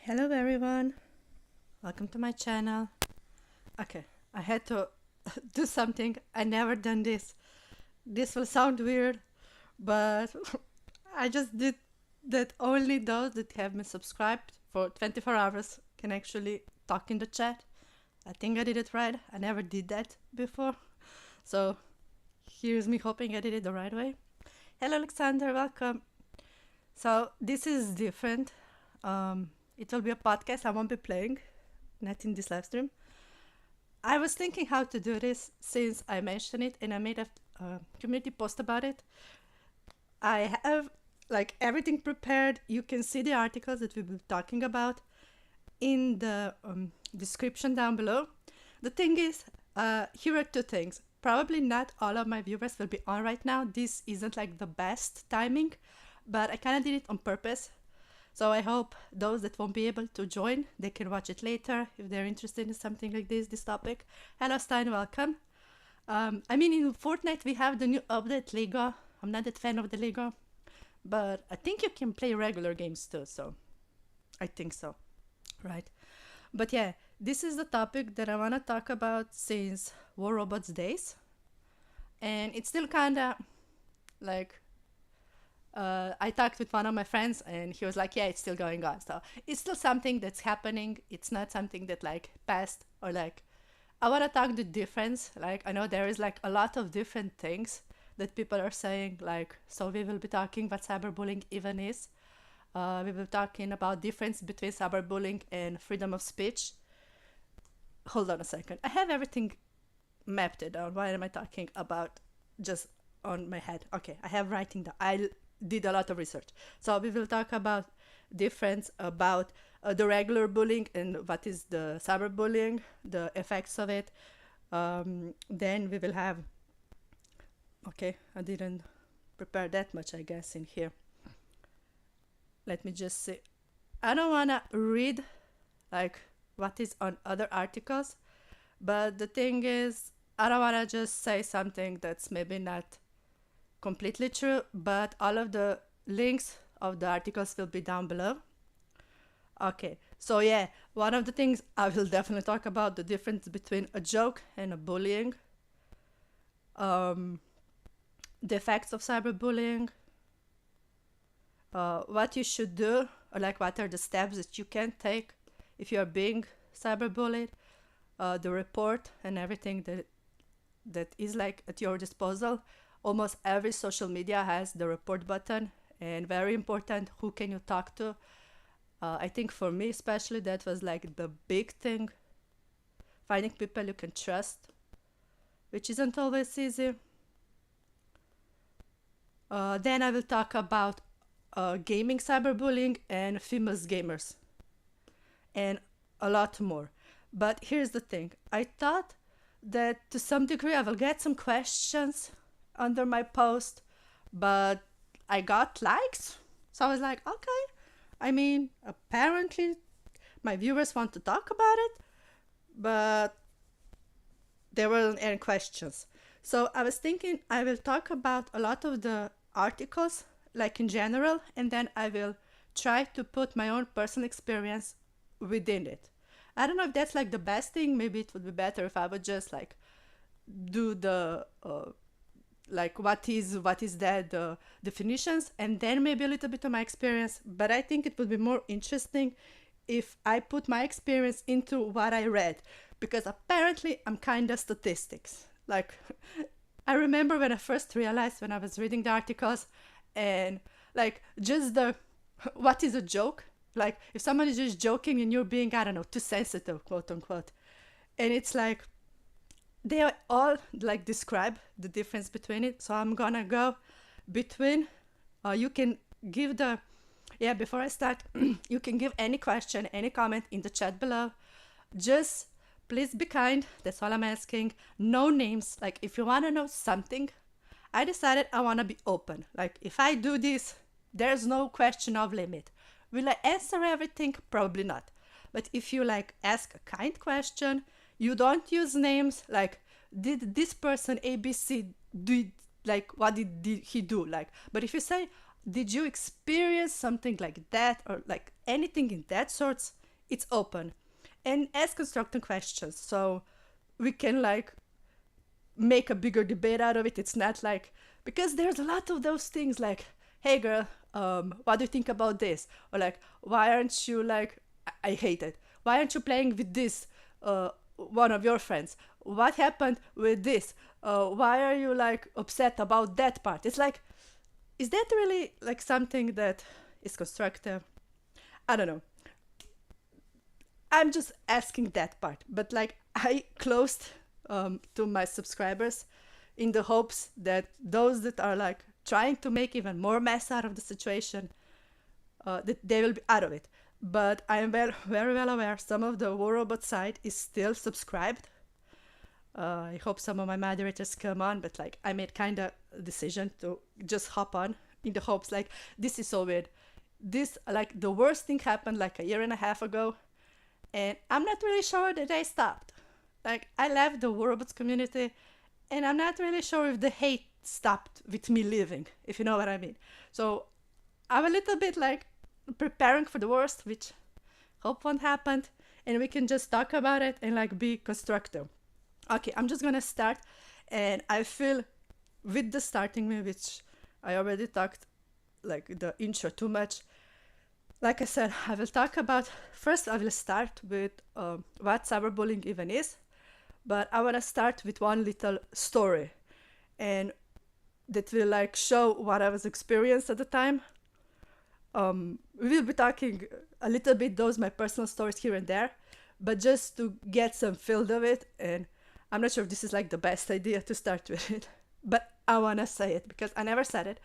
Hello everyone, welcome to my channel. Okay, I had to do something. I never done this. This will sound weird, but I just did that. Only those that have been subscribed for 24 hours can actually talk in the chat. I think I did it right. I never did that before. So here's me hoping I did it the right way. Hello Alexander, welcome. So this is different. It will be a podcast. I won't be playing, not in this live stream. I was thinking how to do this since I mentioned it and I made a community post about it. I have like everything prepared. You can see the articles that we'll be talking about in the description down below. The thing is, here are two things. Probably not all of my viewers will be on right now. This isn't like the best timing, but I kind of did it on purpose. So I hope those that won't be able to join, they can watch it later if they're interested in something like this topic. Hello Stein, welcome. In Fortnite we have the new update Lego. I'm not that fan of the Lego, but I think you can play regular games too, so I think so, right? But yeah, this is the topic that I want to talk about since War Robots days. And it's still kind of like I talked with one of my friends and he was like, yeah, it's still going on. So it's still something that's happening. It's not something that like passed or like, I want to talk the difference. Like, I know there is like a lot of different things that people are saying, like, so we will be talking what cyberbullying even is. We will be talking about difference between cyberbullying and freedom of speech. Hold on a second. I have everything mapped it down. Why am I talking about just on my head? Okay, I have writing down. I did a lot of research. So we will talk about difference about the regular bullying and what is the cyberbullying, the effects of it. Then we will have, okay, I didn't prepare that much, I guess, in here. Let me just say, I don't want to read like what is on other articles, but the thing is, I don't want to just say something that's maybe not completely true, but all of the links of the articles will be down below. Okay, so yeah, one of the things I will definitely talk about the difference between a joke and a bullying, the effects of cyberbullying, what you should do, or like what are the steps that you can take if you are being cyberbullied, the report and everything that is like at your disposal. Almost every social media has the report button, and very important, who can you talk to? I think for me especially that was like the big thing, finding people you can trust, which isn't always easy. Then I will talk about gaming cyberbullying and famous gamers and a lot more. But here's the thing, I thought that to some degree I will get some questions under my post, but I got likes. So I was like, okay. Apparently my viewers want to talk about it, but there weren't any questions. So I was thinking I will talk about a lot of the articles, like in general, and then I will try to put my own personal experience within it. I don't know if that's like the best thing. Maybe it would be better if I would just like do the like what is that the definitions and then maybe a little bit of my experience. But I think it would be more interesting if I put my experience into what I read, because apparently I'm kind of statistics. Like I remember when I first realized when I was reading the articles and like just the what is a joke, like if someone is just joking and you're being, I don't know, too sensitive, quote unquote, and it's like they all like describe the difference between it. So I'm gonna go between, you can give the, yeah, before I start, you can give any question, any comment in the chat below. Just please be kind, that's all I'm asking. No names. Like if you want to know something, I decided I want to be open. Like if I do this, there's no question of limit. Will I answer everything? Probably not. But if you like ask a kind question, you don't use names, like did this person ABC do, like what did he do, like. But if you say did you experience something like that or like anything in that sorts? It's open. And ask constructive questions. So we can like make a bigger debate out of it. It's not like, because there's a lot of those things like, hey girl, what do you think about this? Or like, why aren't you like, I hate it. Why aren't you playing with this, one of your friends? What happened with this? Why are you like upset about that part? It's like, is that really like something that is constructive? I don't know. I'm just asking that part. But like, I closed to my subscribers in the hopes that those that are like trying to make even more mess out of the situation, that they will be out of it. But I am very well aware some of the War Robot side is still subscribed. I hope some of my moderators come on, but like I made kind of a decision to just hop on in the hopes like this is so weird. This like the worst thing happened like a year and a half ago, and I'm not really sure that I stopped. Like I left the War Robots community, and I'm not really sure if the hate stopped with me leaving, if you know what I mean. So I'm a little bit like preparing for the worst, which hope won't happen, and we can just talk about it and like be constructive. Okay, I'm just gonna start, and I feel with the starting me, which I already talked like the intro too much. Like I said, I will talk about first. I will start with what cyberbullying even is, but I want to start with one little story, and that will like show what I was experienced at the time. We will be talking a little bit those my personal stories here and there, but just to get some feel of it. And I'm not sure if this is like the best idea to start with it, but I wanna say it because I never said it.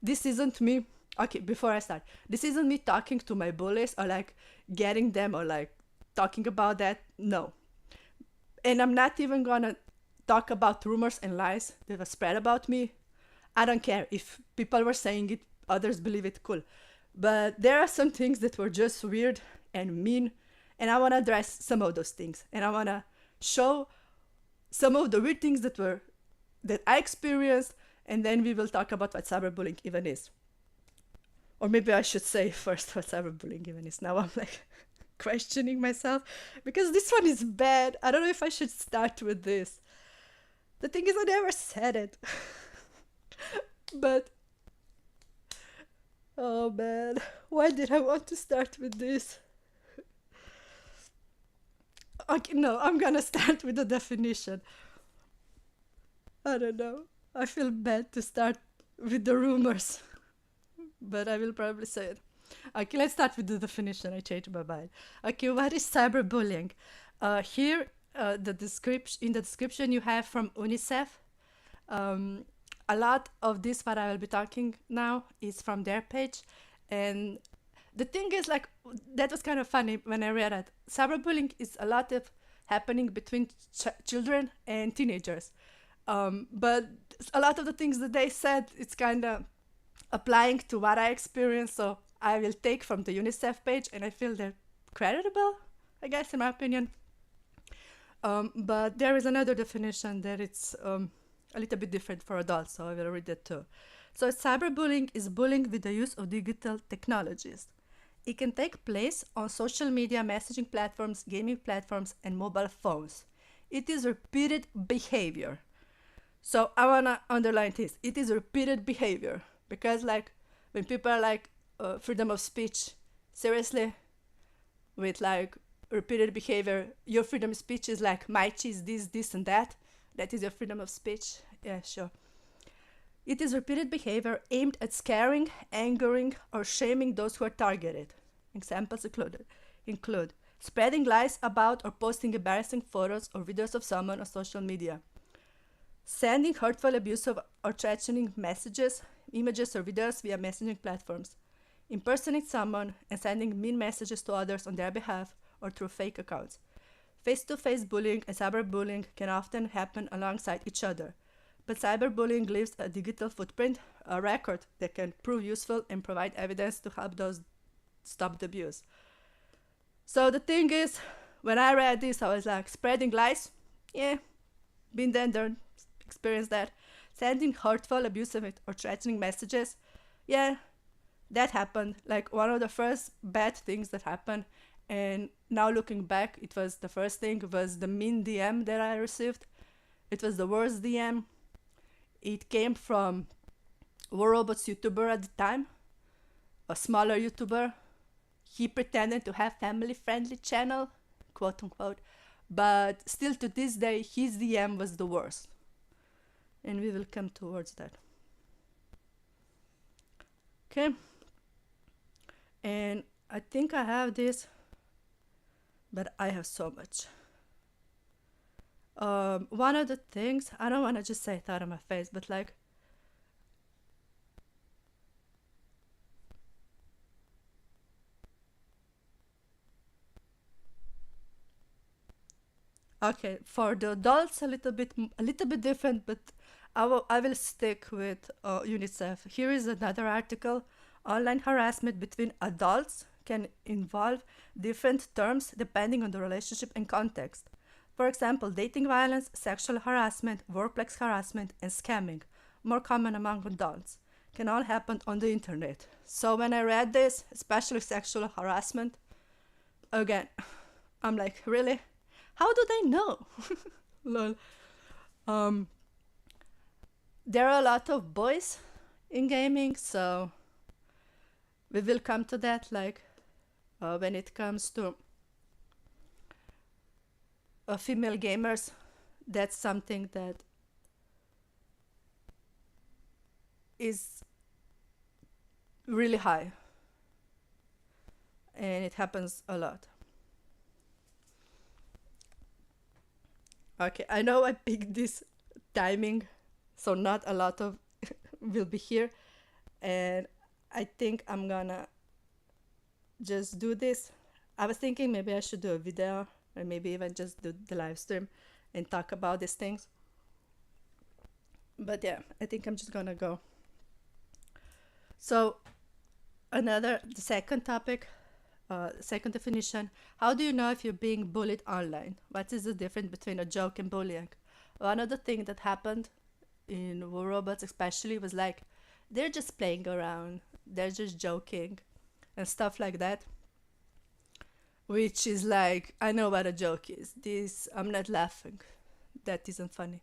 This isn't me. Okay, before I start, this isn't me talking to my bullies or like getting them or like talking about that. No, and I'm not even gonna talk about rumors and lies that were spread about me. I don't care if people were saying it, others believe it, cool. But there are some things that were just weird and mean, and I want to address some of those things, and I want to show some of the weird things that I experienced, and then we will talk about what cyberbullying even is. Or maybe I should say first what cyberbullying even is. Now I'm like questioning myself because this one is bad. I don't know if I should start with this. The thing is, I never said it. But oh man, why did I want to start with this? Okay, no, I'm gonna start with the definition. I don't know. I feel bad to start with the rumors, but I will probably say it. Okay, let's start with the definition. I changed my mind. Okay, what is cyberbullying? Here, the description in the description you have from UNICEF. Um, a lot of this what I will be talking now is from their page, and the thing is like that was kind of funny when I read it. Cyberbullying is a lot of happening between children and teenagers, but a lot of the things that they said it's kind of applying to what I experienced. So I will take from the UNICEF page, and I feel they're creditable, I guess, in my opinion. But there is another definition that it's a little bit different for adults, so I will read that too. So cyberbullying is bullying with the use of digital technologies. It can take place on social media, messaging platforms, gaming platforms, and mobile phones. It is repeated behavior. So I wanna underline this. It is repeated behavior because like when people are like freedom of speech, seriously, with like repeated behavior, your freedom of speech is like Majchy is this, and that. That is your freedom of speech. Yeah, sure. It is repeated behavior aimed at scaring, angering, or shaming those who are targeted. Examples include spreading lies about or posting embarrassing photos or videos of someone on social media, sending hurtful, abusive, or threatening messages, images, or videos via messaging platforms, impersonating someone and sending mean messages to others on their behalf or through fake accounts. Face-to-face bullying and cyberbullying can often happen alongside each other, but cyberbullying leaves a digital footprint, a record that can prove useful and provide evidence to help those stop the abuse. So the thing is, when I read this, I was like, spreading lies? Yeah, been there, done, experienced that. Sending hurtful, abusive, or threatening messages? Yeah, That happened, like one of the first bad things that happened. And now looking back, it was the first thing was the mean DM that I received. It was the worst DM. It came from War Robots YouTuber at the time, a smaller YouTuber. He pretended to have family friendly channel, quote unquote, but still to this day his DM was the worst. And we will come towards that. Okay. And I think I have this, but I have so much. One of the things, I don't want to just say it out of my face, but like, okay, for the adults, a little bit different, but I will stick with UNICEF. Here is another article. Online harassment between adults can involve different terms depending on the relationship and context. For example, dating violence, sexual harassment, workplace harassment, and scamming, more common among adults, can all happen on the internet. So when I read this, especially sexual harassment, again, I'm like, really? How do they know? Lol. Um, there are a lot of boys in gaming, so we will come to that. Like when it comes to female gamers, that's something that is really high, and it happens a lot. Okay, I know I picked this timing, so not a lot of will be here, and I think I'm gonna just do this. I was thinking maybe I should do a video, or maybe even just do the live stream and talk about these things. But yeah, I think I'm just gonna go. So the second topic, second definition. How do you know if you're being bullied online? What is the difference between a joke and bullying? One of the things that happened in War Robots especially was like, they're just playing around, they're just joking and stuff like that. Which is like, I know what a joke is. This, I'm not laughing. That isn't funny.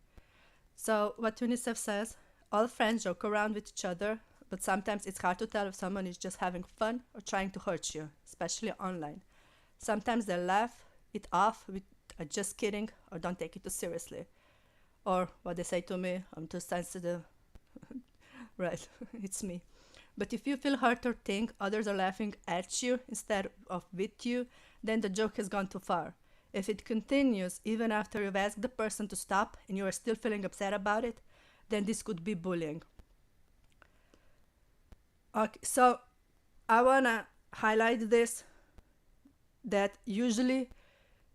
So what UNICEF says, all friends joke around with each other, but sometimes it's hard to tell if someone is just having fun or trying to hurt you, especially online. Sometimes they laugh it off with just kidding or don't take it too seriously. Or what they say to me, I'm too sensitive. Right, it's me. But if you feel hurt or think others are laughing at you instead of with you, then the joke has gone too far. If it continues even after you've asked the person to stop and you are still feeling upset about it, then this could be bullying. Okay, so I wanna highlight this, that usually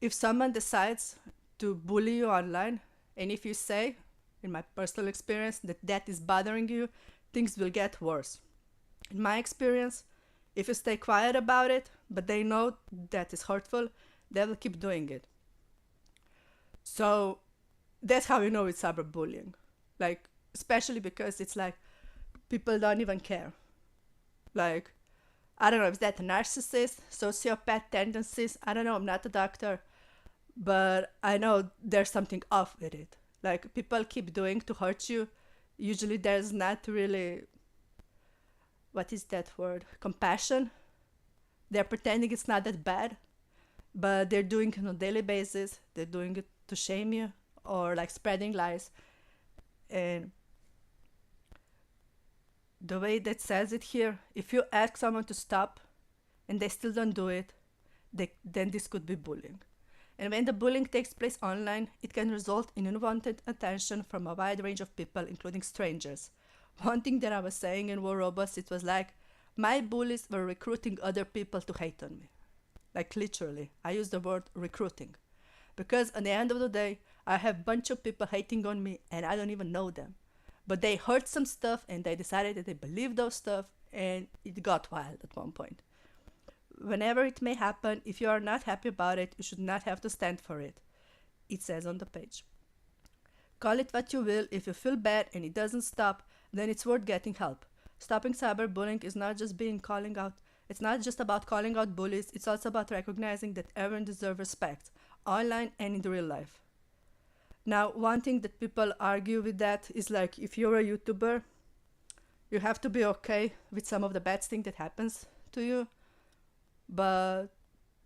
if someone decides to bully you online, and if you say, in my personal experience, that that is bothering you, things will get worse. In my experience, if you stay quiet about it, but they know that is hurtful, they will keep doing it. So that's how you know it's cyberbullying. Like, especially because it's like people don't even care. Like, I don't know if that's a narcissist, sociopath tendencies. I don't know, I'm not a doctor, but I know there's something off with it. Like, people keep doing to hurt you. Usually there's not really, what is that word? Compassion. They're pretending it's not that bad, but they're doing it on a daily basis. They're doing it to shame you or like spreading lies. And the way that says it here, if you ask someone to stop and they still don't do it, then this could be bullying. And when the bullying takes place online, it can result in unwanted attention from a wide range of people, including strangers. One thing that I was saying in War Robots, it was like, my bullies were recruiting other people to hate on me. Like literally, I use the word recruiting. Because at the end of the day, I have a bunch of people hating on me and I don't even know them. But they heard some stuff and they decided that they believed those stuff, and it got wild at one point. Whenever it may happen, if you are not happy about it, you should not have to stand for it. It says on the page. Call it what you will, if you feel bad and it doesn't stop, then it's worth getting help. Stopping cyberbullying is not just being calling out. It's not just about calling out bullies. It's also about recognizing that everyone deserves respect, online and in the real life. Now, one thing that people argue with that is like, if you're a YouTuber, you have to be okay with some of the bad thing that happens to you. But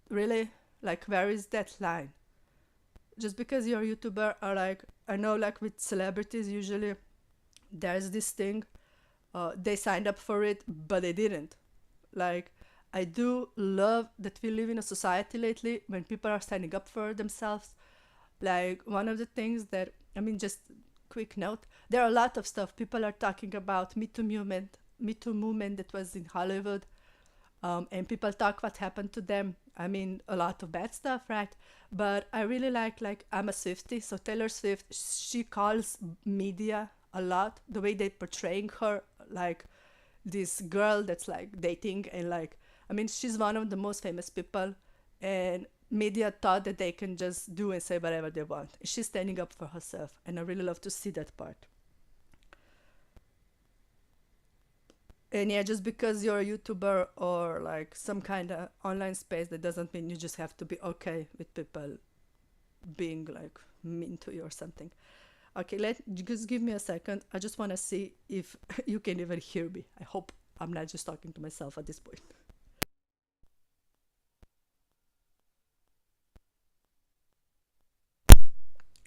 really, like, where is that line? Just because you're a YouTuber, or like, I know, like with celebrities, usually there's this thing, they signed up for it, but they didn't. Like, I do love that we live in a society lately when people are standing up for themselves. Like, one of the things that, I mean, just quick note, there are a lot of stuff people are talking about. Me Too movement that was in Hollywood, and people talk what happened to them. I mean, a lot of bad stuff, right? But I really like I'm a Swiftie, so Taylor Swift, she calls media a lot, the way they portraying her, like this girl that's like dating, and like, I mean, she's one of the most famous people, and media thought that they can just do and say whatever they want. She's standing up for herself, and I really love to see that part. And yeah, just because you're a YouTuber or like some kind of online space, that doesn't mean you just have to be okay with people being like mean to you or something. Okay, just give me a second. I just want to see if you can even hear me. I hope I'm not just talking to myself at this point.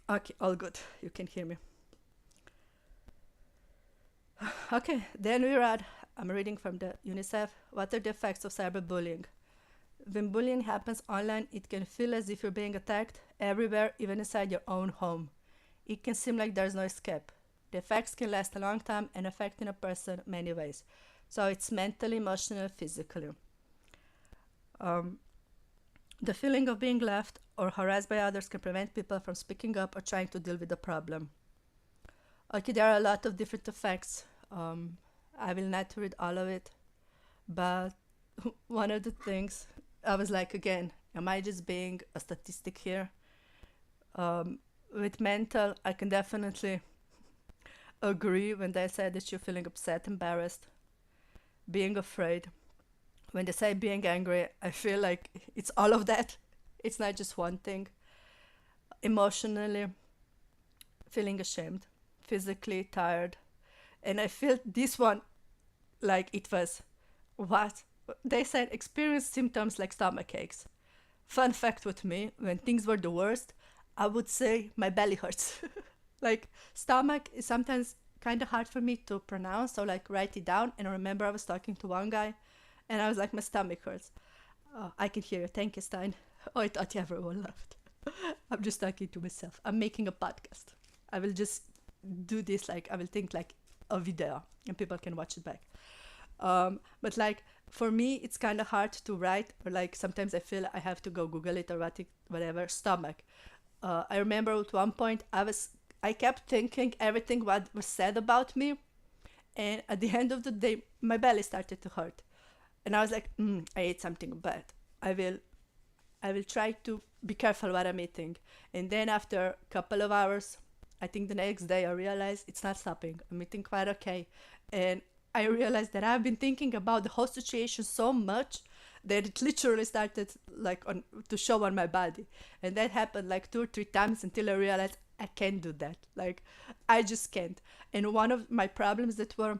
Okay, all good. You can hear me. Okay, then we're at, I'm reading from the UNICEF. What are the effects of cyberbullying? When bullying happens online, it can feel as if you're being attacked everywhere, even inside your own home. It can seem like there's no escape. The effects can last a long time and affecting a person many ways. So it's mentally, emotional, physically. Um, the feeling of being left or harassed by others can prevent people from speaking up or trying to deal with the problem. Okay, there are a lot of different effects. I will not read all of it, but one of the things I was like, again, am I just being a statistic here? With mental, I can definitely agree when they say that you're feeling upset, embarrassed, being afraid. When they say being angry, I feel like it's all of that. It's not just one thing. Emotionally, feeling ashamed, physically tired. And I feel this one like it was what? They said experience symptoms like stomach aches. Fun fact with me, when things were the worst, I would say my belly hurts. Like, stomach is sometimes kind of hard for me to pronounce, so like write it down. And I remember I was talking to one guy, and I was like, my stomach hurts. Oh, I can hear you. Thank you, Stein. Oh, I thought everyone left. I'm just talking to myself. I'm making a podcast. I will just do this, like, I will think like a video and people can watch it back. But like, for me, it's kind of hard to write, or like sometimes I feel I have to go Google it or whatever, stomach. I remember at one point I kept thinking everything what was said about me, and at the end of the day, my belly started to hurt, and I was like, I ate something bad. I will I will try to be careful what I'm eating. And then after a couple of hours, I think the next day I realized it's not stopping. I'm eating quite okay. And I realized that I've been thinking about the whole situation so much that it literally started like on to show on my body. And that happened like 2 or 3 times until I realized I can't do that. Like, I just can't. And one of my problems that were,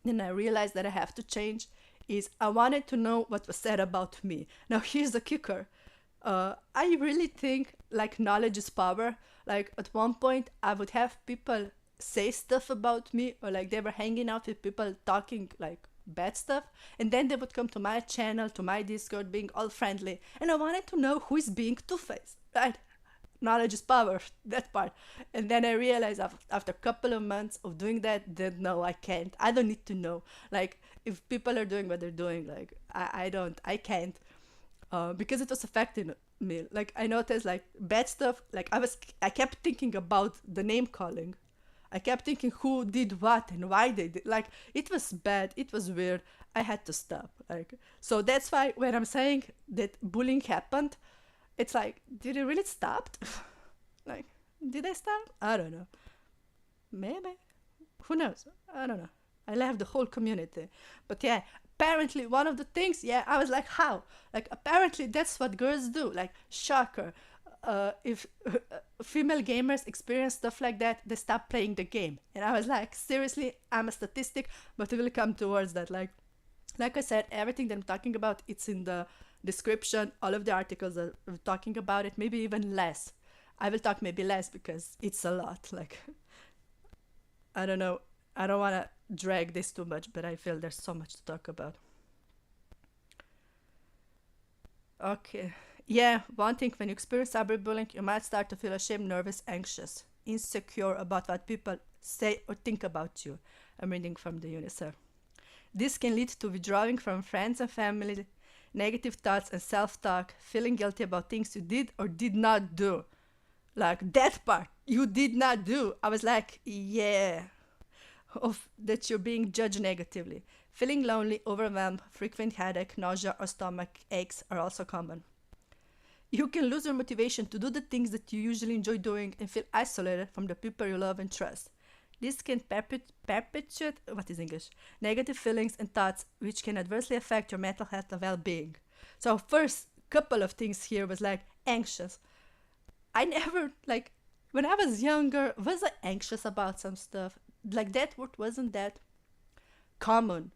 and I realized that I have to change, is I wanted to know what was said about me. Now here's the kicker. I really think like knowledge is power. Like at one point I would have people say stuff about me, or like they were hanging out with people talking like bad stuff, and then they would come to my channel, to my Discord, being all friendly, and I wanted to know who is being two-faced, right? Knowledge is power, that part. And then I realized after a couple of months of doing that no, I can't. I don't need to know. Like, if people are doing what they're doing, like, I can't. Because it was affecting me. Like, I noticed, like, bad stuff. Like, I kept thinking about the name calling. I kept thinking who did what and why they did. Like, it was bad. It was weird. I had to stop. Like, so that's why when I'm saying that bullying happened, it's like, did it really stop? Like, did I stop? I don't know. Maybe. Who knows? I don't know. I left the whole community. But yeah, apparently one of the things, yeah, I was like, how? Like, apparently that's what girls do. Like, shocker. If female gamers experience stuff like that, they stop playing the game. And I was like, seriously, I'm a statistic, but we will come towards that. Like I said, everything that I'm talking about, it's in the description. All of the articles that we're talking about it, maybe even less. I will talk maybe less because it's a lot. Like, I don't know. I don't want to drag this too much, but I feel there's so much to talk about. Okay. Yeah, one thing, when you experience cyberbullying, you might start to feel ashamed, nervous, anxious, insecure about what people say or think about you. I'm reading from the UNICEF. This can lead to withdrawing from friends and family, negative thoughts and self talk, feeling guilty about things you did or did not do. Like that part, you did not do. I was like, yeah, of that you're being judged negatively. Feeling lonely, overwhelmed, frequent headache, nausea, or stomach aches are also common. You can lose your motivation to do the things that you usually enjoy doing and feel isolated from the people you love and trust. This can perpetuate what is English negative feelings and thoughts, which can adversely affect your mental health and well-being. So first couple of things here was like anxious. I never like when I was younger was I anxious about some stuff like that. What wasn't that common,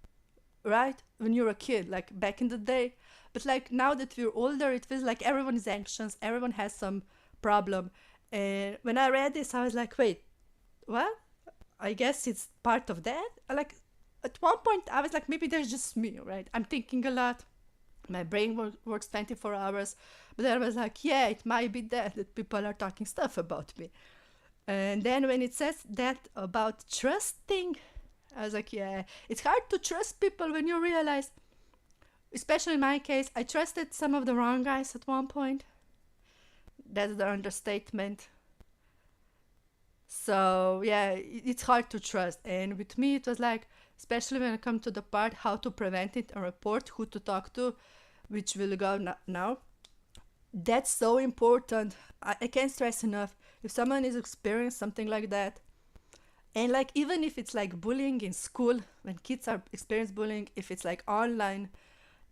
right? When you're a kid, like back in the day. But like now that we're older, it feels like everyone is anxious. Everyone has some problem. And when I read this, I was like, wait, what? I guess it's part of that. Like at one point, I was like, maybe there's just me, right? I'm thinking a lot. My brain works 24 hours. But then I was like, yeah, it might be that people are talking stuff about me. And then when it says that about trusting, I was like, yeah, it's hard to trust people when you realize, especially in my case, I trusted some of the wrong guys at one point. That's the understatement. So yeah, it's hard to trust. And with me, it was like, especially when it comes to the part how to prevent it and report, who to talk to, which will go now. That's so important. I can't stress enough. If someone is experiencing something like that, and like even if it's like bullying in school, when kids are experiencing bullying, if it's like online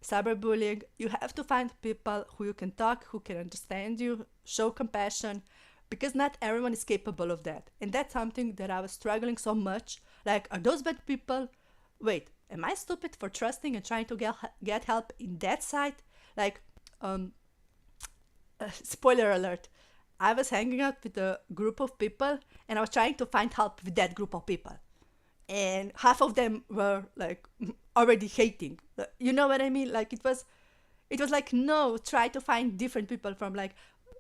cyberbullying, you have to find people who you can talk, who can understand you, show compassion, because not everyone is capable of that. And that's something that I was struggling so much. Like, are those bad people? Wait, am I stupid for trusting and trying to get help in that side? Like, spoiler alert, I was hanging out with a group of people and I was trying to find help with that group of people. And half of them were like already hating. You know what I mean? Like it was like, no, try to find different people from like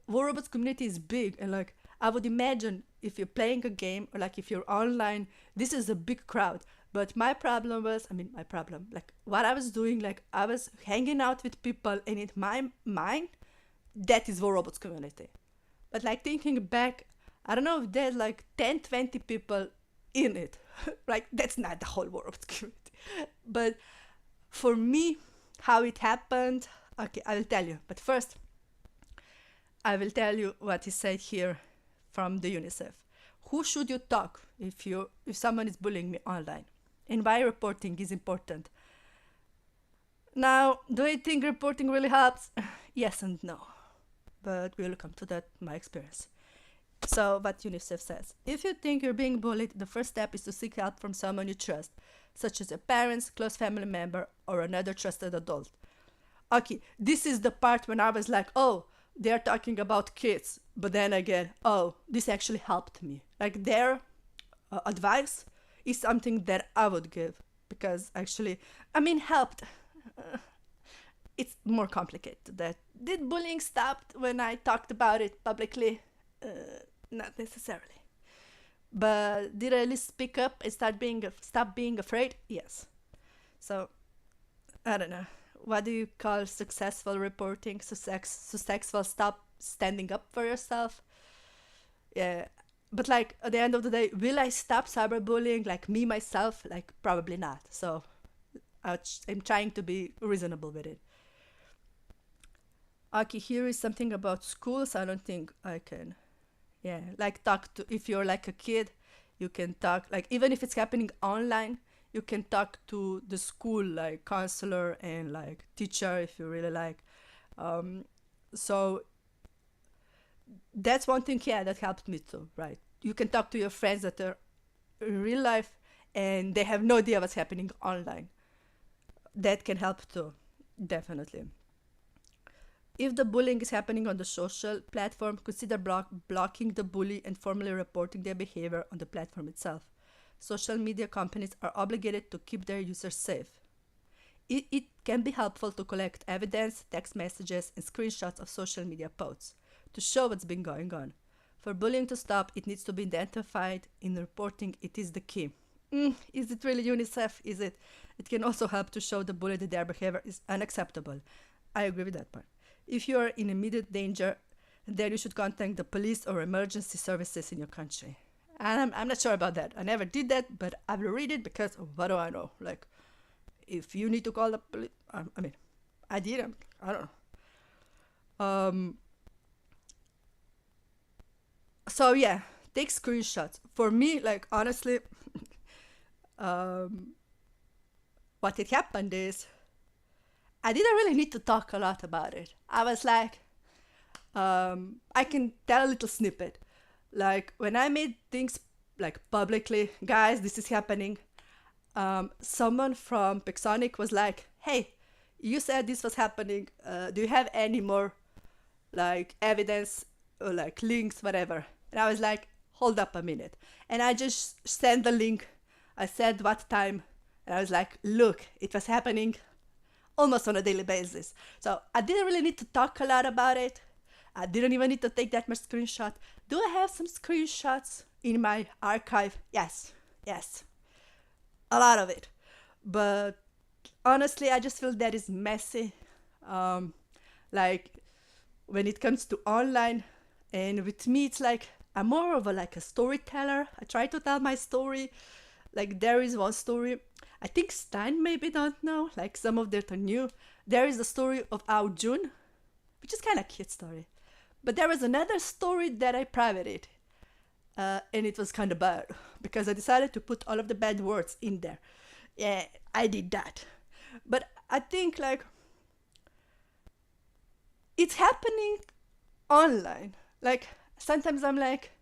War Robots community is big, and like I would imagine if you're playing a game or like if you're online, this is a big crowd. But my problem was, my problem, like what I was doing, like I was hanging out with people, and in my mind, that is War Robots community. But like thinking back, I don't know if there's like 10, 20 people in it. Like that's not the whole War Robots community. But for me, how it happened, okay, I will tell you. But first, I will tell you what is said here from the UNICEF. Who should you talk if someone is bullying me online? And why reporting is important. Now, do I think reporting really helps? Yes and no. But we'll come to that in my experience. So, what UNICEF says. If you think you're being bullied, the first step is to seek help from someone you trust, such as your parents, close family member, or another trusted adult. Okay, this is the part when I was like, oh, they're talking about kids. But then again, oh, this actually helped me. Like their advice is something that I would give. Because actually, helped. It's more complicated. That did bullying stop when I talked about it publicly? Not necessarily. But did I at least speak up and stop being afraid? Yes. So I don't know. What do you call successful reporting? Successful stop standing up for yourself? Yeah. But like at the end of the day, will I stop cyberbullying like me myself? Like probably not. So I'm trying to be reasonable with it. Okay, here is something about schools. I don't think I can. Yeah, like talk to, if you're like a kid, you can talk, like even if it's happening online, You can talk to the school, like counselor and like teacher if you really like. Um, so that's one thing, yeah, that helped me too, right? You can talk to your friends that are in real life and they have no idea what's happening online. That can help too, definitely. If the bullying is happening on the social platform, consider blocking the bully and formally reporting their behavior on the platform itself. Social media companies are obligated to keep their users safe. It can be helpful to collect evidence, text messages, and screenshots of social media posts to show what's been going on. For bullying to stop, it needs to be identified. In reporting, it is the key. Is it really UNICEF? Is it? It can also help to show the bully that their behavior is unacceptable. I agree with that part. If you are in immediate danger, then you should contact the police or emergency services in your country. And I'm not sure about that. I never did that, but I will read it because what do I know? Like, if you need to call the police, I mean, I didn't. I don't know. So yeah, take screenshots. For me, like honestly, um, what had happened is I didn't really need to talk a lot about it. I was like, I can tell a little snippet. Like when I made things like publicly, guys, this is happening. Someone from Pixonic was like, "Hey, you said this was happening. Do you have any more like evidence or like links, whatever?" And I was like, "Hold up a minute." And I just sent the link. I said what time, and I was like, "Look, it was happening almost on a daily basis." So I didn't really need to talk a lot about it. I didn't even need to take that much screenshot. Do I have some screenshots in my archive? Yes, yes, a lot of it. But honestly, I just feel that is messy. Um, like when it comes to online, and with me, it's like I'm more of a like a storyteller. I try to tell my story. Like there is one story. I think Stein maybe don't know. Like some of that are new. There is the story of our June, which is kind of cute story. But there was another story that I privated, and it was kind of bad because I decided to put all of the bad words in there. Yeah, I did that. But I think like it's happening online. Like sometimes I'm like,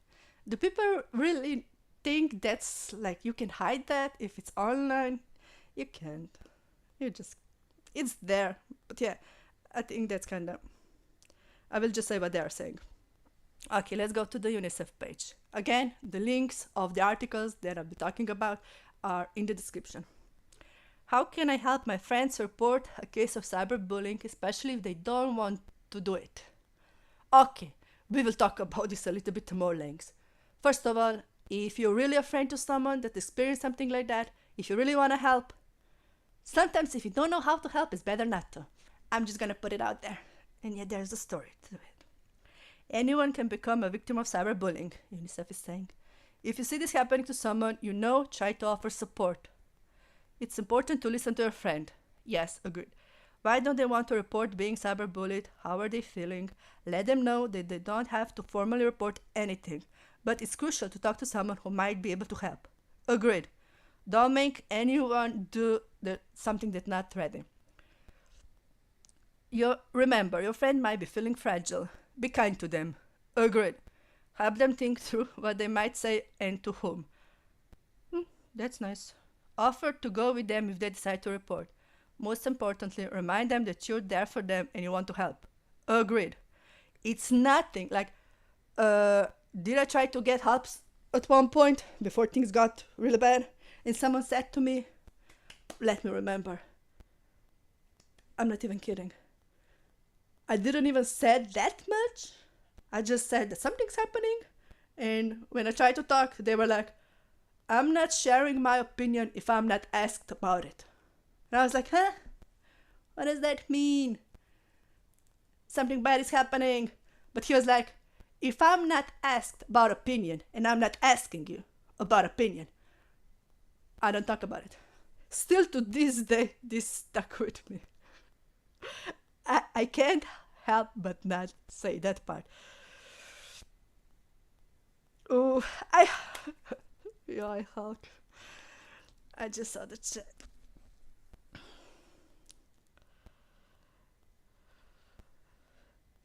do people really think that's like you can hide that if it's online? You can't. You just it's there. But yeah, I think that's kind of. I will just say what they are saying. Okay, let's go to the UNICEF page. Again, the links of the articles that I'll be talking about are in the description. How can I help my friends report a case of cyberbullying, especially if they don't want to do it? Okay, we will talk about this a little bit more length. First of all, if you're really a friend to someone that experienced something like that, if you really want to help, sometimes if you don't know how to help, it's better not to. I'm just gonna put it out there. And yet there's a story to it. Anyone can become a victim of cyberbullying, UNICEF is saying. If you see this happening to someone you know, try to offer support. It's important to listen to your friend. Yes, agreed. Why don't they want to report being cyberbullied? How are they feeling? Let them know that they don't have to formally report anything, but it's crucial to talk to someone who might be able to help. Agreed. Don't make anyone do something that's not ready. Remember, your friend might be feeling fragile. Be kind to them. Agreed. Help them think through what they might say and to whom. That's nice. Offer to go with them if they decide to report. Most importantly, remind them that you're there for them and you want to help. Agreed. It's nothing like, did I try to get help at one point before things got really bad? And someone said to me, let me remember. I'm not even kidding. I didn't even said that much. I just said that something's happening. And when I tried to talk, they were like, I'm not sharing my opinion if I'm not asked about it. And I was like, huh? What does that mean? Something bad is happening. But he was like, if I'm not asked about opinion and I'm not asking you about opinion, I don't talk about it. Still to this day, this stuck with me. I can't help but not say that part. Oh, yeah, I Hulk. I just saw the chat.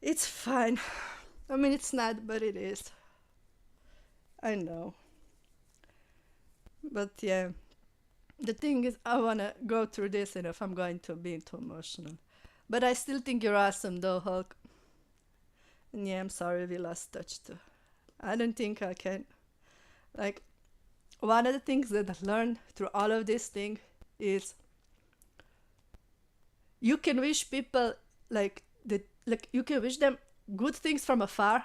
It's fine. I mean, it's not, but it is. I know. But yeah, the thing is, I wanna go through this, and if I'm going to be too emotional. But I still think you're awesome, though, Hulk. And yeah, I'm sorry we lost touch too. I don't think I can. Like, one of the things that I learned through all of this thing is you can wish people like you can wish them good things from afar,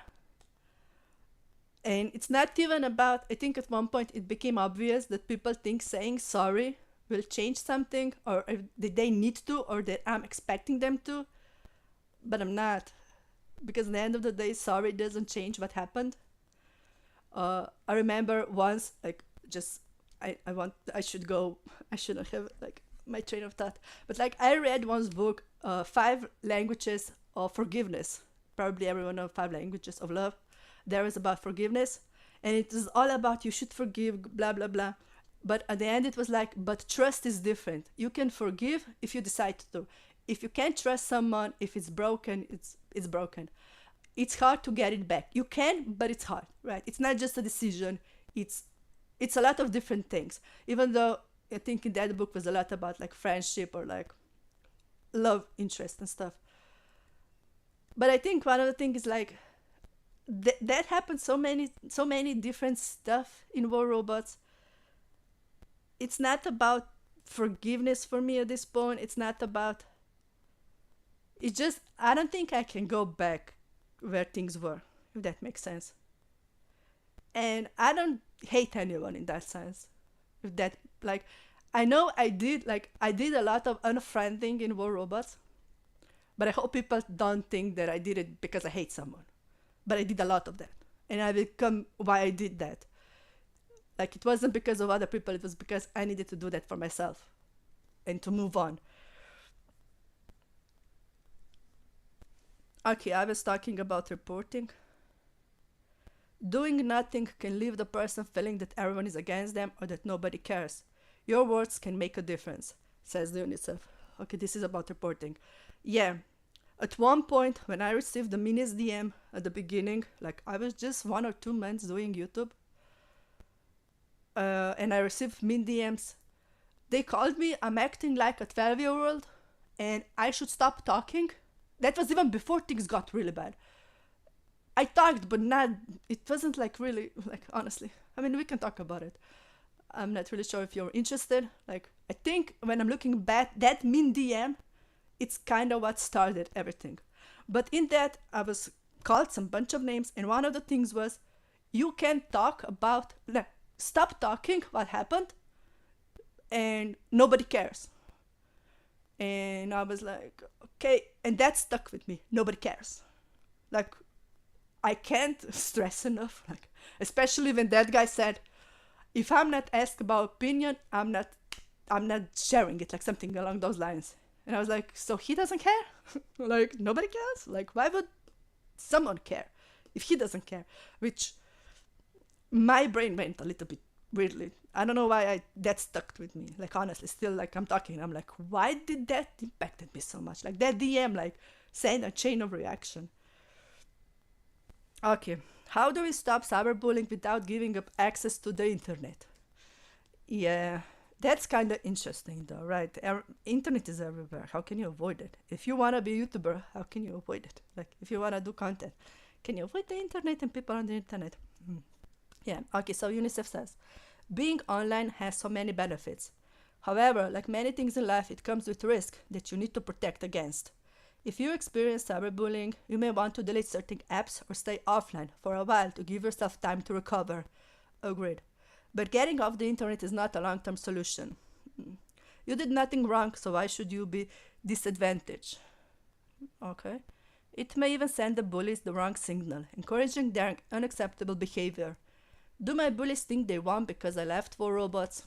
and it's not even about, I think at one point it became obvious that people think saying sorry will change something, or if they need to, or that I'm expecting them to, but I'm not, because at the end of the day, sorry doesn't change what happened. I remember once, like, just I should go, I shouldn't have like my train of thought, but like I read one's book, Five Languages of Forgiveness. Probably everyone knows Five Languages of Love. There is about forgiveness, and it is all about you should forgive, blah blah blah. But at the end, it was like, but trust is different. You can forgive if you decide to. If you can't trust someone, if it's broken, it's broken. It's hard to get it back. You can, but it's hard, right? It's not just a decision. It's a lot of different things. Even though I think in that book was a lot about like friendship or like love interest and stuff. But I think one of the things is like that happens so many different stuff in War Robots. It's not about forgiveness for me at this point. It's not about, it's just I don't think I can go back where things were, if that makes sense. And I don't hate anyone in that sense. If that, like, I know I did a lot of unfriending in War Robots, but I hope people don't think that I did it because I hate someone. But I did a lot of that, and I will come why I did that. Like, it wasn't because of other people, it was because I needed to do that for myself and to move on. Okay, I was talking about reporting. Doing nothing can leave the person feeling that everyone is against them or that nobody cares. Your words can make a difference, says the UNICEF. Okay, this is about reporting. Yeah, at one point when I received the Minis DM at the beginning, like I was just 1 or 2 months doing YouTube, and I received min DMs. They called me I'm acting like a 12-year-old and I should stop talking. That was even before things got really bad. I talked, but not, it wasn't like really, like, honestly. I mean, we can talk about it. I'm not really sure if you're interested. Like, I think when I'm looking back, that min DM, it's kind of what started everything. But in that, I was called some bunch of names, and one of the things was, you can talk about, like, stop talking what happened, and nobody cares. And I was like, okay, and that stuck with me. Nobody cares. Like, I can't stress enough, like, especially when that guy said, if I'm not asked about opinion, I'm not sharing it, like something along those lines. And I was like, so he doesn't care? Like, nobody cares? Like, why would someone care if he doesn't care? Which my brain went a little bit weirdly. I don't know why that stuck with me. Like, honestly, still, like, I'm talking, I'm like, why did that impacted me so much? Like, that DM, like, sent a chain of reaction. Okay, how do we stop cyberbullying without giving up access to the internet? Yeah, that's kind of interesting though, right? Internet is everywhere. How can you avoid it? If you want to be a YouTuber, how can you avoid it? Like, if you want to do content, can you avoid the internet and people on the internet? Yeah, okay, so UNICEF says, being online has so many benefits. However, like many things in life, it comes with risk that you need to protect against. If you experience cyberbullying, you may want to delete certain apps or stay offline for a while to give yourself time to recover. Agreed. But getting off the internet is not a long-term solution. You did nothing wrong, so why should you be disadvantaged? Okay. It may even send the bullies the wrong signal, encouraging their unacceptable behavior. Do my bullies think they won because I left for robots?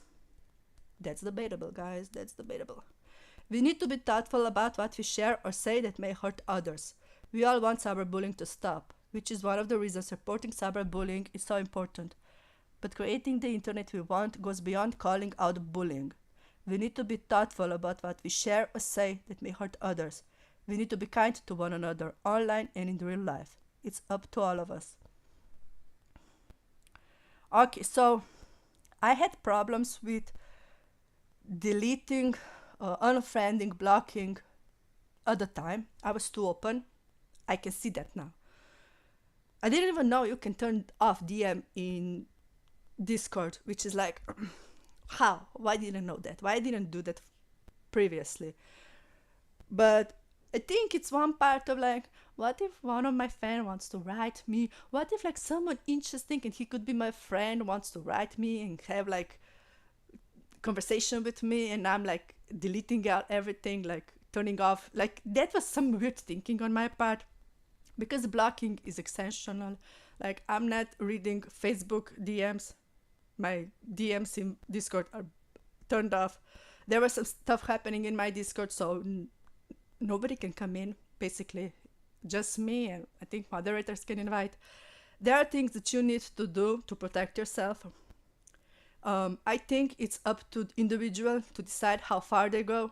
That's debatable, guys. That's debatable. We need to be thoughtful about what we share or say that may hurt others. We all want cyberbullying to stop, which is one of the reasons reporting cyberbullying is so important. But creating the internet we want goes beyond calling out bullying. We need to be thoughtful about what we share or say that may hurt others. We need to be kind to one another, online and in real life. It's up to all of us. Okay, so I had problems with deleting, unfriending, blocking at the time. I was too open. I can see that now. I didn't even know you can turn off DM in Discord, which is like, how? Why didn't I know that? Why didn't I do that previously? But I think it's one part of like, what if one of my fans wants to write me? What if like someone interesting and he could be my friend wants to write me and have like conversation with me, and I'm like deleting out everything, like turning off, like that was some weird thinking on my part, because blocking is extensional. Like I'm not reading Facebook DMs. My DMs in Discord are turned off. There was some stuff happening in my Discord, so nobody can come in, basically. Just me, and I think moderators can invite. There are things that you need to do to protect yourself. I think it's up to the individual to decide how far they go.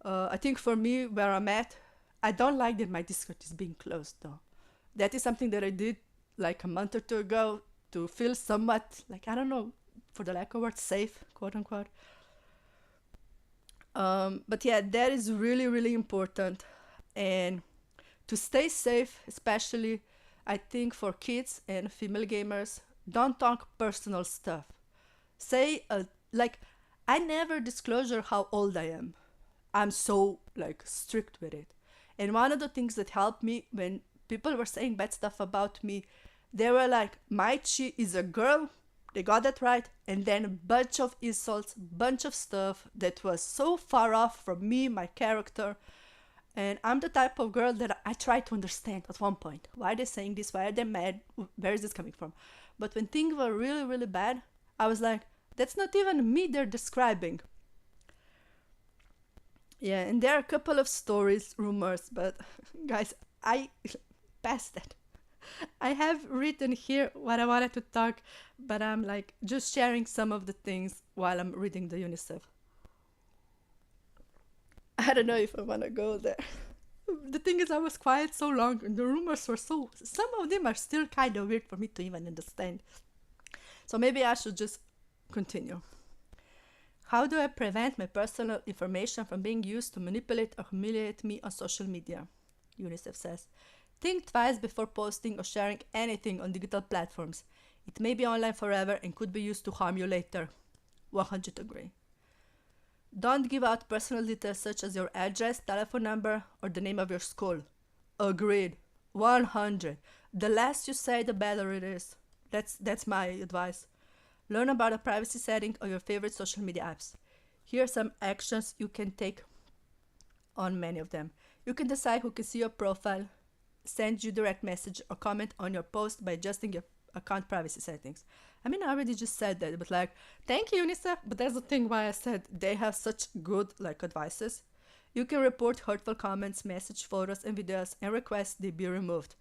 I think for me, where I'm at, I don't like that my Discord is being closed though. That is something that I did like a month or two ago to feel somewhat, like, I don't know, for the lack of word, safe, quote unquote. But yeah, that is really, really important. And to stay safe, especially, I think for kids and female gamers, don't talk personal stuff. Say, like, I never disclosure how old I am. I'm so, like, strict with it. And one of the things that helped me when people were saying bad stuff about me, they were like, Majchy is a girl. They got that right. And then a bunch of insults, bunch of stuff that was so far off from me, my character. And I'm the type of girl that I try to understand at one point. Why are they saying this? Why are they mad? Where is this coming from? But when things were really, really bad, I was like, that's not even me they're describing. Yeah, and there are a couple of stories, rumors, but guys, I passed that. I have written here what I wanted to talk, but I'm like just sharing some of the things while I'm reading the UNICEF. I don't know if I want to go there. The thing is, I was quiet so long, and the rumors were so. Some of them are still kind of weird for me to even understand. So maybe I should just continue. How do I prevent my personal information from being used to manipulate or humiliate me on social media? UNICEF says. Think twice before posting or sharing anything on digital platforms. It may be online forever and could be used to harm you later. 100 agree. Don't give out personal details such as your address, telephone number, or the name of your school. Agreed. 100. The less you say, the better it is. That's my advice. Learn about a privacy setting on your favorite social media apps. Here are some actions you can take on many of them. You can decide who can see your profile, send you direct message, or comment on your post by adjusting your account privacy settings. I mean, I already just said that, but like, thank you, UNICEF. But that's the thing why I said they have such good like advices. You can report hurtful comments, message photos, and videos, and request they be removed.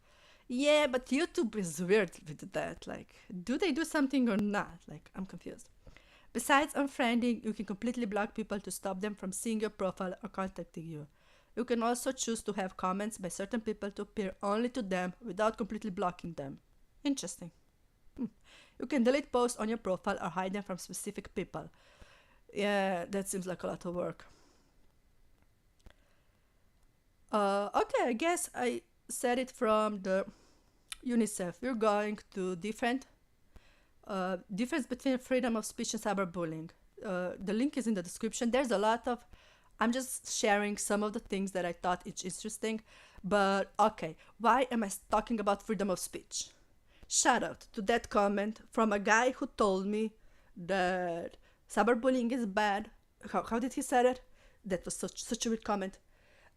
Yeah, but YouTube is weird with that. Like, do they do something or not? Like, I'm confused. Besides unfriending, you can completely block people to stop them from seeing your profile or contacting you. You can also choose to have comments by certain people to appear only to them without completely blocking them. Interesting. You can delete posts on your profile or hide them from specific people. Yeah, that seems like a lot of work. Okay, I guess I said it from the UNICEF. We're going to difference between freedom of speech and cyberbullying. The link is in the description. There's a lot of, I'm just sharing some of the things that I thought it's interesting. But okay, why am I talking about freedom of speech? Shout out to that comment from a guy who told me that cyberbullying is bad. How did he say it? That was such a weird comment.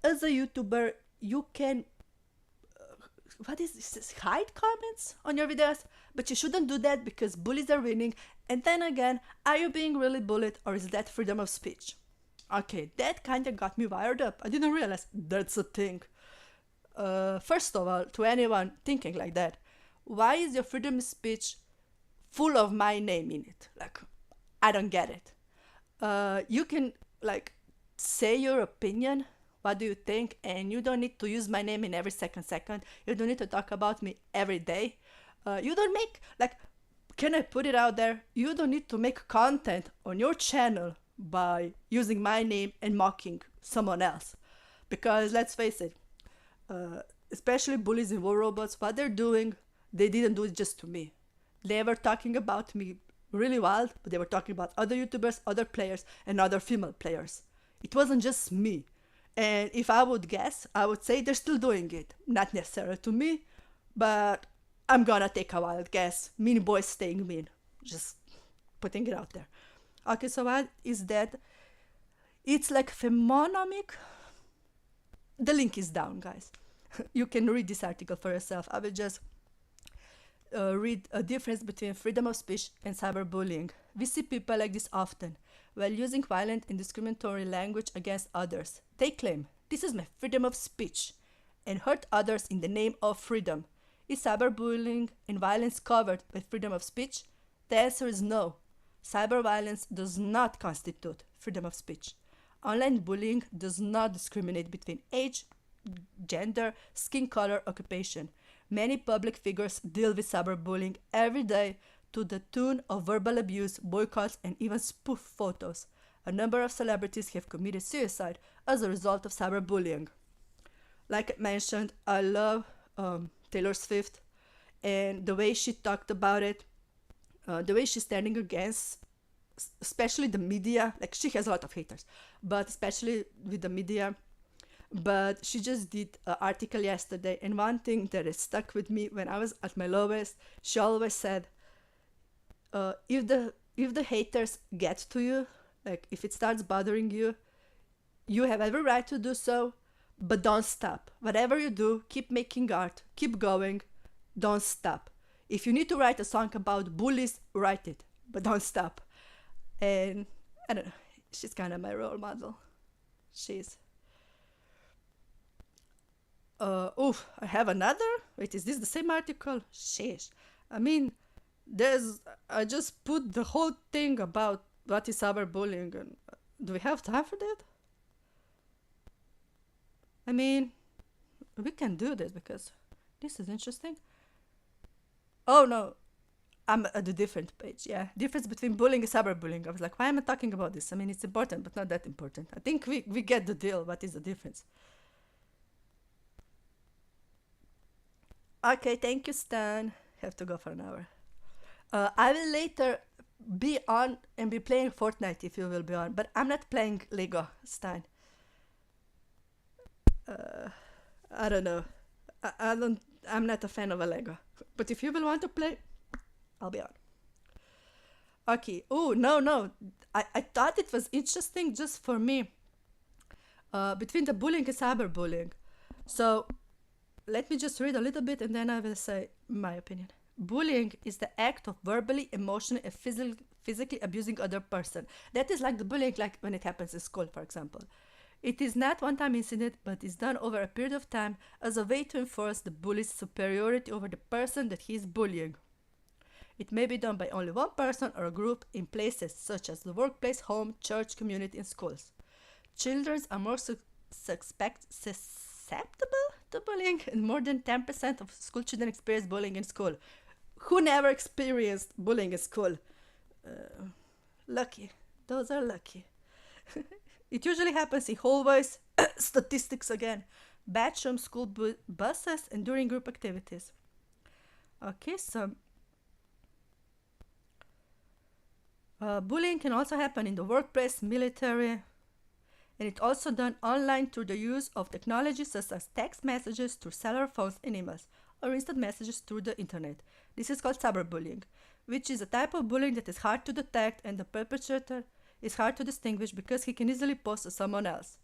As a YouTuber, you can what is this? Hide comments on your videos, but you shouldn't do that because bullies are winning. And then again, are you being really bullied, or is that freedom of speech? Okay, that kind of got me wired up. I didn't realize that's a thing. First of all, to anyone thinking like that, why is your freedom of speech full of my name in it. Like, I don't get it. You can like say your opinion. What do you think? And you don't need to use my name in every second. You don't need to talk about me every day. You don't make like. Can I put it out there? You don't need to make content on your channel by using my name and mocking someone else. Because let's face it, especially bullies in War Robots, what they're doing, they didn't do it just to me. They were talking about me really wild, but they were talking about other YouTubers, other players, and other female players. It wasn't just me. And if I would guess, I would say they're still doing it. Not necessarily to me, but I'm gonna take a wild guess. Mean boys staying mean. Just putting it out there. Okay, so what is that? It's like Femonomic. The link is down, guys. You can read this article for yourself. I will just read a difference between freedom of speech and cyberbullying. We see people like this often. While using violent and discriminatory language against others, they claim, "This is my freedom of speech," and hurt others in the name of freedom. Is cyberbullying and violence covered by freedom of speech? The answer is no. Cyberviolence does not constitute freedom of speech. Online bullying does not discriminate between age, gender, skin color, occupation. Many public figures deal with cyberbullying every day to the tune of verbal abuse, boycotts, and even spoof photos. A number of celebrities have committed suicide as a result of cyberbullying. Like I mentioned, I love Taylor Swift, and the way she talked about it, the way she's standing against, especially the media. Like, she has a lot of haters, but especially with the media. But she just did an article yesterday, and one thing that has stuck with me when I was at my lowest, she always said, if the haters get to you, like if it starts bothering you, you have every right to do so, but don't stop. Whatever you do, keep making art, keep going, don't stop. If you need to write a song about bullies, write it, but don't stop. And I don't know, she's kind of my role model. She's. I have another? Wait, is this the same article? Sheesh. I mean, I just put the whole thing about what is cyberbullying, and do we have time for that? I mean, we can do this because this is interesting. Oh no, I'm at a different page. Yeah, difference between bullying and cyberbullying. I was like, why am I talking about this? I mean, it's important, but not that important. I think we get the deal. What is the difference? Okay, thank you, Stan. Have to go for an hour. I will later be on and be playing Fortnite if you will be on, but I'm not playing Lego, Stan. I don't know. I'm not a fan of a Lego. But if you will want to play, I'll be on. Okay. Oh, no. I thought it was interesting just for me. Between the bullying and cyberbullying. So, let me just read a little bit and then I will say my opinion. Bullying is the act of verbally, emotionally, and physically abusing other person. That is like the bullying, like when it happens in school, for example. It is not one-time incident, but is done over a period of time as a way to enforce the bully's superiority over the person that he is bullying. It may be done by only one person or a group in places such as the workplace, home, church, community, and schools. Children are more susceptible to bullying, and more than 10% of school children experience bullying in school. Who never experienced bullying in school? Lucky. Those are lucky. It usually happens in hallways, statistics again, bathrooms, school buses, and during group activities. Okay, so bullying can also happen in the workplace, military, and it's also done online through the use of technology such as text messages through cellular phones and emails, or instant messages through the internet. This is called cyberbullying, which is a type of bullying that is hard to detect and the perpetrator is hard to distinguish because he can easily post to someone else.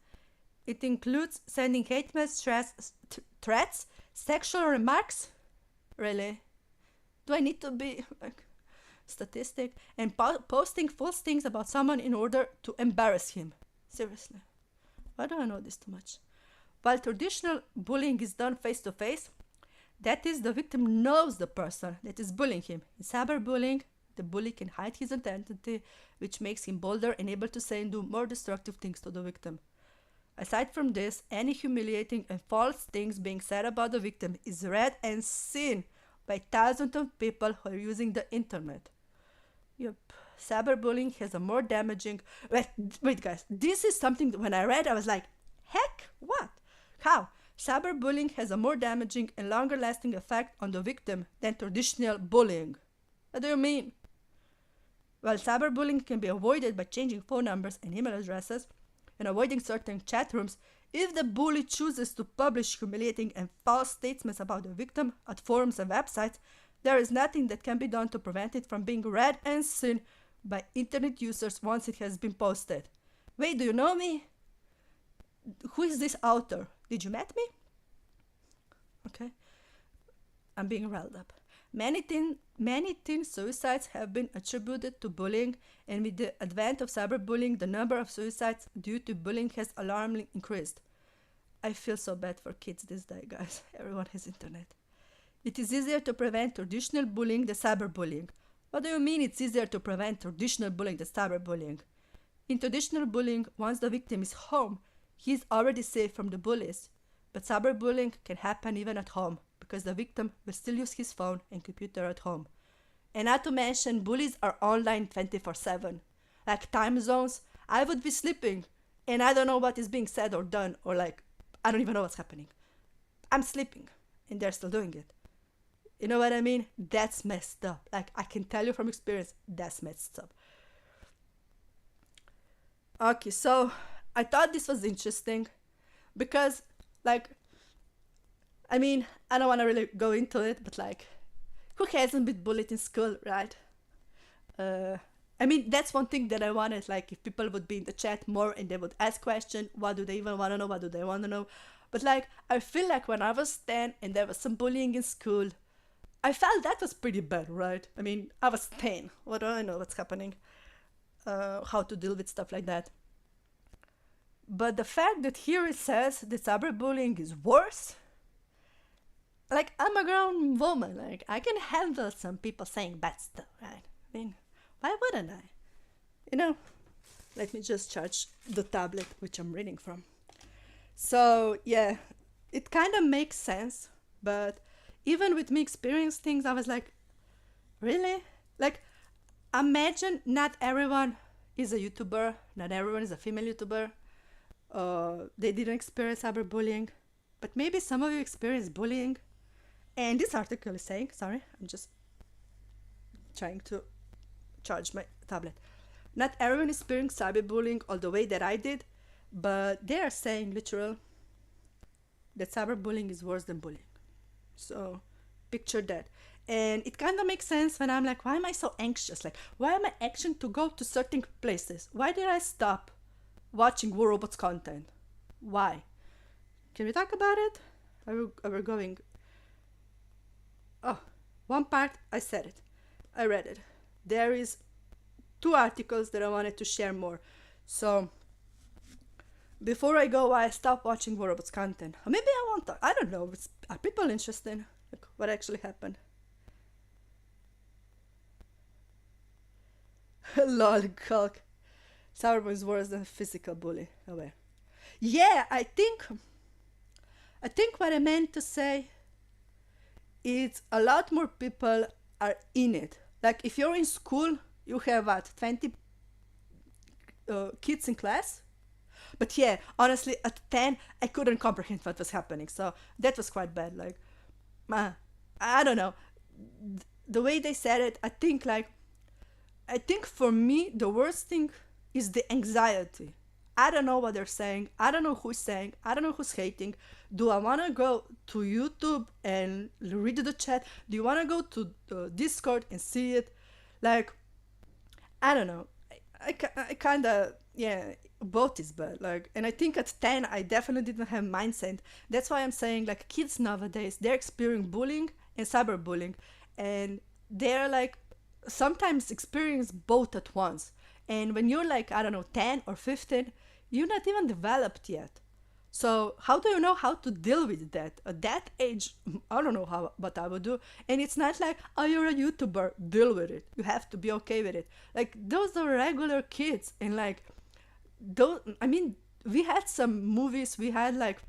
It includes sending hate messages, threats, sexual remarks. Really? Do I need to be like statistic? And posting false things about someone in order to embarrass him. Seriously. Why do I know this too much? While traditional bullying is done face to face, that is, the victim knows the person that is bullying him. In cyberbullying, the bully can hide his identity, which makes him bolder and able to say and do more destructive things to the victim. Aside from this, any humiliating and false things being said about the victim is read and seen by thousands of people who are using the internet. Yep, cyberbullying has a more damaging... Wait guys, this is something that when I read I was like, heck, what? How? Cyberbullying has a more damaging and longer lasting effect on the victim than traditional bullying. What do you mean? While cyberbullying can be avoided by changing phone numbers and email addresses and avoiding certain chat rooms, if the bully chooses to publish humiliating and false statements about the victim at forums and websites, there is nothing that can be done to prevent it from being read and seen by internet users once it has been posted. Wait, do you know me? Who is this author? Did you met me? Okay. I'm being riled up. Many teen suicides have been attributed to bullying, and with the advent of cyberbullying, the number of suicides due to bullying has alarmingly increased. I feel so bad for kids these days, guys. Everyone has internet. It is easier to prevent traditional bullying than cyberbullying. What do you mean it's easier to prevent traditional bullying than cyberbullying? In traditional bullying, once the victim is home, he is already safe from the bullies. But cyberbullying can happen even at home, because the victim will still use his phone and computer at home. And not to mention, bullies are online 24/7. Like time zones, I would be sleeping, and I don't know what is being said or done, or like, I don't even know what's happening. I'm sleeping, and they're still doing it. You know what I mean? That's messed up. Like, I can tell you from experience, that's messed up. Okay, so I thought this was interesting because, like, I mean, I don't want to really go into it, but like, who hasn't been bullied in school, right? I mean, that's one thing that I wanted, like, if people would be in the chat more and they would ask questions, what do they even want to know, what do they want to know? But like, I feel like when I was 10 and there was some bullying in school, I felt that was pretty bad, right? I mean, I was 10. What do I know what's happening? How to deal with stuff like that. But the fact that here it says that cyberbullying is worse, like, I'm a grown woman, like, I can handle some people saying bad stuff, right? I mean, why wouldn't I? You know, let me just charge the tablet which I'm reading from. So, yeah, it kind of makes sense, but even with me experiencing things, I was like, really? Like, imagine not everyone is a YouTuber, not everyone is a female YouTuber, they didn't experience cyberbullying, but maybe some of you experienced bullying. And this article is saying, sorry, I'm just trying to charge my tablet. Not everyone experienced cyberbullying all the way that I did, but they are saying literal that cyberbullying is worse than bullying. So picture that. And it kind of makes sense when I'm like, why am I so anxious? Like, why am I anxious to go to certain places? Why did I stop watching War Robots content? Why? Can we talk about it? Are we going? Oh, one part, I said it. I read it. There is 2 articles that I wanted to share more. So, before I go, I stopped watching War Robots content. Or maybe I won't talk. I don't know. Are people interested? Like, what actually happened? Lol, Hulk. Cyberbullying is worse than physical bully. Aware. Yeah, I think what I meant to say, it's a lot more people are in it. Like, if you're in school, you have what, 20 kids in class? But yeah, honestly, at 10, I couldn't comprehend what was happening. So that was quite bad. Like, I don't know. The way they said it, I think for me, the worst thing is the anxiety. I don't know what they're saying. I don't know who's saying. I don't know who's hating. Do I want to go to YouTube and read the chat? Do you want to go to Discord and see it? Like, I don't know. I kind of, yeah, both is bad. Like, and I think at 10, I definitely didn't have mindset. That's why I'm saying, like, kids nowadays, they're experiencing bullying and cyberbullying. And they're like, sometimes experience both at once. And when you're like, I don't know, 10 or 15, you're not even developed yet. So how do you know how to deal with that? At that age, I don't know how what I would do. And it's not like, oh, you're a YouTuber, deal with it. You have to be okay with it. Like those are regular kids, and like those. I mean, we had some movies. We had like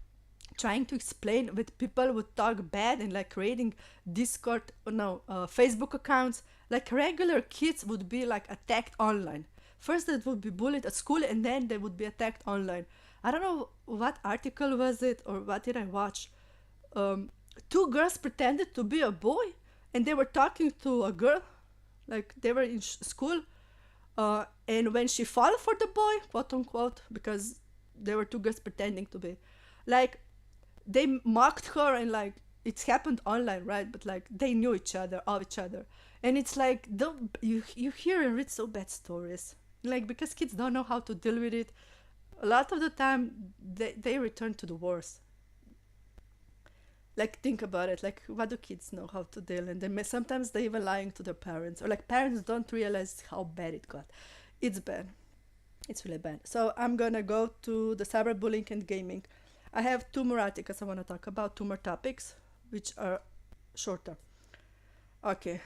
trying to explain with people would talk bad and like creating Discord, no, Facebook accounts. Like regular kids would be like attacked online. First, they would be bullied at school, and then they would be attacked online. I don't know what article was it or what did I watch. Um, Two girls pretended to be a boy, and they were talking to a girl, like they were in school. And when she fell for the boy, quote unquote, because there were two girls pretending to be, like they mocked her, and like it's happened online, right? But like they knew each other, of each other, and it's like you hear and read so bad stories, like because kids don't know how to deal with it. A lot of the time, they return to the worst. Like think about it, like what do kids know how to deal, and sometimes they even lying to their parents, or like parents don't realize how bad it got. It's bad. It's really bad. So I'm gonna go to the cyberbullying and gaming. I have two more articles I want to talk about, two more topics, which are shorter. Okay.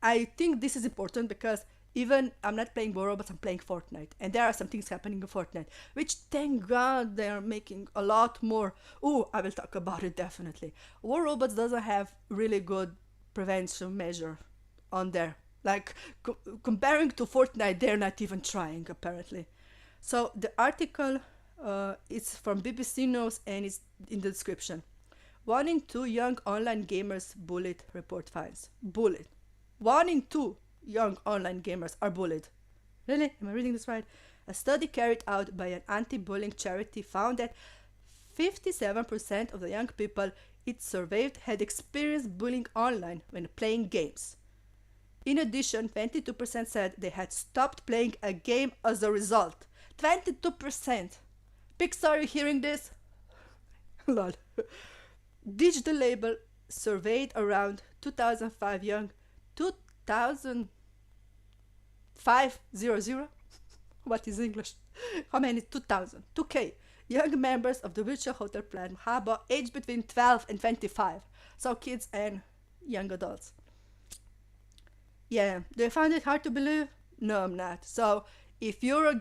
I think this is important because even I'm not playing War Robots, I'm playing Fortnite. And there are some things happening in Fortnite, which thank God they're making a lot more. Oh, I will talk about it definitely. War Robots doesn't have really good prevention measure on there. Like comparing to Fortnite, they're not even trying apparently. So the article is from BBC News and it's in the description. 1 in 2 young online gamers bullied, report finds. Bullied. 1 in 2 young online gamers are bullied. Really? Am I reading this right? A study carried out by an anti-bullying charity found that 57% of the young people it surveyed had experienced bullying online when playing games. In addition, 22% said they had stopped playing a game as a result. 22%! Pixar, are you hearing this? Lol. Digital Label surveyed around 2005 young 2,500. What is English? How many? 2,000. 2K. Young members of the virtual hotel plan Haba aged between 12 and 25. So kids and young adults. Yeah, do you find it hard to believe? No, I'm not. So if you're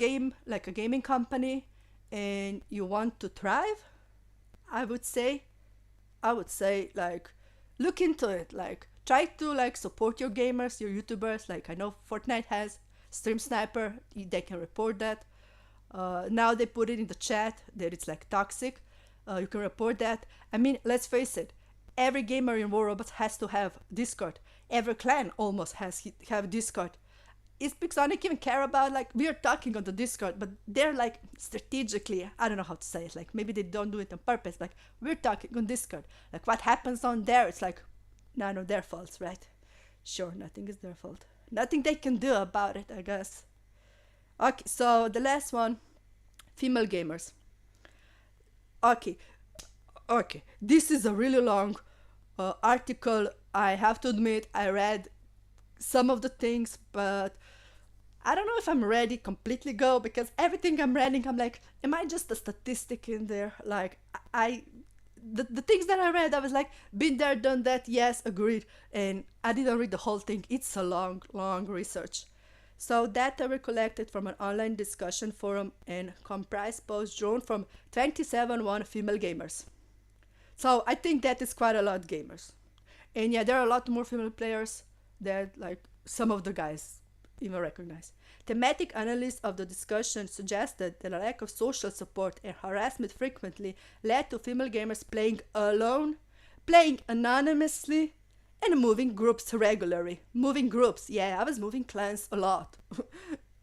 like a gaming company, and you want to thrive, I would say, like look into it. Like try to like support your gamers, your YouTubers. Like I know Fortnite has Stream Sniper, they can report that. Now they put it in the chat that it's like toxic. You can report that. I mean, let's face it. Every gamer in War Robots has to have Discord. Every clan almost has have Discord. Is Pixonic even care about, like, we are talking on the Discord, but they're like strategically, I don't know how to say it, like maybe they don't do it on purpose, like we're talking on Discord, like what happens on there, it's like none of their faults, right? Sure, nothing is their fault, nothing they can do about it, I guess. Okay, so the last one, female gamers. Okay, this is a really long article. I have to admit I read some of the things, but I don't know if I'm ready completely go, because everything I'm reading, I'm like, am I just a statistic in there? Like the things that I read, I was like, been there, done that, yes, agreed, and I didn't read the whole thing. It's a long research. So data were collected from an online discussion forum and comprised posts drawn from 27 female gamers. So I think that is quite a lot of gamers. And yeah, there are a lot more female players that like some of the guys even recognize. Thematic analysis of the discussion suggested that a lack of social support and harassment frequently led to female gamers playing alone, playing anonymously, and moving groups regularly. Moving groups, yeah, I was moving clans a lot.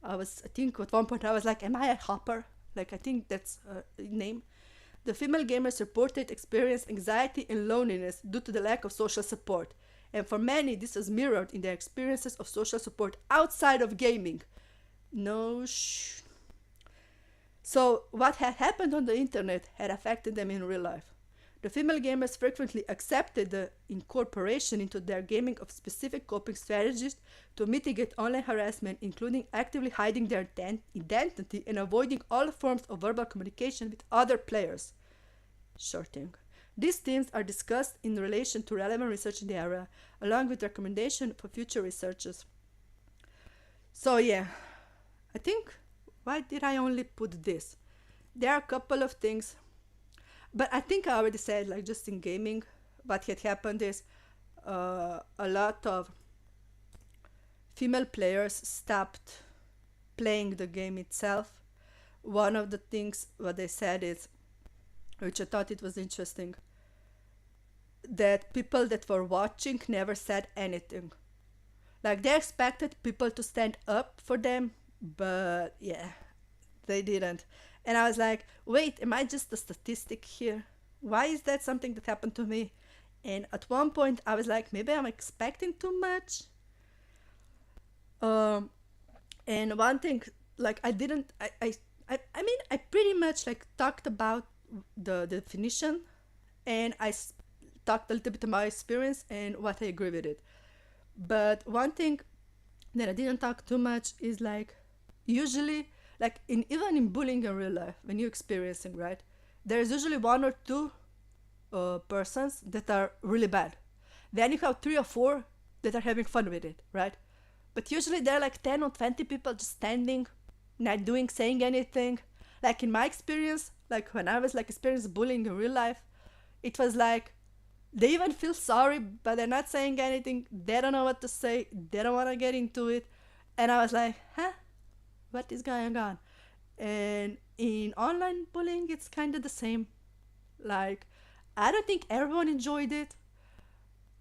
I think at one point I was like, am I a hopper? Like, I think that's a name. The female gamers reported experienced anxiety and loneliness due to the lack of social support. And for many, this was mirrored in their experiences of social support outside of gaming. So what had happened on the internet had affected them in real life. The female gamers frequently accepted the incorporation into their gaming of specific coping strategies to mitigate online harassment, including actively hiding their identity and avoiding all forms of verbal communication with other players. Shorting. These themes are discussed in relation to relevant research in the area, along with recommendation for future researchers. So yeah, I think, why did I only put this? There are a couple of things, but I think I already said, like, just in gaming, what had happened is a lot of female players stopped playing the game itself. One of the things what they said is, which I thought it was interesting, that people that were watching never said anything. Like, they expected people to stand up for them, but yeah, they didn't. And I was like, wait, am I just a statistic here? Why is that something that happened to me? And at one point, I was like, maybe I'm expecting too much. Um, and one thing, like, I didn't, I mean, I pretty much like talked about the definition, and talked a little bit about my experience and what I agree with it. But one thing that I didn't talk too much is, like, usually, like, in even in bullying in real life, when you're experiencing, right, there's usually one or two persons that are really bad. Then you have three or four that are having fun with it, right? But usually there are like 10 or 20 people just standing, not doing, saying anything. Like, in my experience, like when I was like experiencing bullying in real life, it was like they even feel sorry, but they're not saying anything. They don't know what to say. They don't want to get into it. And I was like, huh? What is going on? And in online bullying, it's kind of the same. Like, I don't think everyone enjoyed it.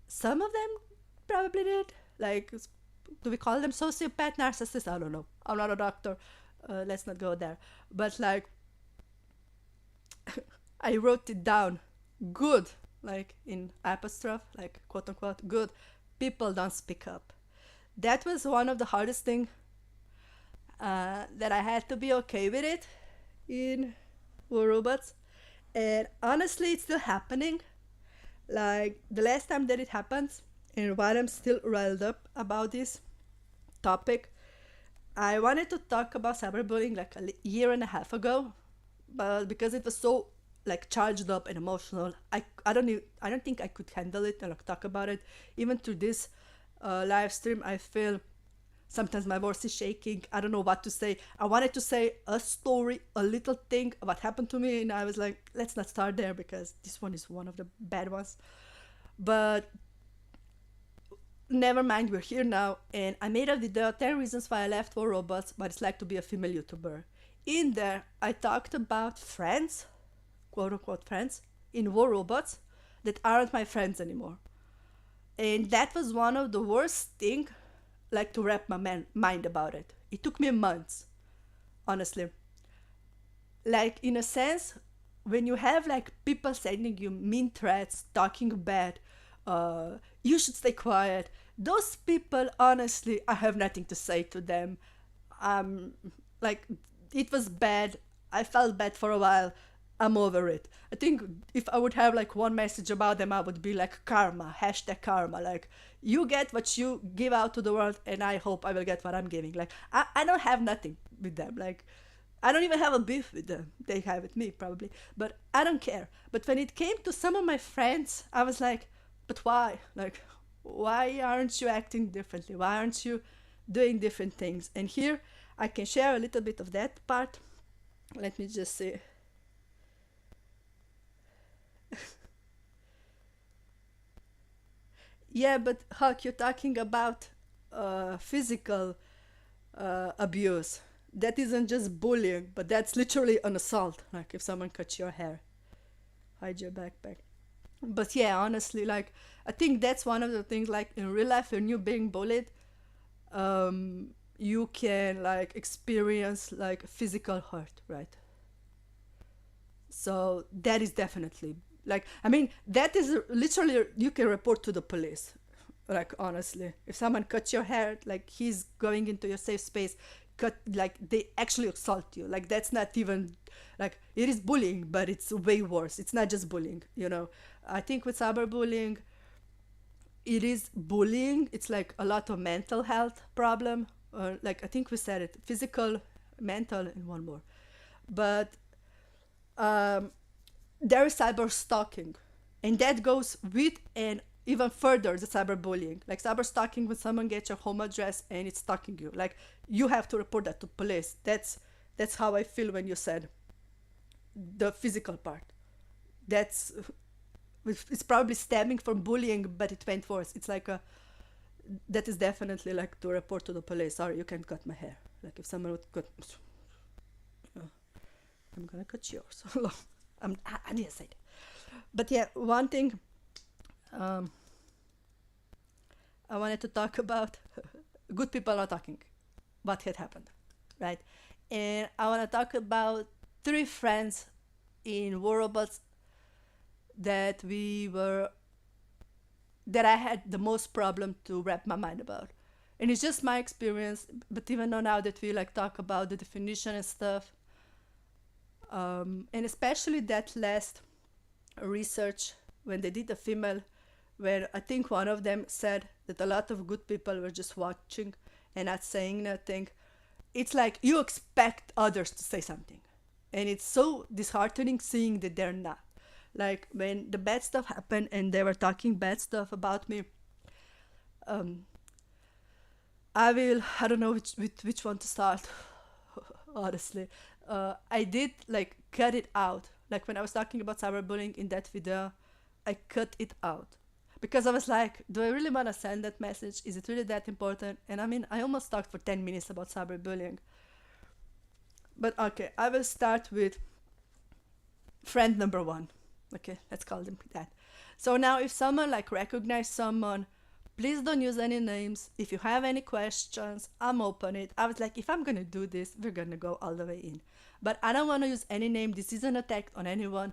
Some of them probably did. Like, do we call them sociopath, narcissist? I don't know. I'm not a doctor. Let's not go there. But like, I wrote it down. Good, like in apostrophe, like quote unquote, good. People don't speak up. That was one of the hardest thing that I had to be okay with it in War Robots. And honestly, it's still happening. Like, the last time that it happens, and while I'm still riled up about this topic, I wanted to talk about cyberbullying like a year and a half ago, but because it was so like charged up and emotional, I don't think I could handle it and like talk about it. Even through this live stream, I feel sometimes my voice is shaking. I don't know what to say. I wanted to say a story, a little thing, what happened to me, and I was like, let's not start there because this one is one of the bad ones. But never mind, we're here now, and I made a video 10 reasons why I left War Robots, but it's like to be a female YouTuber. In there, I talked about friends, quote unquote friends, in War Robots that aren't my friends anymore. And that was one of the worst thing, like, to wrap my mind about it. It took me months, honestly. Like, in a sense, when you have like people sending you mean threats, talking bad, you should stay quiet. Those people, honestly, I have nothing to say to them. Like, it was bad. I felt bad for a while. I'm over it. I think if I would have like one message about them, I would be like karma, hashtag karma. Like, you get what you give out to the world, and I hope I will get what I'm giving. Like, I don't have nothing with them. Like, I don't even have a beef with them. They have with me, probably. But I don't care. But when it came to some of my friends, I was like, but why? Like, why aren't you acting differently? Why aren't you doing different things? And here, I can share a little bit of that part. Let me just see. Yeah, but Huck, you're talking about physical abuse. That isn't just bullying, but that's literally an assault. Like, if someone cuts your hair, hide your backpack. But yeah, honestly, like, I think that's one of the things, like, in real life, when you're being bullied, you can, like, experience, like, physical hurt, right? So that is definitely, like, I mean, that is literally, you can report to the police. Like, honestly, if someone cuts your hair, like, he's going into your safe space, cut, like, they actually assault you. Like, that's not even, like, it is bullying, but it's way worse. It's not just bullying, you know. I think with cyberbullying, it is bullying. It's like a lot of mental health problem, or like, I think we said it, physical, mental, and one more. But um there is cyber stalking, and that goes with and even further the cyberbullying. Like cyber stalking, when someone gets your home address and it's stalking you, like you have to report that to police. That's how I feel when you said the physical part. That's it's probably stemming from bullying, but it went worse. It's like a that is definitely like to report to the police. Sorry, you can't cut my hair. Like if someone would cut, I'm gonna cut yours. I didn't say that. But yeah, one thing um, I wanted to talk about good people not talking. What had happened, right? And I want to talk about three friends in war robots that we were that I had the most problem to wrap my mind about. And it's just my experience, but even though now that we like talk about the definition and stuff, and especially that last research when they did the female, where I think one of them said that a lot of good people were just watching and not saying nothing. It's like you expect others to say something, and it's so disheartening seeing that they're not. Like when the bad stuff happened and they were talking bad stuff about me, um, I don't know which one to start. Honestly, I did like cut it out. Like when I was talking about cyberbullying in that video, I cut it out because I was like, do I really want to send that message? Is it really that important? And I mean, I almost talked for 10 minutes about cyberbullying. But okay, I will start with friend number one. Okay, let's call them that. So now if someone like recognize someone, please don't use any names. If you have any questions, I'm open it. I was like, if I'm gonna do this, we're gonna go all the way in. But I don't wanna use any name. This is an attack on anyone.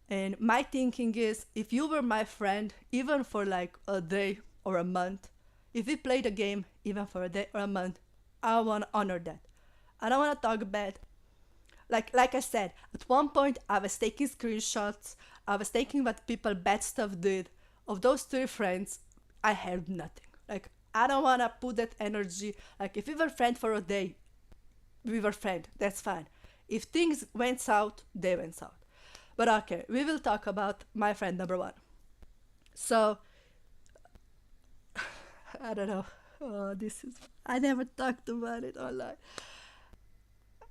And my thinking is if you were my friend, even for like a day or a month, if we played a game, even for a day or a month, I wanna honor that. I don't wanna talk bad. Like I said, at one point I was taking screenshots, I was taking what people bad stuff did. Of those three friends, I had nothing. Like I don't wanna put that energy. Like if we were friends for a day, we were friends. That's fine. If things went south, they went south. But okay, we will talk about my friend number one. So I don't know. Oh, this is I never talked about it online.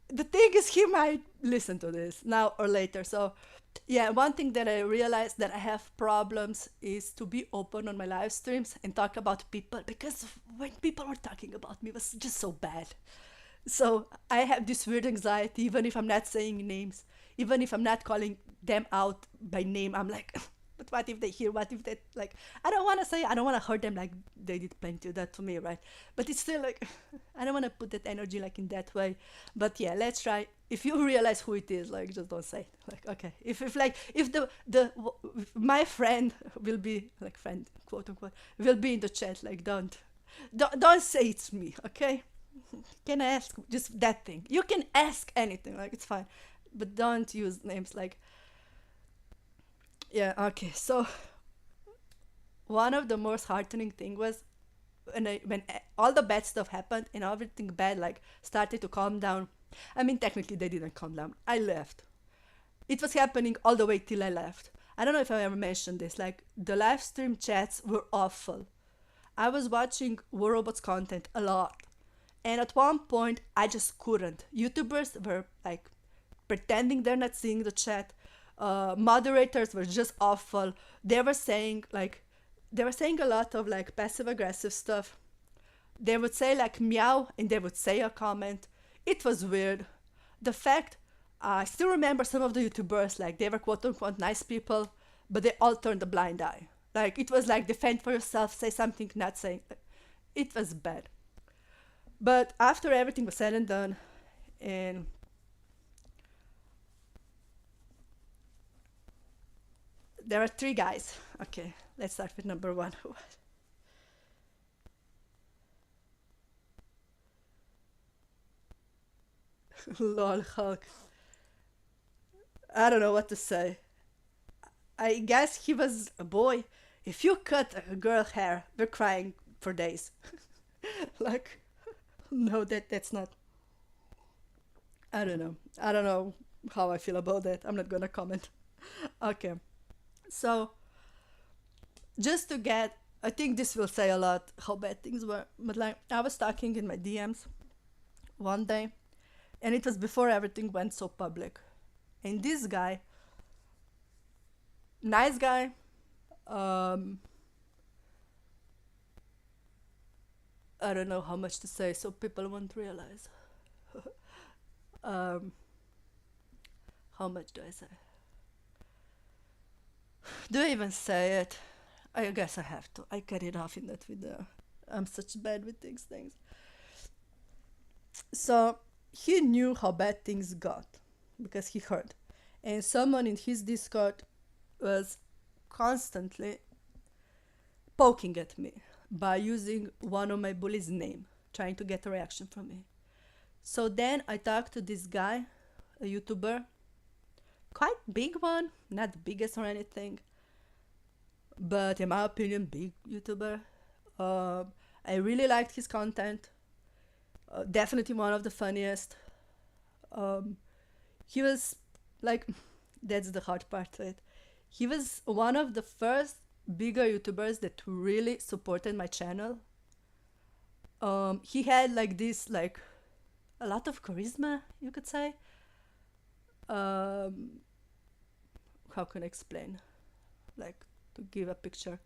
The thing is he might listen to this now or later. So yeah, one thing that I realized that I have problems is to be open on my live streams and talk about people because when people were talking about me it was just so bad. So I have this weird anxiety even if I'm not saying names, even if I'm not calling them out by name. I'm like but what if they hear, what if they like I don't want to say, I don't want to hurt them like they did plenty of that to me, right? But it's still like I don't want to put that energy like in that way. But yeah, let's try. If you realize who it is, like just don't say it. Like okay, if like if if my friend will be like friend quote unquote will be in the chat, like don't say it's me, okay? Can I ask just that thing? You can ask anything, like it's fine, but don't use names like yeah. Okay, so one of the most heartening thing was when all the bad stuff happened and everything bad like started to calm down. I mean, technically they didn't calm down. I left. It was happening all the way till I left. I don't know if I ever mentioned this. Like the live stream chats were awful. I was watching War Robots content a lot, and at one point I just couldn't. YouTubers were like pretending they're not seeing the chat. Moderators were just awful. They were saying like they were saying a lot of like passive aggressive stuff. They would say like meow and they would say a comment. It was weird. The fact I still remember some of the YouTubers like they were quote unquote nice people, but they all turned a blind eye. Like it was like defend for yourself, say something, not saying. It was bad. But after everything was said and done, and there are three guys. Okay, let's start with number one. Lol, Hulk. I don't know what to say. I guess he was a boy. If you cut a girl hair, we're crying for days. Like, no, that's not. I don't know. I don't know how I feel about that. I'm not gonna comment. Okay, so just to get, I think this will say a lot how bad things were, but like I was talking in my DMs one day, and it was before everything went so public. And this guy, nice guy, um, I don't know how much to say so people won't realize. um, how much do I say? Do I even say it? I guess I have to. I cut it off in that video. I'm such bad with these things. So he knew how bad things got because he heard. And someone in his Discord was constantly poking at me by using one of my bullies' name, trying to get a reaction from me. So then I talked to this guy, a YouTuber, quite big one, not the biggest or anything, but in my opinion, big YouTuber. I really liked his content. Definitely one of the funniest. Um, he was like, that's the hard part to it. He was one of the first bigger YouTubers that really supported my channel. He had like this, like a lot of charisma, you could say. Um, how can I explain? Like to give a picture.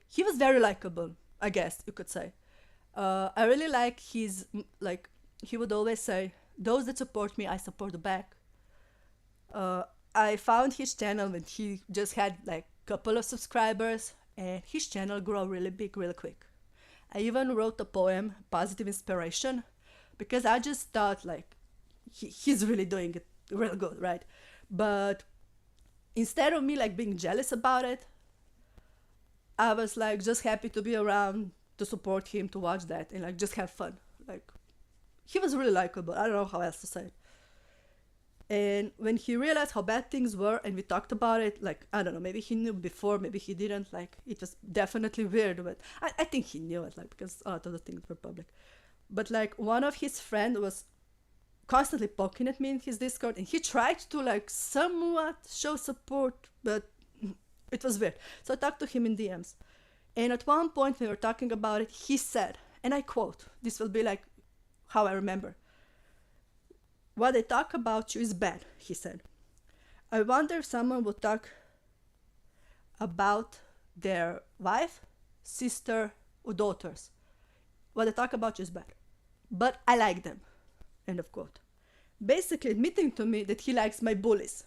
He was very likable, I guess you could say. I really like his, like, he would always say, those that support me, I support back. Uh, I found his channel when he just had like a couple of subscribers, and his channel grew really big really quick. I even wrote a poem, Positive Inspiration, because I just thought like he's really doing it real good, right? But instead of me like being jealous about it, I was like just happy to be around, to support him, to watch that, and like just have fun. Like he was really likable. I don't know how else to say it. And when he realized how bad things were, and we talked about it, like I don't know, maybe he knew before, maybe he didn't. Like it was definitely weird, but I think he knew it, like because a lot of the things were public. But like one of his friends was constantly poking at me in his Discord, and he tried to like somewhat show support, but it was weird. So I talked to him in DMs, and at one point we were talking about it. He said, and I quote, this will be like how I remember: "What they talk about you is bad," he said. "I wonder if someone would talk about their wife, sister, or daughters. What they talk about you is bad. But I like them." End of quote. Basically admitting to me that he likes my bullies.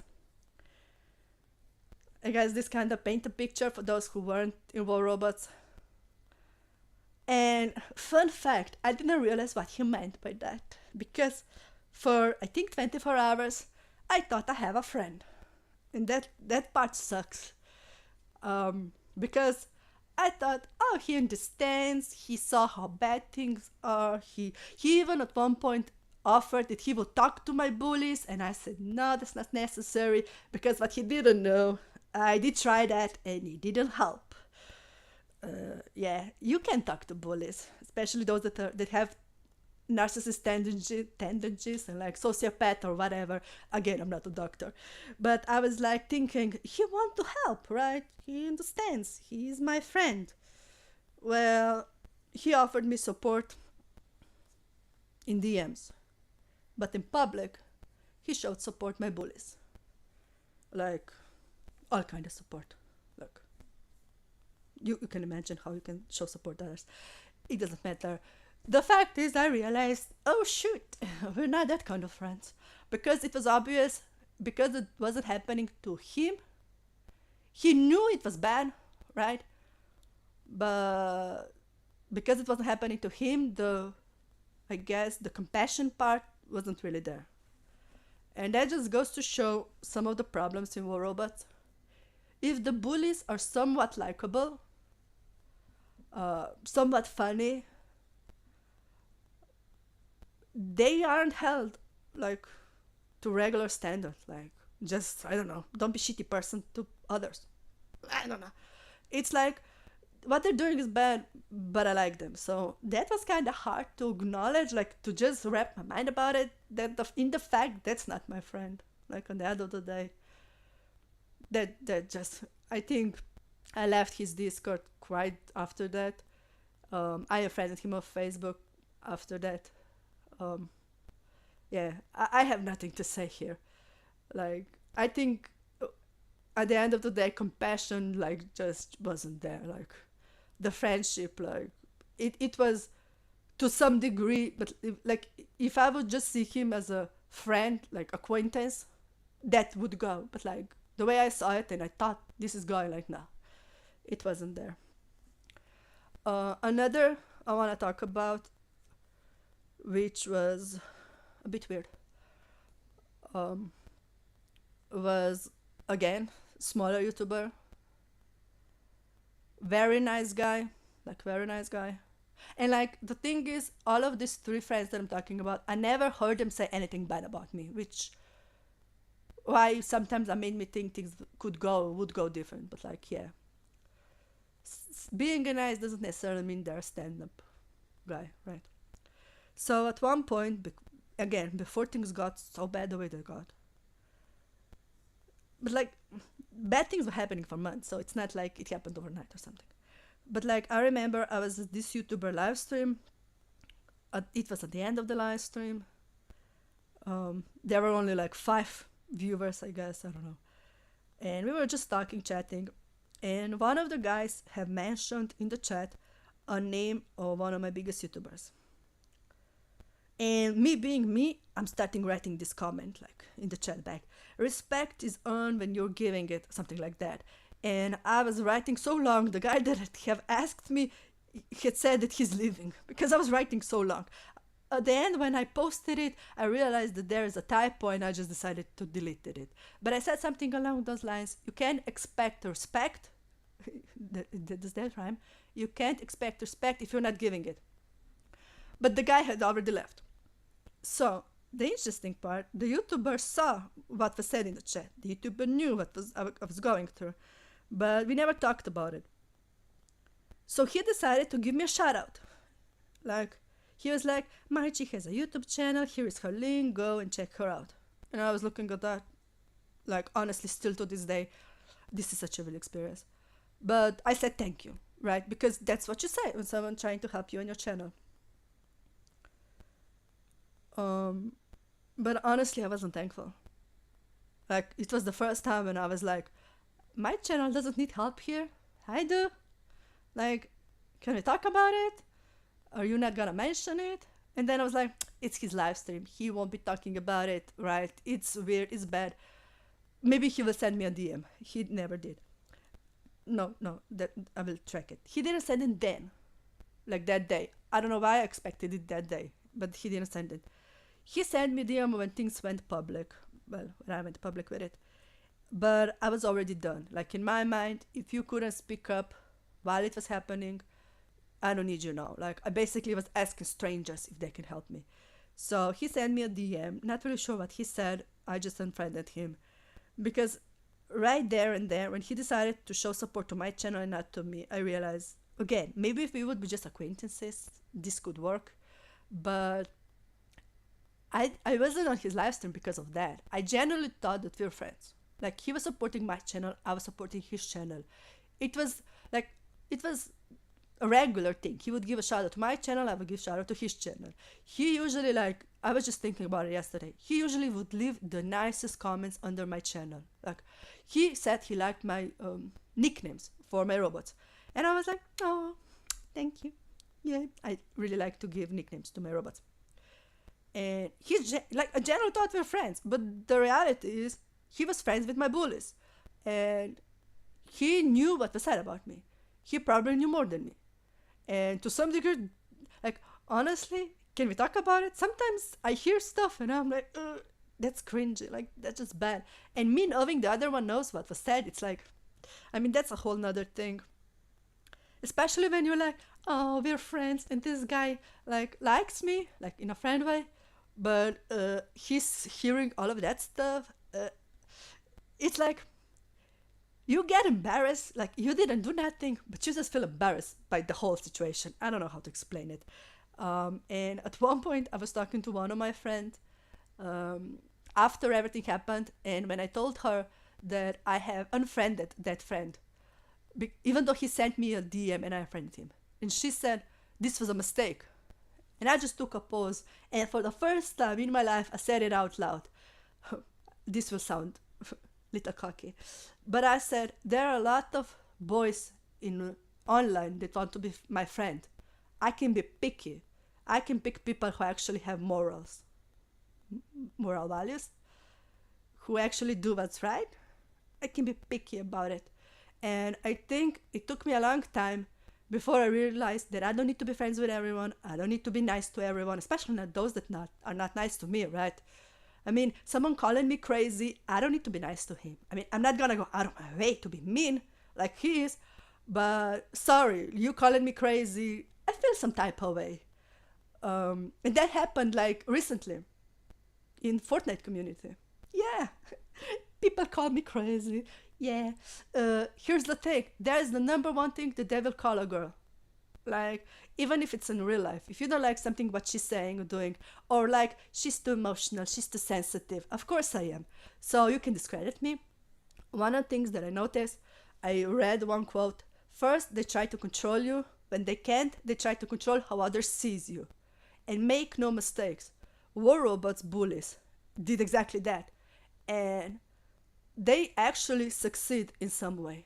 I guess this kind of paint a picture for those who weren't in War Robots. And fun fact, I didn't realize what he meant by that, because for I think 24 hours I thought I have a friend, and that part sucks. Because I thought, oh, he understands, he saw how bad things are. He even at one point offered that he would talk to my bullies, and I said no, that's not necessary, because what he didn't know, I did try that and it didn't help. Yeah, you can talk to bullies, especially those that have narcissist tendencies and like sociopath or whatever. Again, I'm not a doctor, but I was like thinking, he wants to help, right? He understands, he is my friend. Well, he offered me support in DMs, but in public he showed support my bullies, like all kind of support. Look, you can imagine how you can show support to others. It doesn't matter. The fact is, I realized, oh shoot, we're not that kind of friends. Because it was obvious, because it wasn't happening to him. He knew it was bad, right? But because it wasn't happening to him, I guess the compassion part wasn't really there. And that just goes to show some of the problems in War Robots. If the bullies are somewhat likable, somewhat funny, they aren't held like to regular standards. Like, just, I don't know, don't be shitty person to others. I don't know. It's like what they're doing is bad, but I like them. So that was kind of hard to acknowledge, like to just wrap my mind about it. That in the fact that's not my friend. Like on the end of the day, that just, I think I left his Discord right after that. I unfriended him on Facebook after that. Um, yeah, I have nothing to say here. Like, I think at the end of the day, compassion like just wasn't there. Like, the friendship, like it was to some degree, but like if I would just see him as a friend, like acquaintance, that would go. But like the way I saw it, and I thought this is going, like, no, it wasn't there. Another I want to talk about, which was a bit weird, um, was again smaller YouTuber, very nice guy, like very nice guy. And like the thing is, all of these three friends that I'm talking about, I never heard them say anything bad about me, which why sometimes I made me think things would go different. But like, yeah, being a nice doesn't necessarily mean they're a stand-up guy, right? So at one point, again, before things got so bad the way they got, but like bad things were happening for months, so it's not like it happened overnight or something. But like I remember I was at this YouTuber live stream. It was at the end of the live stream. There were only like 5 viewers, I guess. I don't know. And we were just talking, chatting, and one of the guys have mentioned in the chat a name of one of my biggest YouTubers. And me being me, I'm starting writing this comment like in the chat back. Respect is earned when you're giving it, something like that. And I was writing so long, the guy that have asked me had said that he's leaving because I was writing so long. At the end, when I posted it, I realized that there is a typo and I just decided to delete it. But I said something along those lines. You can't expect respect. Does that rhyme? You can't expect respect if you're not giving it. But the guy had already left. So the interesting part, the YouTuber saw what was said in the chat. The YouTuber knew what I was going through, but we never talked about it. So he decided to give me a shout out. Like, he was like, Majchy has a YouTube channel, here is her link, go and check her out. And I was looking at that, like, honestly, still to this day, this is such a real experience. But I said thank you, right? Because that's what you say when someone's trying to help you on your channel. But honestly, I wasn't thankful. Like, it was the first time when I was like, my channel doesn't need help here. I do. Like, can we talk about it? Are you not gonna mention it? And then I was like, it's his live stream. He won't be talking about it, right? It's weird, it's bad. Maybe he will send me a DM. He never did. No, that I will track it. He didn't send it then, like that day. I don't know why I expected it that day, but he didn't send it. He sent me DM when things went public. Well, when I went public with it. But I was already done. Like, in my mind, if you couldn't speak up while it was happening, I don't need you now. Like, I basically was asking strangers if they can help me. So he sent me a DM. Not really sure what he said. I just unfriended him. Because right there and there, when he decided to show support to my channel and not to me, I realized, again, maybe if we would be just acquaintances, this could work. But I wasn't on his live stream because of that. I genuinely thought that we were friends. Like, he was supporting my channel, I was supporting his channel. It was a regular thing. He would give a shout out to my channel, I would give a shout out to his channel. He usually, like, I was just thinking about it yesterday. He usually would leave the nicest comments under my channel. Like, he said he liked my nicknames for my robots. And I was like, oh, thank you. Yeah, I really like to give nicknames to my robots. And he's like, a general thought we're friends, but the reality is he was friends with my bullies, and he knew what was said about me. He probably knew more than me, and to some degree, like, honestly, can we talk about it? Sometimes I hear stuff and I'm like, that's cringy, like, that's just bad. And me knowing the other one knows what was said, it's like, I mean, that's a whole nother thing. Especially when you're like, oh, we're friends, and this guy like likes me, like in a friend way, but he's hearing all of that stuff. It's like you get embarrassed, like you didn't do nothing, but you just feel embarrassed by the whole situation. I don't know how to explain it. And at one point, I was talking to one of my friends after everything happened, and when I told her that I have unfriended that friend, even though he sent me a DM and I unfriended him. And she said, this was a mistake. And I just took a pause, and for the first time in my life, I said it out loud. This will sound a little cocky, but I said, there are a lot of boys in online that want to be my friend. I can be picky. I can pick people who actually have moral values, who actually do what's right. I can be picky about it. And I think it took me a long time before I realized that I don't need to be friends with everyone. I don't need to be nice to everyone, especially not those that are not nice to me, right? I mean, someone calling me crazy, I don't need to be nice to him. I mean, I'm not gonna go out of my way to be mean like he is, but sorry, you calling me crazy, I feel some type of way. And that happened like recently in Fortnite community. Yeah, people call me crazy. Yeah, here's the thing. There's the number one thing the devil call a girl. Like, even if it's in real life, if you don't like something what she's saying or doing, or like she's too emotional, she's too sensitive, of course I am. So you can discredit me. One of the things that I noticed, I read one quote. First, they try to control you. When they can't, they try to control how others sees you. And make no mistakes, war robots bullies did exactly that. And they actually succeed in some way.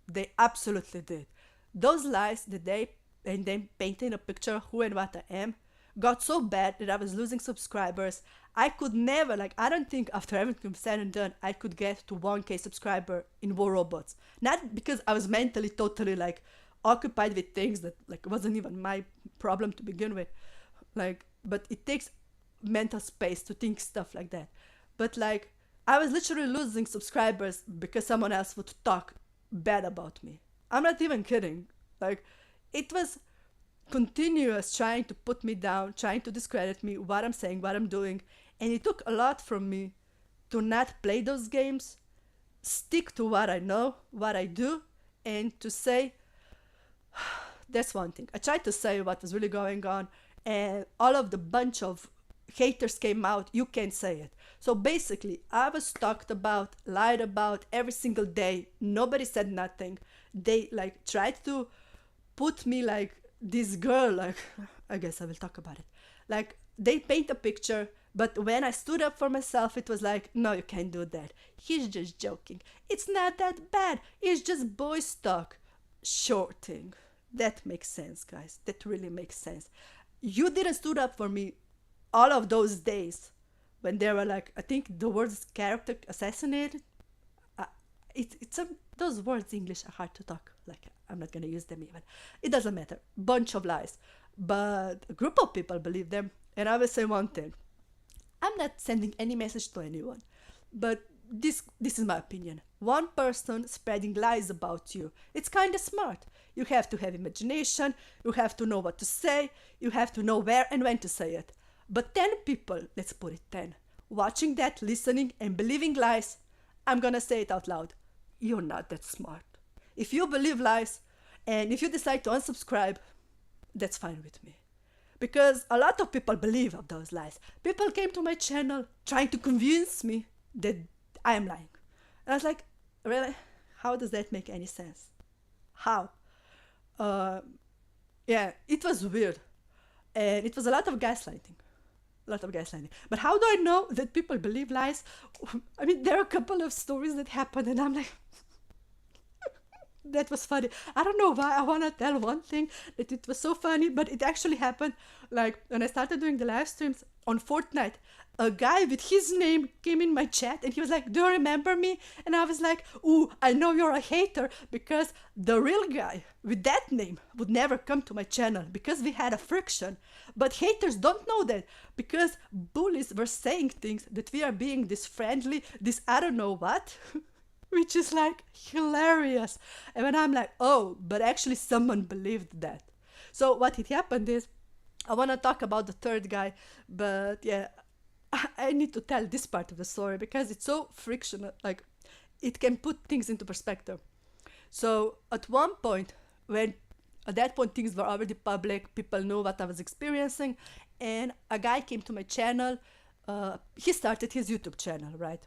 They absolutely did. Those lies that they and then painting a picture of who and what I am got so bad that I was losing subscribers. I could never, like, I don't think after everything was said and done, I could get to 1K subscriber in War Robots. Not because I was mentally totally like occupied with things that like wasn't even my problem to begin with. Like, but it takes mental space to think stuff like that. But like, I was literally losing subscribers because someone else would talk bad about me. I'm not even kidding. Like, it was continuous trying to put me down, trying to discredit me, what I'm saying, what I'm doing. And it took a lot from me to not play those games, stick to what I know, what I do, and to say, that's one thing. I tried to say what was really going on, and all of the bunch of haters came out, you can't say it. So basically, I was talked about, lied about every single day. Nobody said nothing. They like tried to put me like this girl, like, I guess I will talk about it. Like, they paint a picture, but when I stood up for myself, it was like, no, you can't do that. He's just joking. It's not that bad. It's just boys talk. Sure thing. That makes sense, guys. That really makes sense. You didn't stood up for me all of those days when they were like, I think the words character assassinated. Those words English are hard to talk. Like, I'm not gonna use them even. It doesn't matter. Bunch of lies. But a group of people believe them. And I will say one thing. I'm not sending any message to anyone. But this is my opinion. One person spreading lies about you. It's kind of smart. You have to have imagination. You have to know what to say. You have to know where and when to say it. But 10 people, let's put it 10, watching that, listening and believing lies, I'm gonna say it out loud. You're not that smart. If you believe lies and if you decide to unsubscribe, that's fine with me. Because a lot of people believe of those lies. People came to my channel trying to convince me that I am lying. And I was like, really? How does that make any sense? How? Yeah, it was weird. And it was a lot of gaslighting. But how do I know that people believe lies? I mean, there are a couple of stories that happened and I'm like, that was funny. I don't know why I want to tell one thing that it was so funny, but it actually happened. Like, when I started doing the live streams on Fortnite, a guy with his name came in my chat and he was like, do you remember me? And I was like, ooh, I know you're a hater, because the real guy with that name would never come to my channel because we had a friction. But haters don't know that, because bullies were saying things that we are being this friendly, this I don't know what. Which is like hilarious. And when I'm like, oh, but actually someone believed that. So what had happened is, I want to talk about the third guy, but yeah, I need to tell this part of the story because it's so frictional, like it can put things into perspective. So at one point, at that point things were already public, people knew what I was experiencing, and a guy came to my channel. He started his YouTube channel, right?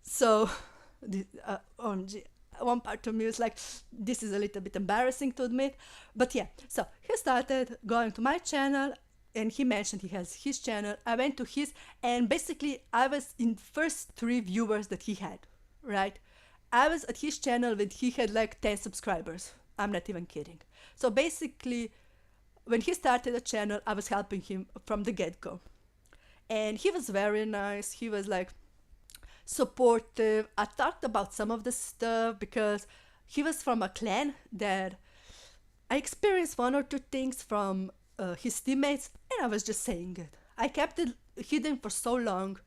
So, OMG, one part of me was like, this is a little bit embarrassing to admit. But yeah, so he started going to my channel and he mentioned he has his channel. I went to his, and basically I was in first 3 viewers that he had, right? I was at his channel when he had like 10 subscribers. I'm not even kidding. So basically, when he started a channel, I was helping him from the get-go. And he was very nice. He was like supportive. I talked about some of the stuff because he was from a clan that I experienced 1 or 2 things from his teammates, and I was just saying it. I kept it hidden for so long,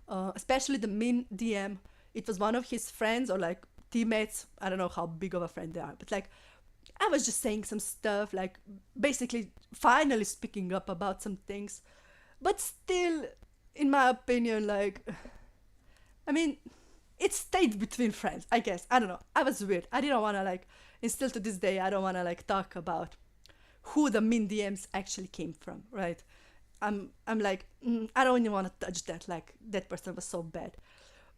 especially the min DM. It was one of his friends or like teammates. I don't know how big of a friend they are, but like I was just saying some stuff, like basically finally speaking up about some things. But still, in my opinion, like, I mean, it stayed between friends, I guess. I don't know. I was weird. I didn't want to, like, and still to this day, I don't want to, like, talk about who the min DMs actually came from, right? I'm like, I don't even want to touch that. Like, that person was so bad.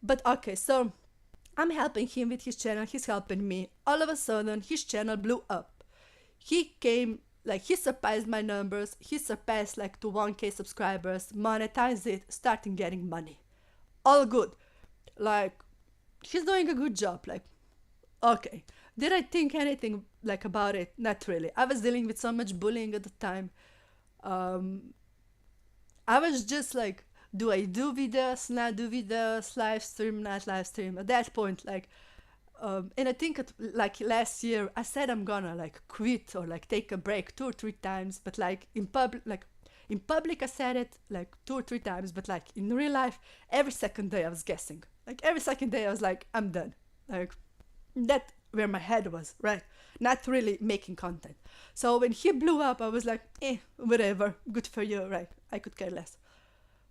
But okay, so I'm helping him with his channel. He's helping me. All of a sudden, his channel blew up. He came, like, he surpassed my numbers. He surpassed, like, to 1K subscribers, monetized it, starting getting money. All good. Like, he's doing a good job. Like, okay. Did I think anything, like, about it? Not really. I was dealing with so much bullying at the time. Um, I was just like, do I do videos, not do videos, live stream, not live stream? At that point, like, and I think like last year, I said I'm gonna like quit or like take a break 2 or 3 times, but like in public, I said it like 2 or 3 times, but like in real life, every second day I was guessing. Like every second day I was like, I'm done. Like that where my head was, right? Not really making content. So when he blew up, I was like, whatever, good for you, right? I could care less.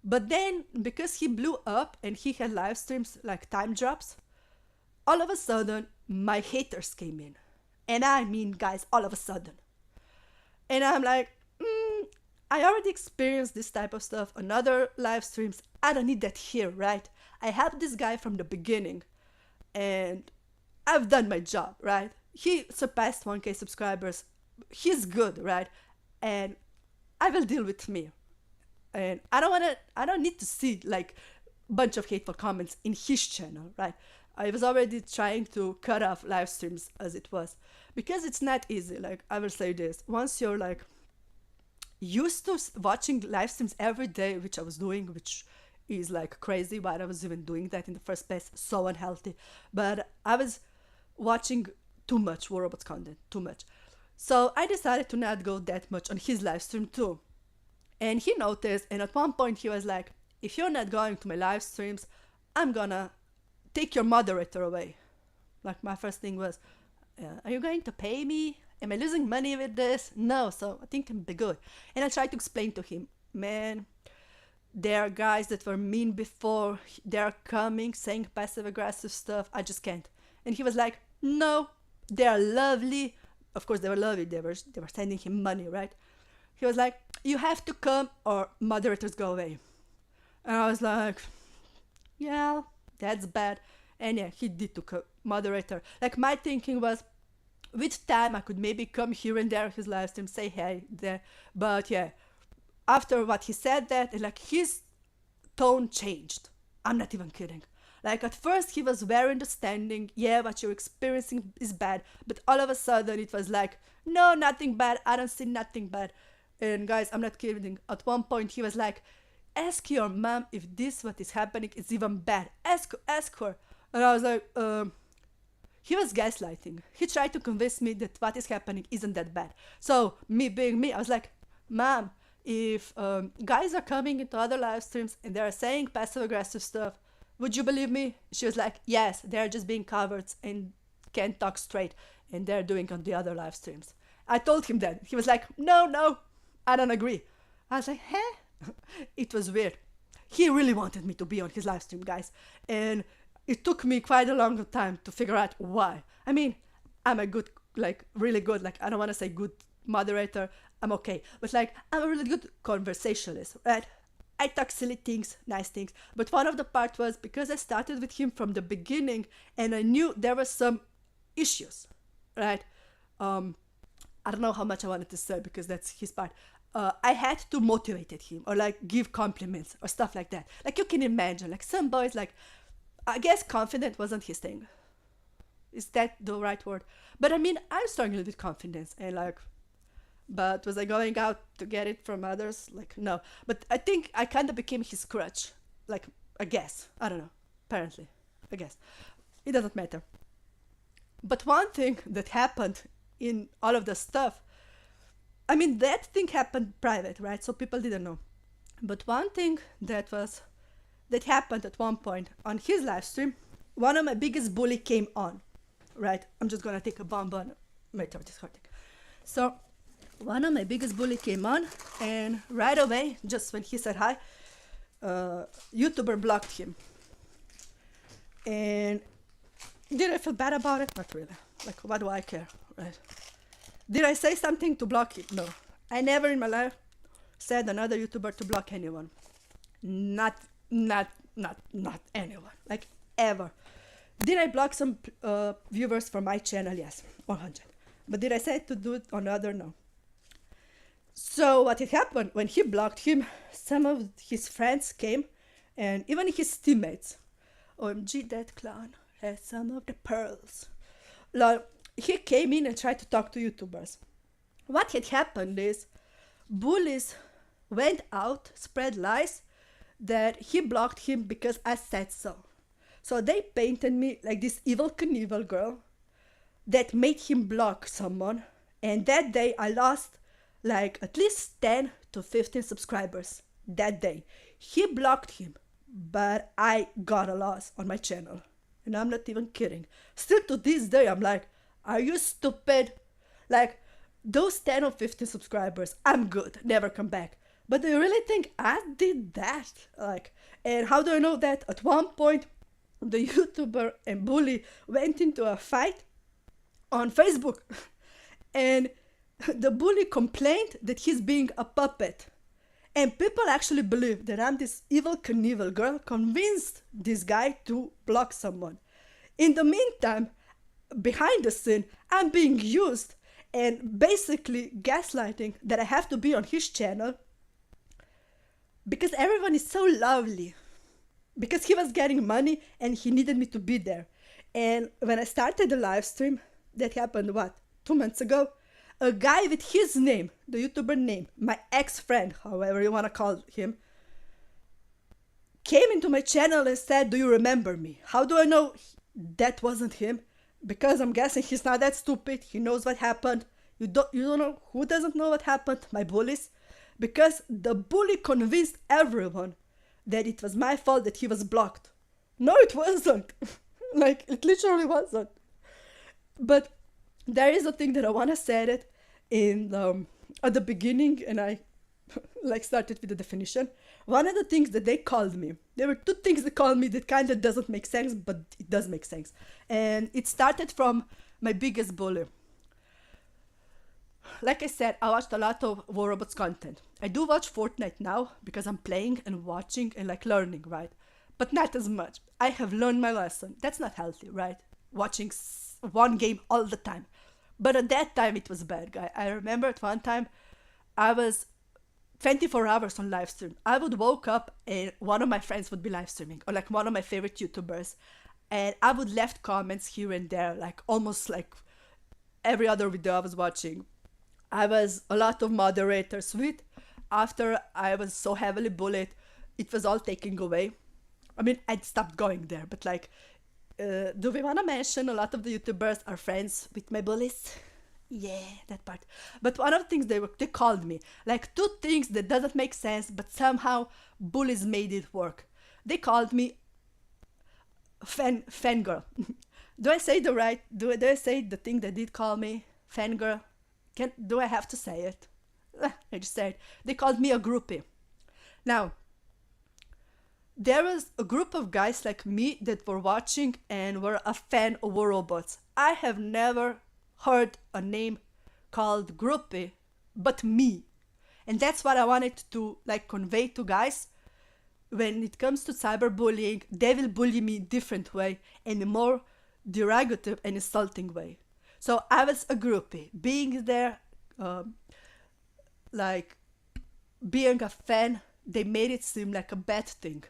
But then because he blew up and he had live streams like time drops, all of a sudden my haters came in. And I mean, guys, all of a sudden. And I'm like, I already experienced this type of stuff on other live streams. I don't need that here, right? I have this guy from the beginning and I've done my job, right? He surpassed 1K subscribers. He's good, right? And I will deal with me. And I don't need to see like bunch of hateful comments in his channel, right? I was already trying to cut off live streams as it was because it's not easy. Like I will say this, once you're like used to watching live streams every day, which I was doing, which is like crazy why I was even doing that in the first place, so unhealthy. But I was watching too much War Robots content, too much. So I decided to not go that much on his live stream too. And he noticed, and at one point he was like, if you're not going to my live streams, I'm gonna take your moderator away. Like my first thing was, are you going to pay me? Am I losing money with this? No, so I think I'm be good. And I tried to explain to him, man, there are guys that were mean before, they're coming, saying passive aggressive stuff, I just can't. And he was like, no, they're lovely. Of course they were lovely, they were sending him money, right? He was like, you have to come or moderators go away. And I was like, yeah, that's bad. And yeah, he did took a moderator. Like my thinking was, with time I could maybe come here and there his live stream, say hey there. But yeah, after what he said that, like his tone changed. I'm not even kidding. Like at first he was very understanding, yeah, what you're experiencing is bad. But all of a sudden it was like, no, nothing bad. I don't see nothing bad. And guys, I'm not kidding. At one point he was like, ask your mom if this what is happening is even bad. Ask her. And I was like, he was gaslighting. He tried to convince me that what is happening isn't that bad. So me being me, I was like, mom, if guys are coming into other live streams and they're saying passive aggressive stuff, would you believe me? She was like, yes, they're just being cowards and can't talk straight, and they're doing on the other live streams. I told him that. He was like, no, I don't agree. I was like, huh? It was weird. He really wanted me to be on his live stream, guys. And it took me quite a long time to figure out why. I mean, I'm a good, like, really good, like, I don't want to say good moderator. I'm okay. But, like, I'm a really good conversationalist, right? I talk silly things, nice things. But one of the part was because I started with him from the beginning and I knew there were some issues, right? I don't know how much I wanted to say because that's his part. I had to motivate him or like give compliments or stuff like that. Like you can imagine, like some boys, like I guess confident wasn't his thing. Is that the right word? But I mean, I'm struggling with confidence and like, but was I going out to get it from others? Like, no. But I think I kind of became his crutch. Like, I guess. I don't know. Apparently. I guess. It doesn't matter. But one thing that happened in all of the stuff, I mean, that thing happened private, right? So people didn't know. But one thing that happened at one point on his live stream, one of my biggest bully came on, right? I'm just gonna take a bonbon. My throat is hurting. So one of my biggest bully came on, and right away, just when he said hi, YouTuber blocked him. And did I feel bad about it? Not really. Like, what do I care, right? Did I say something to block him? No. I never in my life said another YouTuber to block anyone. Not anyone. Like, ever. Did I block some viewers from my channel? Yes, 100. But did I say to do it on other? No. So what had happened when he blocked him, some of his friends came and even his teammates. OMG, that clown has some of the pearls. Like, he came in and tried to talk to YouTubers. What had happened is bullies went out, spread lies that he blocked him because I said so. So they painted me like this evil Knievel girl that made him block someone. And that day I lost like at least 10 to 15 subscribers that day. He blocked him, but I got a loss on my channel. And I'm not even kidding. Still to this day, I'm like, are you stupid? Like, those 10 or 15 subscribers, I'm good, never come back. But do you really think I did that? Like, and how do I know that? At one point, the YouTuber and bully went into a fight on Facebook. And the bully complained that he's being a puppet. And people actually believe that I'm this evil Knievel girl convinced this guy to block someone. In the meantime, behind the scene, I'm being used and basically gaslighting that I have to be on his channel because everyone is so lovely. Because he was getting money and he needed me to be there. And when I started the live stream, that happened, 2 months ago? A guy with his name, the YouTuber name, my ex-friend, however you want to call him, came into my channel and said, do you remember me? How do I know that wasn't him? Because I'm guessing he's not that stupid. He knows what happened. You don't know who doesn't know what happened? My bullies. Because the bully convinced everyone that it was my fault that he was blocked. No, it wasn't. Like, it literally wasn't. But there is a thing that I want to say it in at the beginning, and I like started with the definition. One of the things that they called me, there were two things they called me that kind of doesn't make sense, but it does make sense. And it started from my biggest bully. Like I said, I watched a lot of War Robots content. I do watch Fortnite now because I'm playing and watching and like learning, right? But not as much. I have learned my lesson. That's not healthy, right? Watching one game all the time. But at that time it was bad, guy. I remember at one time I was 24 hours on live stream. I would woke up and one of my friends would be live streaming, or like one of my favorite YouTubers, and I would left comments here and there, like almost like every other video I was watching. I was a lot of moderators with. After I was so heavily bullied, it was all taken away. I mean, I'd stopped going there, but like, do we want to mention a lot of the YouTubers are friends with my bullies? Yeah, that part. But one of the things they called me, like two things that doesn't make sense, but somehow bullies made it work. They called me fangirl. Do I say the right? Do I say the thing they did call me fangirl? Do I have to say it? I just said they called me a groupie. Now, there was a group of guys like me that were watching and were a fan of War Robots. I have never heard a name called groupie but me. And that's what I wanted to like convey to guys. when it comes to cyberbullying, they will bully me different way, in a more derogative and insulting way. So I was a groupie, being there, um, like being a fan, they made it seem like a bad thing.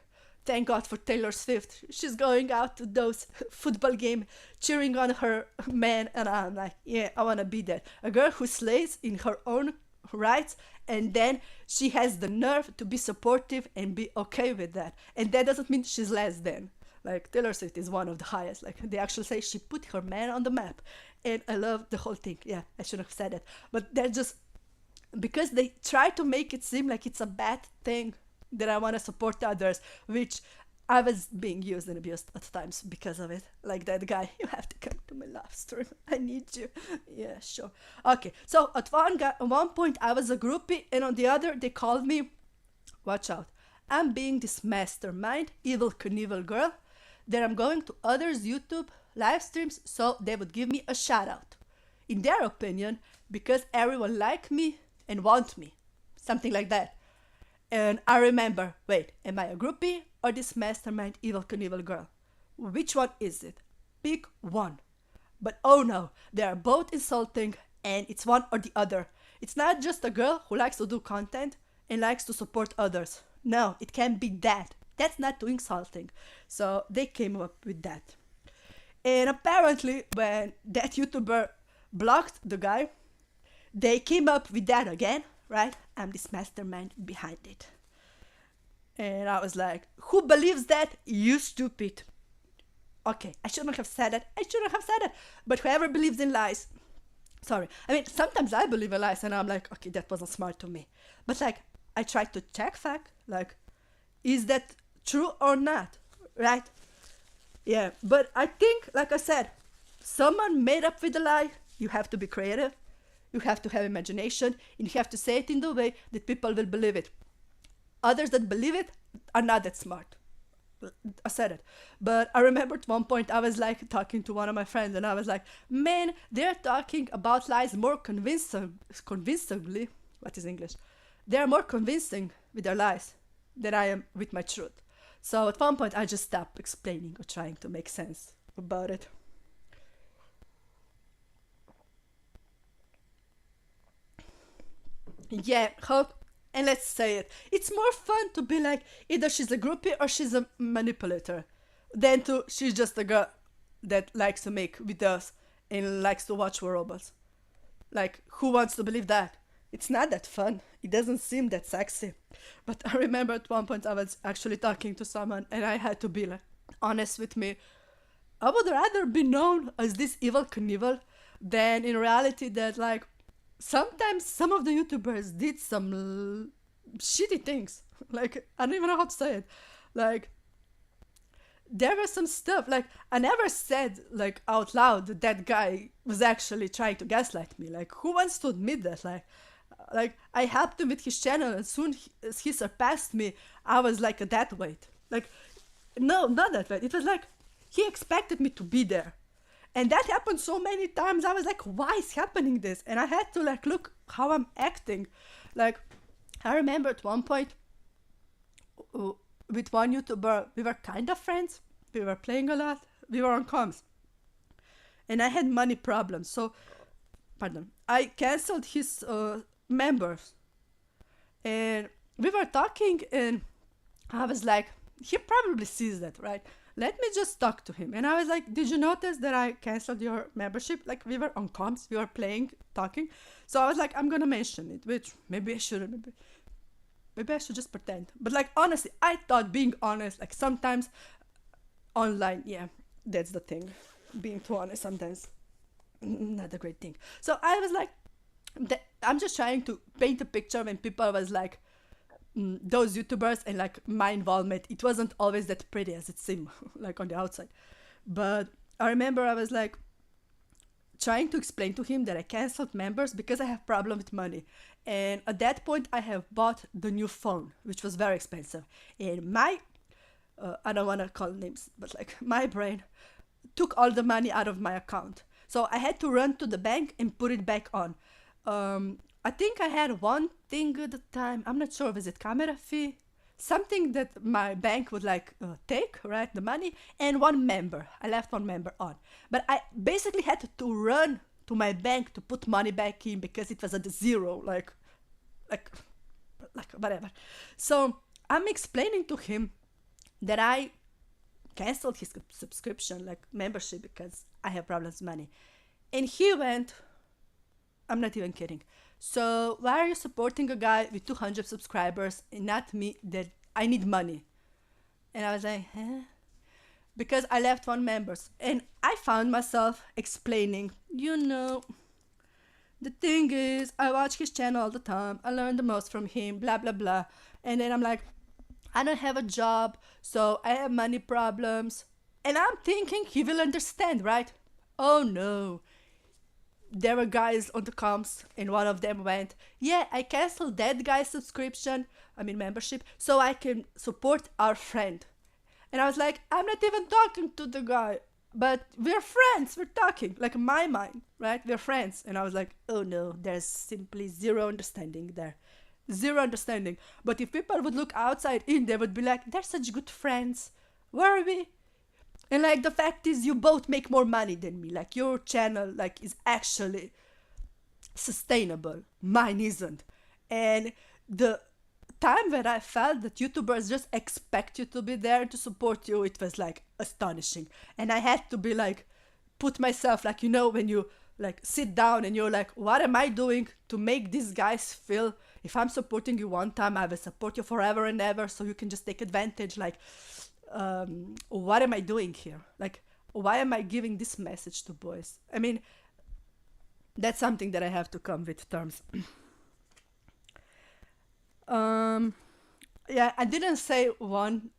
Thank God for Taylor Swift. She's going out to those football game, cheering on her man, and I'm like, yeah, I wanna be that. A girl who slays in her own rights, and then she has the nerve to be supportive and be okay with that. And that doesn't mean she's less than. Like Taylor Swift is one of the highest. Like they actually say she put her man on the map, and I love the whole thing. Yeah, I shouldn't have said it, but they're just because they try to make it seem like it's a bad thing that I want to support others, which I was being used and abused at times because of it. Like that guy, you have to come to my live stream. I need you. Yeah, sure. Okay, so at one point I was a groupie, and on the other they called me. Watch out! I'm being this mastermind, evil Knievel girl, that I'm going to others' YouTube live streams so they would give me a shout out. In their opinion, because everyone like me and want me. Something like that. And I remember, wait, am I a groupie or this mastermind evil Knievel girl? Which one is it? Pick one. But oh no, they are both insulting and it's one or the other. It's not just a girl who likes to do content and likes to support others. No, it can't be that. That's not too insulting. So they came up with that. And apparently, when that YouTuber blocked the guy, they came up with that again, right? I'm this mastermind behind it. And I was like, who believes that? You stupid. Okay, I shouldn't have said it. I shouldn't have said it. But whoever believes in lies, sorry. I mean, sometimes I believe in lies and I'm like, okay, that wasn't smart to me. But like, I tried to check fact, like, is that true or not, right? Yeah, but I think, like I said, someone made up with a lie. You have to be creative. You have to have imagination. And you have to say it in the way that people will believe it. Others that believe it are not that smart. I said it. But I remember at one point I was like talking to one of my friends and I was like, man, they're talking about lies more convincingly. What is English? They're more convincing with their lies than I am with my truth. So at one point I just stopped explaining or trying to make sense about it. Yeah, hope. And let's say it. It's more fun to be like either she's a groupie or she's a manipulator than to she's just a girl that likes to make videos and likes to watch war robots. Like, who wants to believe that? It's not that fun. It doesn't seem that sexy. But I remember at one point I was actually talking to someone and I had to be like honest with me. I would rather be known as this evil Knievel than in reality that like sometimes some of the YouTubers did some shitty things. Like, I don't even know how to say it. Like, there was some stuff, like, I never said, like, out loud that that guy was actually trying to gaslight me. Like, who wants to admit that? Like I helped him with his channel, and soon as he surpassed me, I was like a death weight. Like, no, not that weight. It was like, he expected me to be there. And that happened so many times. I was like, why is happening this? And I had to like look how I'm acting. Like, I remember at one point with one YouTuber, we were kind of friends. We were playing a lot. We were on comms. And I had money problems. So, I canceled his members. And we were talking and I was like, he probably sees that, right? Let me just talk to him. And I was like, did you notice that I canceled your membership? Like, we were on comms, we were playing, talking. So I was like, I'm gonna mention it, which maybe I shouldn't. Maybe I should just pretend. But like, honestly, I thought being honest, like sometimes online, yeah, that's the thing. Being too honest sometimes, not a great thing. So I was like, I'm just trying to paint a picture when people was like, those YouTubers and like my involvement, it wasn't always that pretty as it seemed like on the outside. But I remember I was like trying to explain to him that I canceled members because I have problem with money. And at that point I have bought the new phone, which was very expensive. And my, I don't want to call names, but like my brain took all the money out of my account. So I had to run to the bank and put it back on. I think I had one thing at the time. I'm not sure. Was it camera fee? something that my bank would like take, right, the money, and one member. I left one member on. But I basically had to run to my bank to put money back in because it was at zero, like, like whatever. So I'm explaining to him that I canceled his subscription, like membership, because I have problems with money. And he went, I'm not even kidding. So why are you supporting a guy with 200 subscribers and not me that I need money? And I was like, huh? Because I left one members. And I found myself explaining, the thing is, I watch his channel all the time. I learn the most from him, blah, blah, blah. And then I'm like, I don't have a job, so I have money problems. And I'm thinking he will understand, right? Oh no. There were guys on the comms, and one of them went, yeah, I canceled that guy's membership, so I can support our friend. And I was like, I'm not even talking to the guy, but we're friends, we're talking, like in my mind, right? We're friends. And I was like, oh no, there's simply zero understanding there. Zero understanding. But if people would look outside in, they would be like, they're such good friends. Where are we? And like the fact is you both make more money than me. Like your channel like is actually sustainable. Mine isn't. And the time when I felt that YouTubers just expect you to be there to support you, it was like astonishing. And I had to be like, put myself like, when you like sit down and you're like, what am I doing to make these guys feel if I'm supporting you one time, I will support you forever and ever, so you can just take advantage. Like, what am I doing here? Like, why am I giving this message to boys? I mean, that's something that I have to come with terms. Yeah, I didn't say one.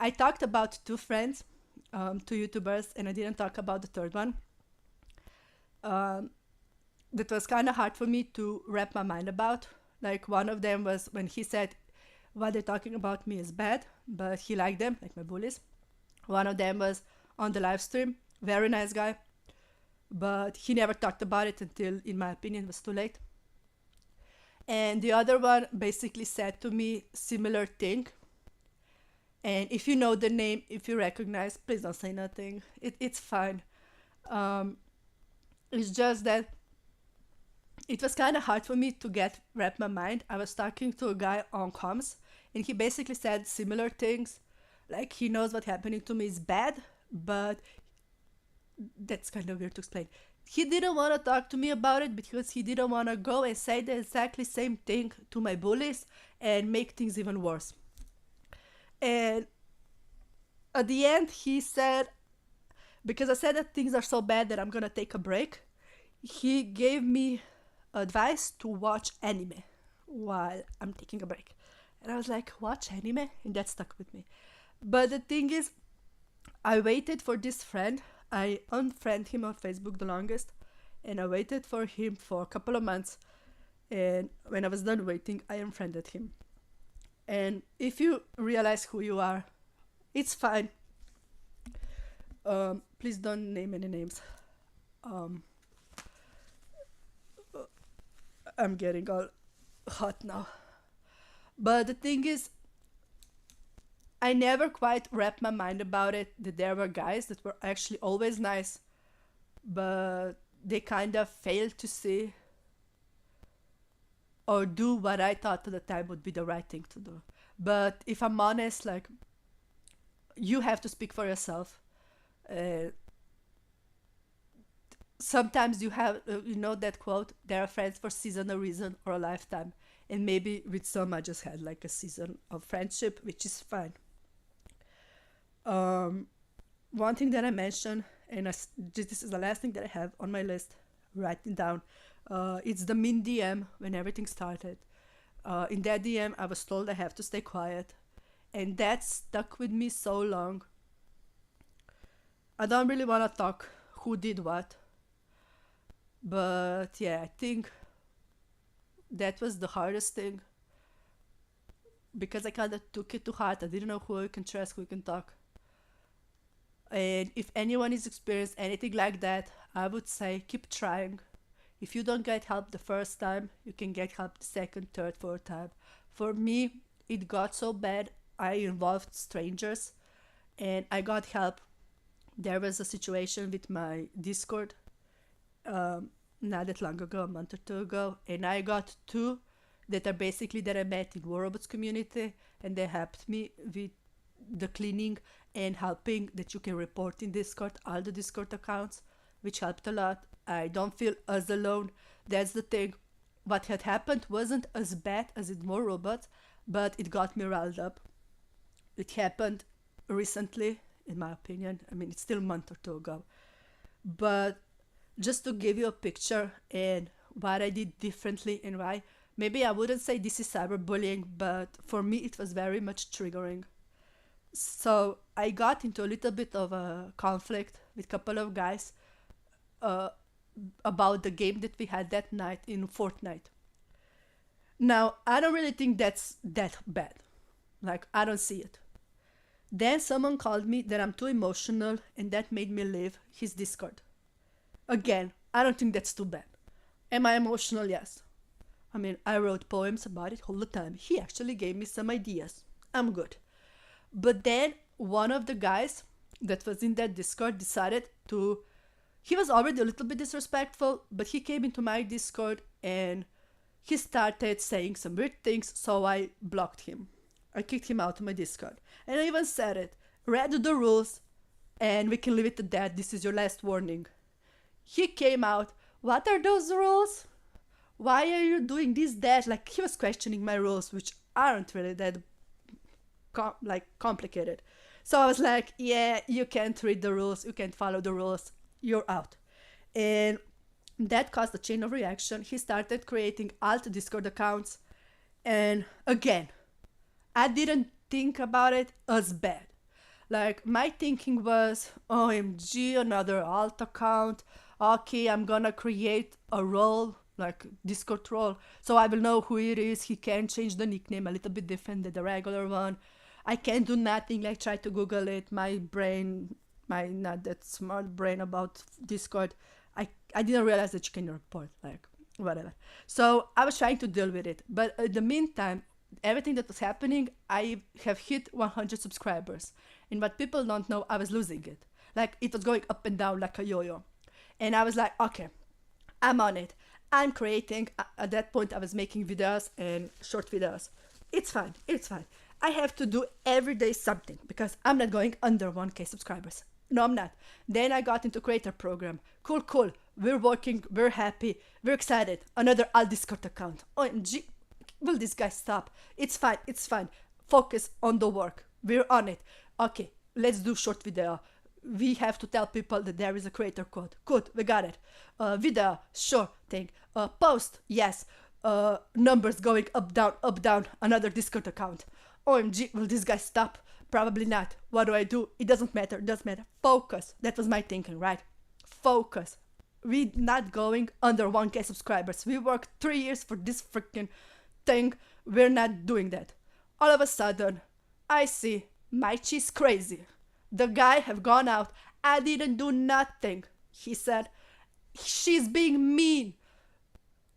I talked about two friends, two YouTubers, and I didn't talk about the third one. That was kind of hard for me to wrap my mind about. Like, one of them was when he said, what they're talking about me is bad, but he liked them, like my bullies. One of them was on the live stream, very nice guy, but he never talked about it until, in my opinion, it was too late. And the other one basically said to me similar thing. And if you know the name, if you recognize, please don't say nothing. It's fine. It's just that it was kind of hard for me to wrap my mind. I was talking to a guy on comms, and he basically said similar things. Like, he knows what's happening to me is bad, but that's kind of weird to explain. He didn't want to talk to me about it because he didn't want to go and say the exactly same thing to my bullies and make things even worse. And at the end, he said, because I said that things are so bad that I'm going to take a break, he gave me advice to watch anime while I'm taking a break. And I was like, watch anime? And that stuck with me. But the thing is, I waited for this friend. I unfriended him on Facebook the longest, and I waited for him for a couple of months. And when I was done waiting, I unfriended him. And if you realize who you are, it's fine. Please don't name any names. I'm getting all hot now. But the thing is, I never quite wrapped my mind about it, that there were guys that were actually always nice, but they kind of failed to see or do what I thought at the time would be the right thing to do. But if I'm honest, like, you have to speak for yourself. Sometimes you have, that quote, there are friends for season, a reason, or a lifetime. And maybe with some I just had like a season of friendship, which is fine. One thing that I mentioned, and this is the last thing that I have on my list, writing down, it's the min DM when everything started. In that DM, I was told I have to stay quiet, and that stuck with me so long. I don't really want to talk who did what, but yeah, I think that was the hardest thing, because I kind of took it to heart. I didn't know who I can trust, who I can talk. And if anyone has experienced anything like that, I would say keep trying. If you don't get help the first time, you can get help the second, third, fourth time. For me, it got so bad, I involved strangers and I got help. There was a situation with my Discord um, not that long ago, a month or two ago, and I got two that are basically that I met in War Robots community, and they helped me with the cleaning and helping that you can report in Discord, all the Discord accounts, which helped a lot. I don't feel as alone. That's the thing. What had happened wasn't as bad as in War Robots, but it got me riled up. It happened recently, in my opinion. I mean, it's still a month or two ago. But just to give you a picture and what I did differently and why, maybe I wouldn't say this is cyberbullying, but for me it was very much triggering. So I got into a little bit of a conflict with a couple of guys uh, about the game that we had that night in Fortnite. Now, I don't really think that's that bad. Like, I don't see it. Then someone called me that I'm too emotional and that made me leave his Discord. Again, I don't think that's too bad. Am I emotional? Yes. I mean, I wrote poems about it all the time. He actually gave me some ideas. I'm good. But then one of the guys that was in that Discord decided to. He was already a little bit disrespectful, but he came into my Discord and he started saying some weird things, so I blocked him. I kicked him out of my Discord. And I even said it. Read the rules and we can leave it at that. This is your last warning. He came out. What are those rules? Why are you doing this, that? Like, he was questioning my rules, which aren't really that complicated. So I was like, yeah, you can't read the rules, you can't follow the rules, you're out. And that caused a chain of reaction. He started creating alt Discord accounts, and again, I didn't think about it as bad. Like, my thinking was, OMG, another alt account. Okay, I'm gonna create a role, like Discord role, so I will know who it is. He can change the nickname a little bit different than the regular one. I can't do nothing, like try to Google it. My brain, my not that smart brain about Discord, I didn't realize that you can report, like, whatever. So I was trying to deal with it. But in the meantime, everything that was happening, I have hit 100 subscribers. And what people don't know, I was losing it. Like, it was going up and down like a yo-yo. And I was like, okay, I'm on it. I'm creating. At that point, I was making videos and short videos. It's fine. It's fine. I have to do every day something because I'm not going under 1K subscribers. No, I'm not. Then I got into creator program. Cool, cool. We're working. We're happy. We're excited. Another All Discord account. OMG. Will this guy stop? It's fine. It's fine. Focus on the work. We're on it. Okay, let's do short video. We have to tell people that there is a creator code. Good, we got it. Video, sure thing. Post, yes. Numbers going up, down. Another Discord account. OMG, will this guy stop? Probably not. What do I do? It doesn't matter. It doesn't matter. Focus. That was my thinking, right? Focus. We're not going under 1K subscribers. We worked 3 years for this freaking thing. We're not doing that. All of a sudden, I see Majchy's crazy. The guy have gone out. I didn't do nothing. He said, she's being mean.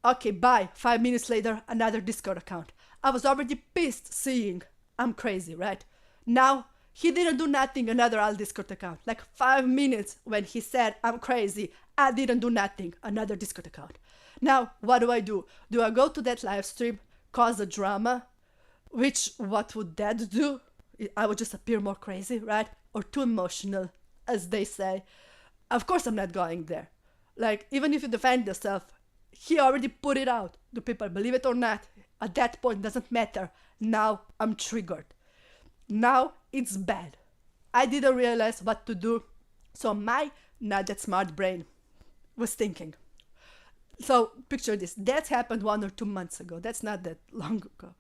Okay, bye. 5 minutes later, another Discord account. I was already pissed seeing I'm crazy, right? Now, he didn't do nothing, another all Discord account. Like 5 minutes when he said I'm crazy, I didn't do nothing, another Discord account. Now, what do? Do I go to that live stream, cause a drama? Which, what would that do? I would just appear more crazy, right? Or too emotional, as they say. Of course I'm not going there. Like, even if you defend yourself, he already put it out. Do people believe it or not? At that point, doesn't matter. Now I'm triggered. Now it's bad. I didn't realize what to do. So my not that smart brain was thinking. So picture this. That happened 1 or 2 months ago. That's not that long ago.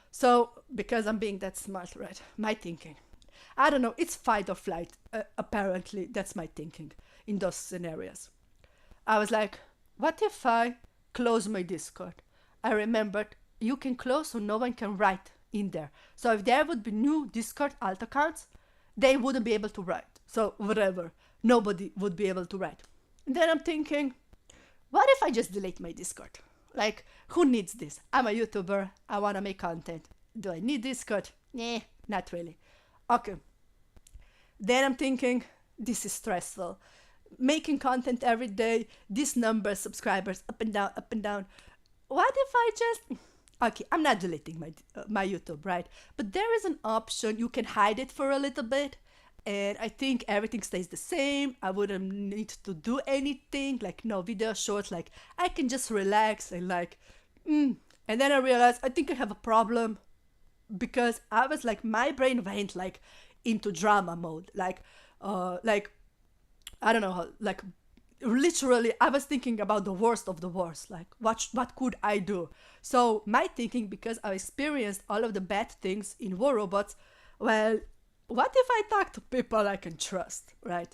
So because I'm being that smart, right? My thinking. I don't know. It's fight or flight. Apparently, that's my thinking in those scenarios. I was like, what if I close my Discord? I remembered you can close so no one can write in there. So if there would be new Discord alt accounts, they wouldn't be able to write. So whatever. Nobody would be able to write. And then I'm thinking, what if I just delete my Discord? Like, who needs this? I'm a YouTuber. I want to make content. Do I need Discord? Nah, not really. Okay. Then I'm thinking, this is stressful. Making content every day, these numbers, subscribers, up and down, up and down. What if I just. Okay, I'm not deleting my YouTube, right? But there is an option you can hide it for a little bit, and I think everything stays the same. I wouldn't need to do anything, like no video shorts. Like I can just relax and like, and then I realized I think I have a problem because I was like my brain went like into drama mode, like I don't know how, like literally I was thinking about the worst of the worst, like what could I do. So my thinking, because I experienced all of the bad things in war robots, well, what if I talk to people I can trust, right?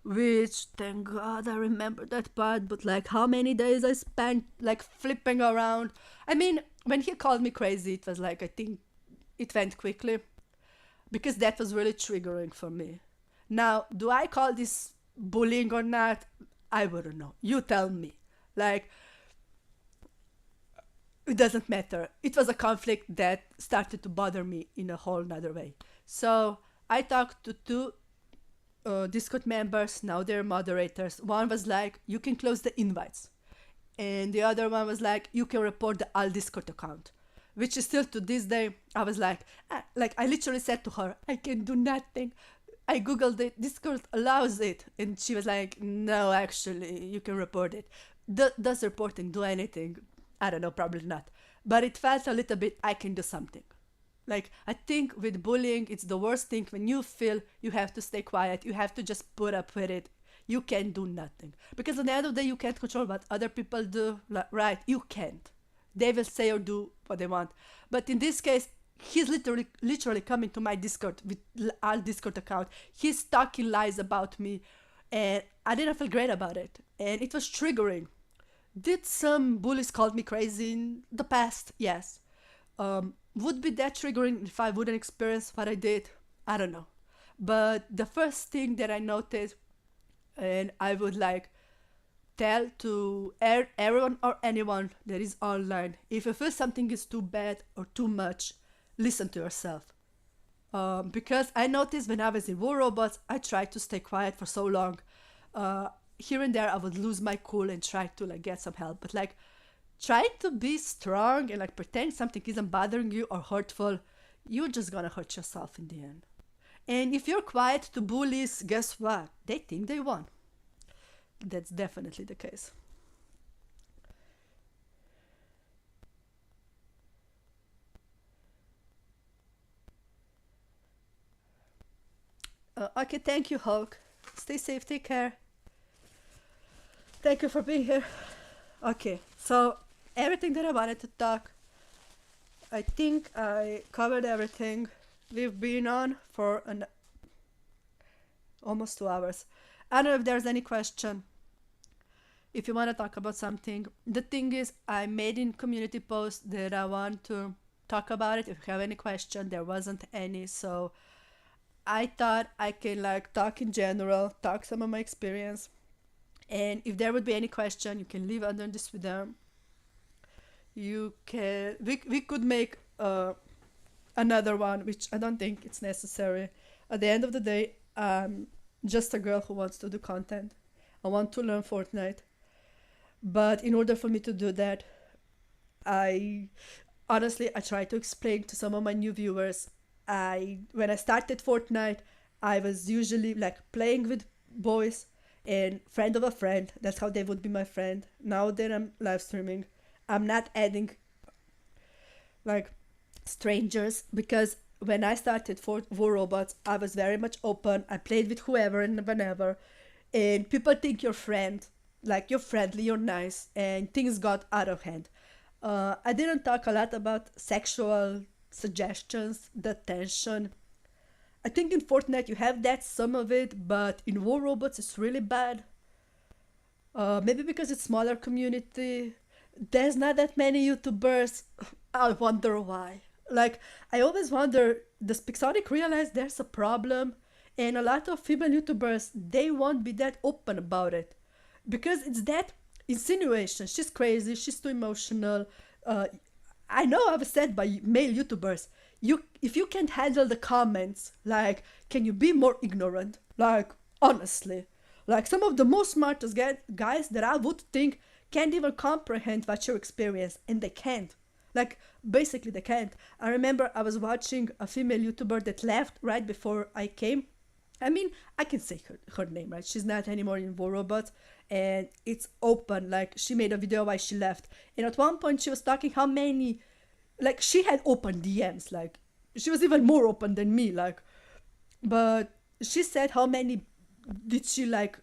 Which, thank God I remember that part, but like how many days I spent like flipping around. I mean, when he called me crazy, it was like, I think it went quickly because that was really triggering for me. Now, do I call this bullying or not? I wouldn't know. You tell me. Like, it doesn't matter. It was a conflict that started to bother me in a whole nother way. So I talked to two Discord members. Now they're moderators. One was like, you can close the invites. And the other one was like, you can report the all Discord account. Which is still to this day, I was like I literally said to her, I can do nothing. I googled it, Discord allows it, and she was like, no, actually, you can report it. Does reporting do anything? I don't know, probably not. But it felt a little bit, I can do something. Like, I think with bullying, it's the worst thing when you feel you have to stay quiet, you have to just put up with it. You can't do nothing. Because at the end of the day, you can't control what other people do, right? You can't. They will say or do what they want. But in this case, he's literally coming to my Discord with our Discord account. He's talking lies about me, and I didn't feel great about it, and it was triggering. Did some bullies call me crazy in the past? Yes. Would be that triggering if I wouldn't experience what I did? I don't know. But the first thing that I noticed, and I would like tell to everyone or anyone that is online, if you feel something is too bad or too much, listen to yourself. Because I noticed when I was in War Robots, I tried to stay quiet for so long. Here and there, I would lose my cool and try to like get some help. But like trying to be strong and like pretend something isn't bothering you or hurtful, you're just gonna hurt yourself in the end. And if you're quiet to bullies, guess what? They think they won. That's definitely the case. Okay, thank you, Hulk. Stay safe, take care. Thank you for being here. Okay, so everything that I wanted to talk, I think I covered everything. We've been on for almost 2 hours. I don't know if there's any question. If you want to talk about something, the thing is, I made in community post that I want to talk about it. If you have any question, there wasn't any, so I thought I can like talk in general, talk some of my experience, and if there would be any question, you can leave under this video. You can we could make another one, which I don't think it's necessary. At the end of the day, I'm just a girl who wants to do content. I want to learn Fortnite, but in order for me to do that, I I try to explain to some of my new viewers. When I started Fortnite, I was usually like playing with boys and friend of a friend. That's how they would be my friend. Now that I'm live streaming, I'm not adding like strangers, because when I started for War Robots, I was very much open. I played with whoever and whenever, and people think you're friend, like you're friendly, you're nice, and things got out of hand. I didn't talk a lot about sexual suggestions, the tension. I think in Fortnite you have that, some of it, but in War Robots it's really bad. Maybe because it's smaller community. There's not that many YouTubers. I wonder why. Like, I always wonder, does Pixonic realize there's a problem? And a lot of female YouTubers, they won't be that open about it. Because it's that insinuation. She's crazy, she's too emotional. I know I was said by male YouTubers, you if you can't handle the comments, like, can you be more ignorant? Like, honestly, like some of the most smartest guys that I would think can't even comprehend what you experience, and they can't. Like, basically, they can't. I remember I was watching a female YouTuber that left right before I came. I mean, I can say her name, right? She's not anymore in War Robots, and it's open. Like, she made a video why she left. And at one point, she was talking how many, like, she had open DMs. Like, she was even more open than me. Like, but she said how many did she, like,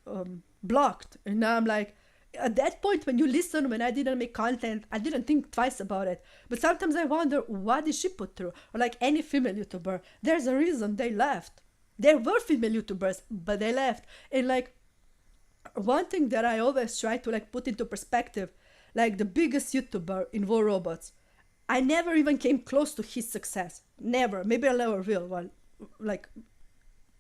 blocked. And now I'm like, at that point, when you listen, when I didn't make content, I didn't think twice about it. But sometimes I wonder, what did she put through? Or like any female YouTuber, there's a reason they left. There were female YouTubers, but they left. And like, one thing that I always try to like put into perspective, like the biggest YouTuber in War Robots, I never even came close to his success. Never. Maybe I never will. Well, like,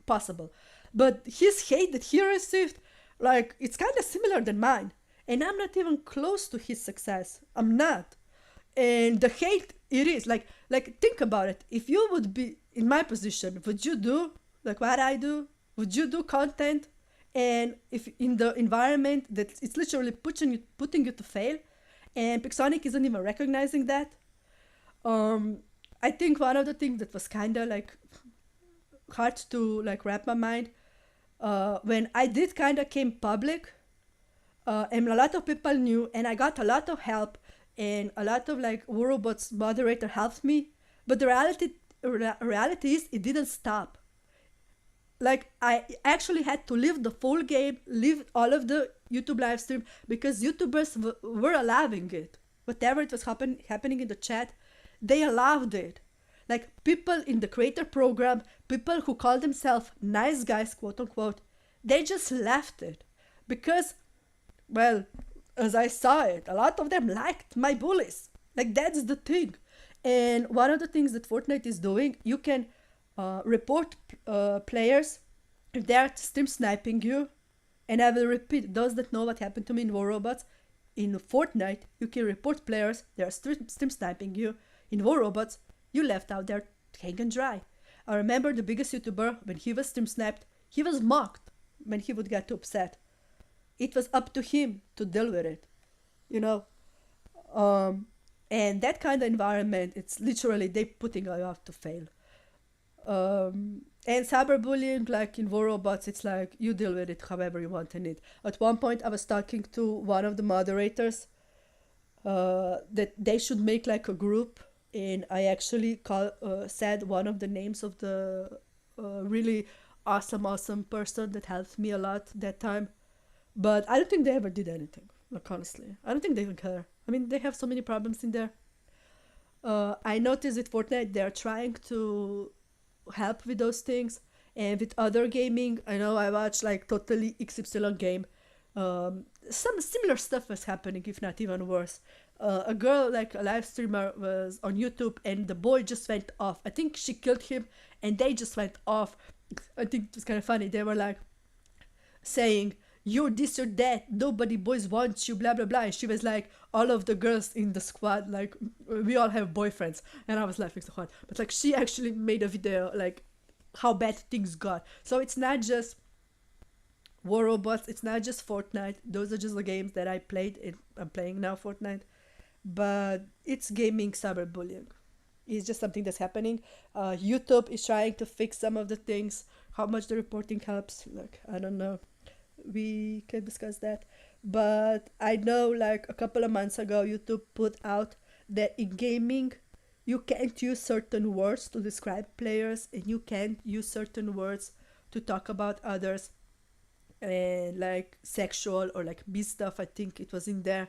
possible. But his hate that he received, like, it's kind of similar than mine. And I'm not even close to his success. I'm not. And the hate, it is. Like think about it. If you would be in my position, would you do like what I do? Would you do content? And if in the environment that it's literally putting you to fail, and Pixonic isn't even recognizing that, I think one of the things that was kind of like hard to like wrap my mind, when I did kind of came public, and a lot of people knew, and I got a lot of help, and a lot of like Robots moderator helped me. But the reality is it didn't stop. Like, I actually had to leave the full game, leave all of the YouTube live stream, because YouTubers were allowing it. Whatever it was happening in the chat, they allowed it. Like, people in the creator program, people who call themselves nice guys, quote unquote, they just left it. Because, well, as I saw it, a lot of them liked my bullies. Like, that's the thing. And one of the things that Fortnite is doing, you can report players if they are stream sniping you. And I will repeat, those that know what happened to me in War Robots, in Fortnite, you can report players they are stream sniping you. In War Robots, you left out there hanging dry. I remember the biggest YouTuber, when he was stream sniped, he was mocked when he would get upset. It was up to him to deal with it, you know. And that kind of environment, it's literally they putting you off to fail. And cyberbullying, like in War Robots, it's like you deal with it however you want in it. At one point, I was talking to one of the moderators that they should make like a group, and I actually said one of the names of the really awesome person that helped me a lot that time. But I don't think they ever did anything. Like, honestly, I don't think they even care. I mean, they have so many problems in there. I noticed with Fortnite they're trying to help with those things, and with other gaming. I know I watched like Totally XY game. Some similar stuff was happening, if not even worse. A girl, like a live streamer, was on YouTube, and the boy just went off. I think she killed him, and they just went off. I think it was kind of funny. They were like saying, "You're this, you're that. Nobody boys wants you, blah blah blah." And she was like, "All of the girls in the squad, like, we all have boyfriends." And I was laughing so hard. But like, she actually made a video like how bad things got. So it's not just War Robots. It's not just Fortnite. Those are just the games that I played. I'm playing now Fortnite, but it's gaming cyberbullying. It's just something that's happening. YouTube is trying to fix some of the things. How much the reporting helps, like, I don't know. We can discuss that. But I know like a couple of months ago, YouTube put out that in gaming, you can't use certain words to describe players, and you can't use certain words to talk about others, and like sexual or like B stuff. I think it was in there.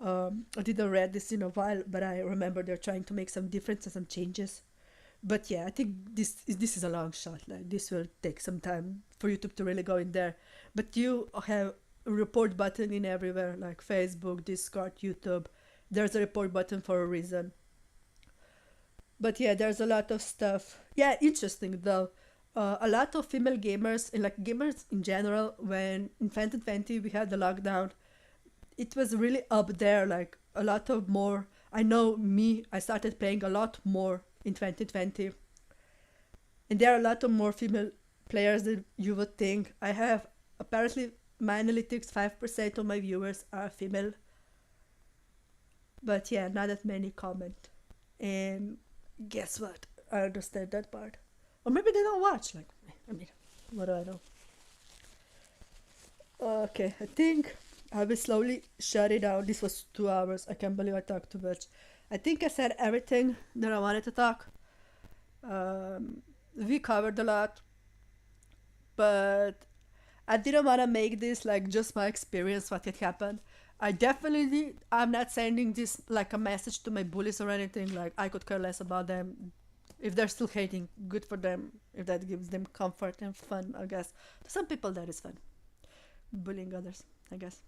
I didn't read this in a while, but I remember they're trying to make some differences, some changes. But yeah, I think this is a long shot. Like, this will take some time for YouTube to really go in there. But you have a report button in everywhere, like Facebook, Discord, YouTube. There's a report button for a reason. But yeah, there's a lot of stuff. Yeah, interesting though. A lot of female gamers, and like gamers in general, when in 2020 we had the lockdown, it was really up there. Like, a lot of more. I know me, I started playing a lot more in 2020. And there are a lot of more female players than you would think. I have apparently my analytics 5% of my viewers are female. But yeah, not that many comment. And guess what? I understand that part. Or maybe they don't watch. Like, I mean, what do I know? Okay, I think I will slowly shut it down. This was 2 hours. I can't believe I talked too much. I think I said everything that I wanted to talk. We covered a lot, but I didn't want to make this like just my experience, what had happened. I'm not sending this like a message to my bullies or anything. Like, I could care less about them. If they're still hating, good for them. If that gives them comfort and fun, I guess. To some people, that is fun. Bullying others, I guess.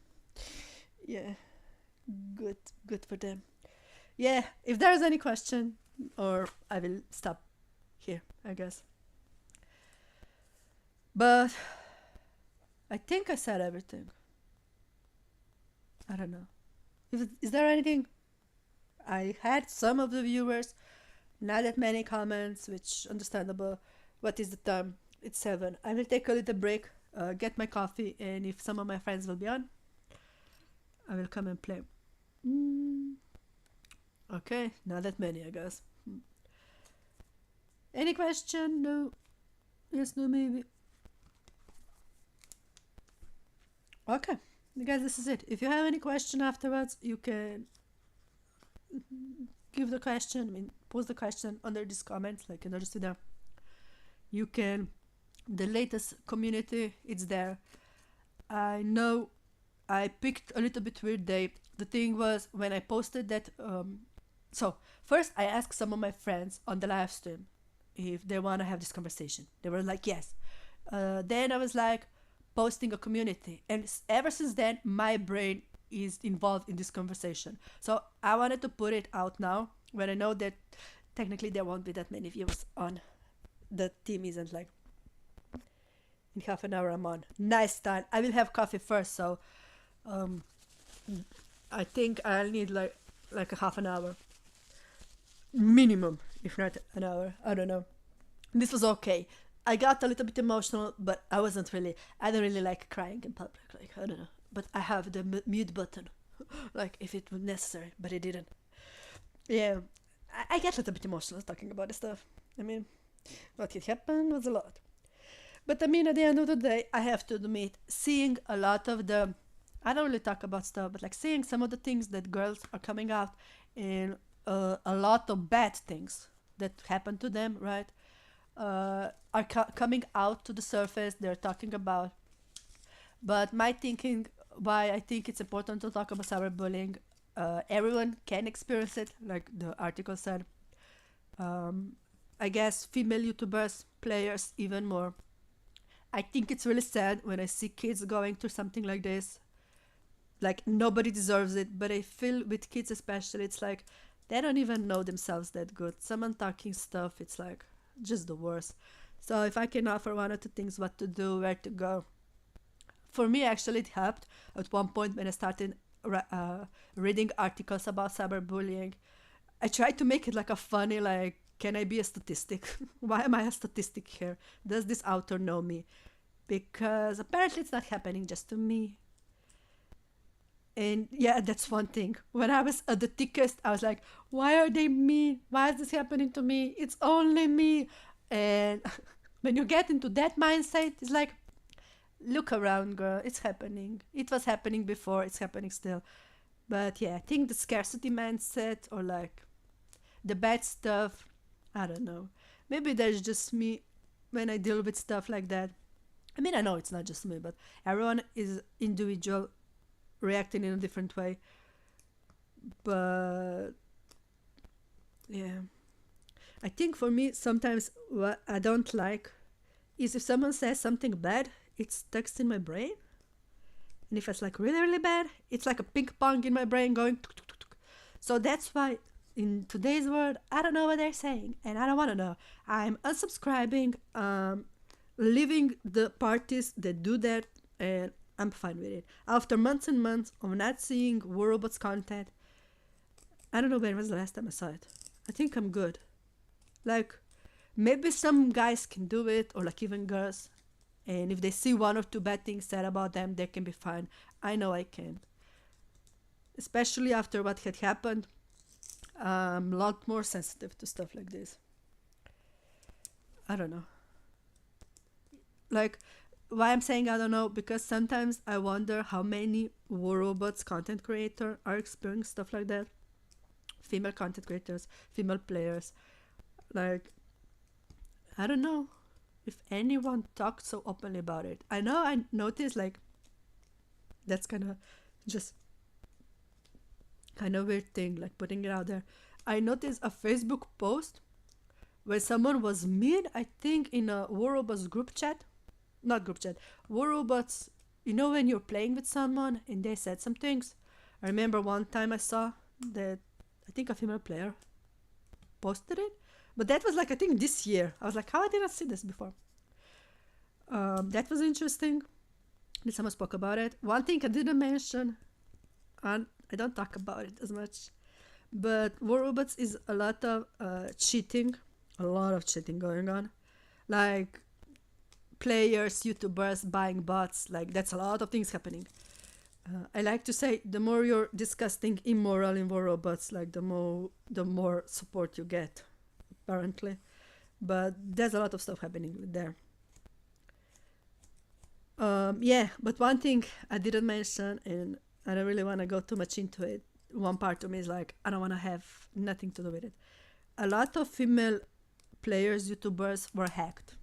Yeah, good, good for them. Yeah, if there's any question, or I will stop here, I guess. But I think I said everything. I don't know. Is there anything? I had some of the viewers, not that many comments, which understandable. What is the time? It's 7. I will take a little break, get my coffee, and if some of my friends will be on, I will come and play. Mm, okay, not that many, I guess. Any question? No. Yes, no, maybe. Okay, guys, this is it. If you have any question afterwards, you can give the question. I mean, post the question under this comment, like in order to there. You can. The latest community, it's there. I know I picked a little bit weird day. The thing was when I posted that. So first, I asked some of my friends on the live stream if they want to have this conversation. They were like, yes. Then I was like, posting a community, and ever since then, my brain is involved in this conversation. So I wanted to put it out now when I know that technically there won't be that many views on. The team isn't like in half an hour I'm on. Nice time. I will have coffee first, so um, I think I'll need like a half an hour minimum, if not an hour. I don't know. This was okay. I got a little bit emotional, but I don't really like crying in public. Like, I don't know. But I have the mute button, like if it was necessary, but it didn't. Yeah, I get a little bit emotional talking about this stuff. I mean, what had happened was a lot. But I mean, at the end of the day, I have to admit, seeing a lot of I don't really talk about stuff, but like seeing some of the things that girls are coming out and a lot of bad things that happen to them, right? Are coming out to the surface. They're talking about. But my thinking, why I think it's important to talk about cyberbullying, everyone can experience it, like the article said. I guess female YouTubers, players, even more. I think it's really sad when I see kids going through something like this. Like, nobody deserves it, but I feel with kids especially, it's like they don't even know themselves that good. Someone talking stuff, it's like just the worst. So if I can offer one or two things what to do, where to go. For me, actually, it helped at one point when I started reading articles about cyberbullying. I tried to make it like a funny, like, can I be a statistic? Why am I a statistic here? Does this author know me? Because apparently it's not happening just to me. And yeah, that's one thing. When I was at the thickest, I was like, why are they mean? Why is this happening to me? It's only me. And when you get into that mindset, it's like, look around, girl. It's happening. It was happening before. It's happening still. But yeah, I think the scarcity mindset or like the bad stuff, I don't know. Maybe that's just me when I deal with stuff like that. I mean, I know it's not just me, but everyone is individual, reacting in a different way. But yeah, I think for me, sometimes what I don't like is if someone says something bad, it's stuck in my brain. And if it's like really, really bad, it's like a ping pong in my brain going tuk, tuk, tuk, tuk. So that's why in today's world, I don't know what they're saying and I don't want to know. I'm unsubscribing, leaving the parties that do that, and I'm fine with it. After months and months of not seeing War Robots content, I don't know when was the last time I saw it. I think I'm good. Like, maybe some guys can do it, or like even girls. And if they see one or two bad things said about them, they can be fine. I know I can. Especially after what had happened, I'm a lot more sensitive to stuff like this. I don't know. Like, why I'm saying I don't know, because sometimes I wonder how many war robots content creators are experiencing stuff like that. Female content creators, female players. Like, I don't know if anyone talked so openly about it. I know I noticed, like, that's kind of just kind of weird thing, like putting it out there. I noticed a Facebook post where someone was mean, I think in a War Robots group chat. Not group chat. War Robots, you know when you're playing with someone and they said some things? I remember one time I saw that, I think a female player posted it. But that was like, I think this year. I was like, how I didn't see this before? That was interesting. And someone spoke about it. One thing I didn't mention, and I don't talk about it as much, but War Robots is a lot of cheating, a lot of cheating going on. Like players, YouTubers buying bots, like that's a lot of things happening. I like to say the more you're disgusting, immoral in War Robots, like the more support you get, apparently. But there's a lot of stuff happening there. Yeah, but one thing I didn't mention, and I don't really want to go too much into it. One part of me is like, I don't want to have nothing to do with it. A lot of female players, YouTubers were hacked.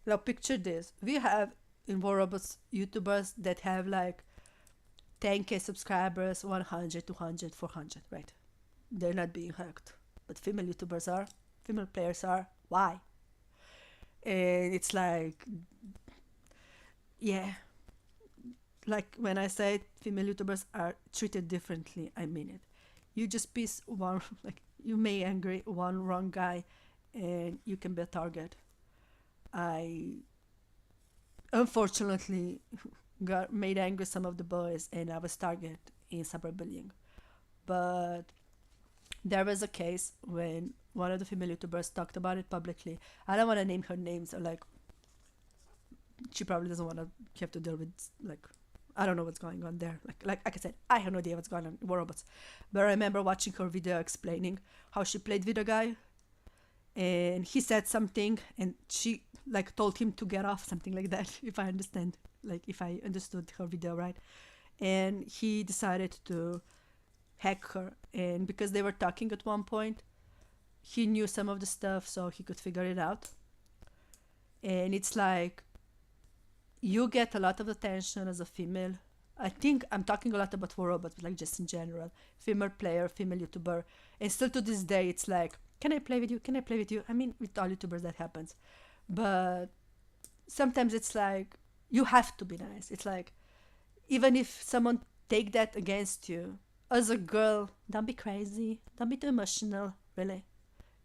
Now, picture this. We have in War Robots YouTubers that have like 10k subscribers, 100, 200, 400, right? They're not being hacked. But female YouTubers are, female players are. Why? And it's like, yeah, like when I say female YouTubers are treated differently, I mean it. You just piss one, like you may angry one wrong guy, and you can be a target. I unfortunately got made angry some of the boys, and I was target in cyberbullying. But there was a case when one of the female YouTubers talked about it publicly. I don't want to name her names, or like she probably doesn't want to have to deal with like I don't know what's going on there. Like I said, I have no idea what's going on in War Robots. But I remember watching her video explaining how she played with a guy, and he said something, and she like told him to get off, something like that. If I understood her video right, and he decided to hack her, and because they were talking at one point, he knew some of the stuff, so he could figure it out. And it's like you get a lot of attention as a female. I think I'm talking a lot about War Robots, but like just in general, female player, female YouTuber, and still to this day, it's like, can I play with you? Can I play with you? I mean, with all YouTubers that happens, but sometimes it's like you have to be nice. It's like even if someone take that against you, as a girl, don't be crazy, don't be too emotional. Really,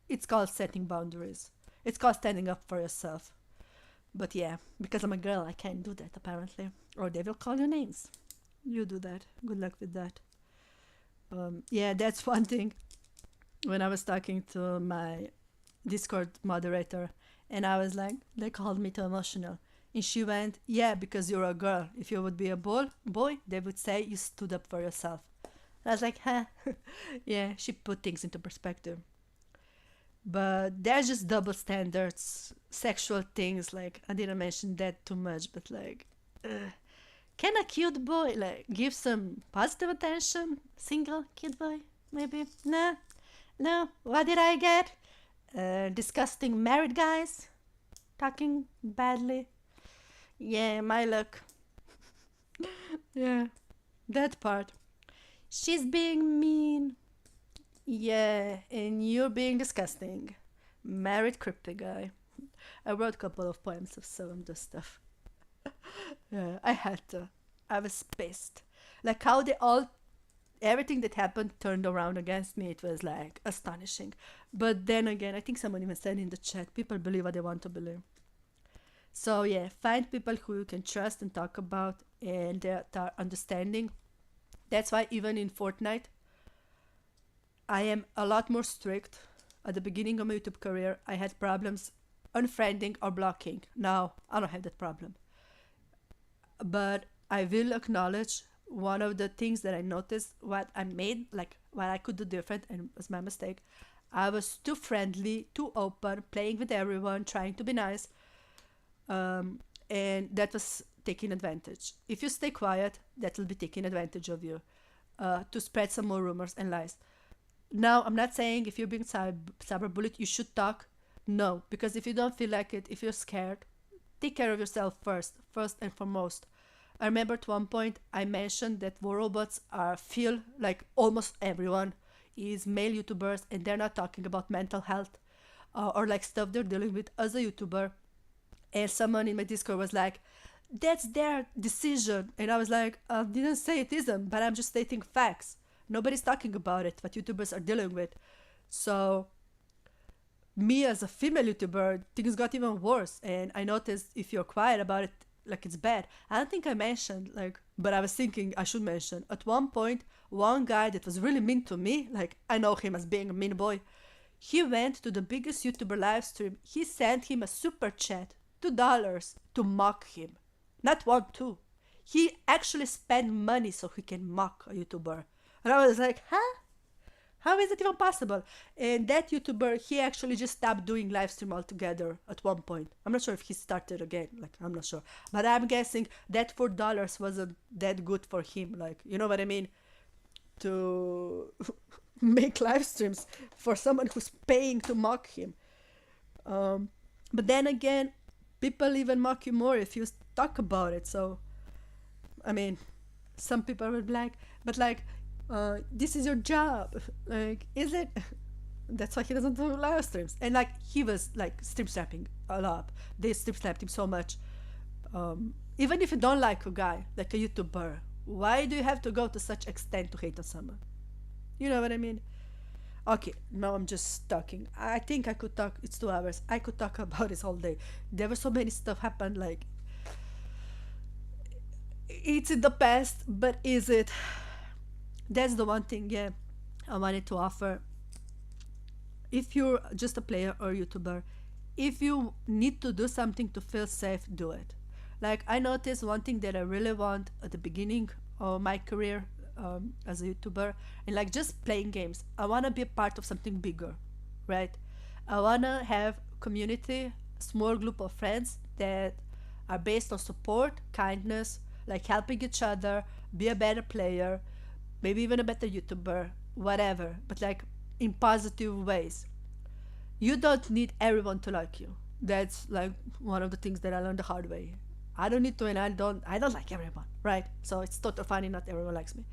it's called setting boundaries. It's called standing up for yourself. But yeah, because I'm a girl, I can't do that apparently. Or they will call you names. You do that. Good luck with that. Yeah, that's one thing. When I was talking to my Discord moderator, and I was like, they called me too emotional. And she went, yeah, because you're a girl. If you would be a boy, they would say you stood up for yourself. I was like, huh. Yeah, she put things into perspective. But there's just double standards, sexual things. Like I didn't mention that too much, but like, can a cute boy like give some positive attention? Single cute boy, maybe? No, no. What did I get? Disgusting married guys talking badly. Yeah, my luck. Yeah, that part. She's being mean. Yeah, and you're being disgusting. Married crypto guy. I wrote a couple of poems of some of the stuff. Yeah, I had to. I was pissed. Like how they all, everything that happened turned around against me. It was like astonishing. But then again, I think someone even said in the chat, people believe what they want to believe. So yeah, find people who you can trust and talk about, and that are understanding. That's why even in Fortnite, I am a lot more strict at the beginning of my YouTube career, I had problems unfriending or blocking. Now, I don't have that problem. But I will acknowledge one of the things that I noticed, what I made, like what I could do different, and was my mistake. I was too friendly, too open, playing with everyone, trying to be nice, um, and that was taking advantage. If you stay quiet, that will be taking advantage of you to spread some more rumors and lies. Now, I'm not saying if you're being cyberbullied, you should talk. No, because if you don't feel like it, if you're scared, take care of yourself first and foremost. I remember at one point I mentioned that war robots are feel like almost everyone is male YouTubers and they're not talking about mental health or like stuff they're dealing with as a YouTuber. And someone in my Discord was like, "That's their decision," and I was like, "I didn't say it isn't, but I'm just stating facts. Nobody's talking about it. What YouTubers are dealing with." So me as a female YouTuber, things got even worse. And I noticed if you're quiet about it, like it's bad. I don't think I mentioned, like, but I was thinking I should mention. At one point, one guy that was really mean to me, like, I know him as being a mean boy, he went to the biggest YouTuber live stream. He sent him a super chat, $2, to mock him. Not one, two. He actually spent money so he can mock a YouTuber. And I was like, huh? How is it even possible? And that YouTuber, he actually just stopped doing live stream altogether at one point. I'm not sure if he started again. Like, I'm not sure. But I'm guessing that $4 wasn't that good for him. Like, you know what I mean? To make live streams for someone who's paying to mock him. But then again, people even mock you more if you talk about it. So, I mean, some people will be like, but like, this is your job. Like, is it? That's why he doesn't do live streams. And like, he was like stream snapping a lot. They stream snapped him so much. Even if you don't like a guy, like a YouTuber, why do you have to go to such extent to hate on someone? You know what I mean? Okay, now I'm just talking. I think I could talk. It's 2 hours. I could talk about this all day. There were so many stuff happened. Like, it's in the past, but is it? That's the one thing, yeah, I wanted to offer. If you're just a player or YouTuber, if you need to do something to feel safe, do it. Like, I noticed one thing that I really want at the beginning of my career as a YouTuber, and like just playing games. I want to be a part of something bigger, right? I want to have community, small group of friends that are based on support, kindness, like helping each other, be a better player, maybe even a better YouTuber, whatever, but like in positive ways. You don't need everyone to like you. That's like one of the things that I learned the hard way. I don't need to, and I don't like everyone, right? So it's totally fine if not everyone likes me.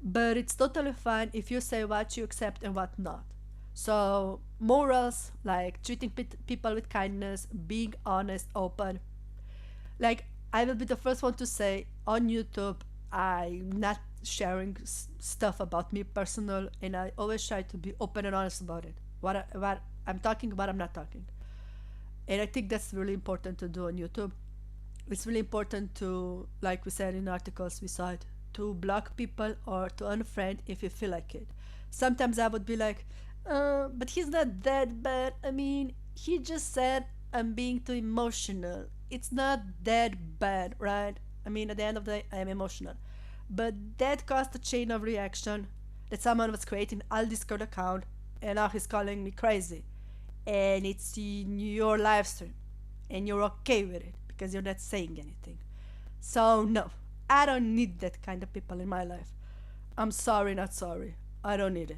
But it's totally fine if you say what you accept and what not. So morals, like treating people with kindness, being honest, open. Like, I will be the first one to say on YouTube, I'm not sharing stuff about me personal, and I always try to be open and honest about it. What I'm talking about, I'm not talking. And I think that's really important to do on YouTube. It's really important to, like we said in articles we saw it, to block people or to unfriend if you feel like it. Sometimes I would be like, but he's not that bad. I mean, he just said I'm being too emotional. It's not that bad, right? I mean, at the end of the day, I am emotional. But that caused a chain of reaction that someone was creating a Discord account and now he's calling me crazy. And it's in your live stream. And you're okay with it because you're not saying anything. So, no, I don't need that kind of people in my life. I'm sorry, not sorry. I don't need it.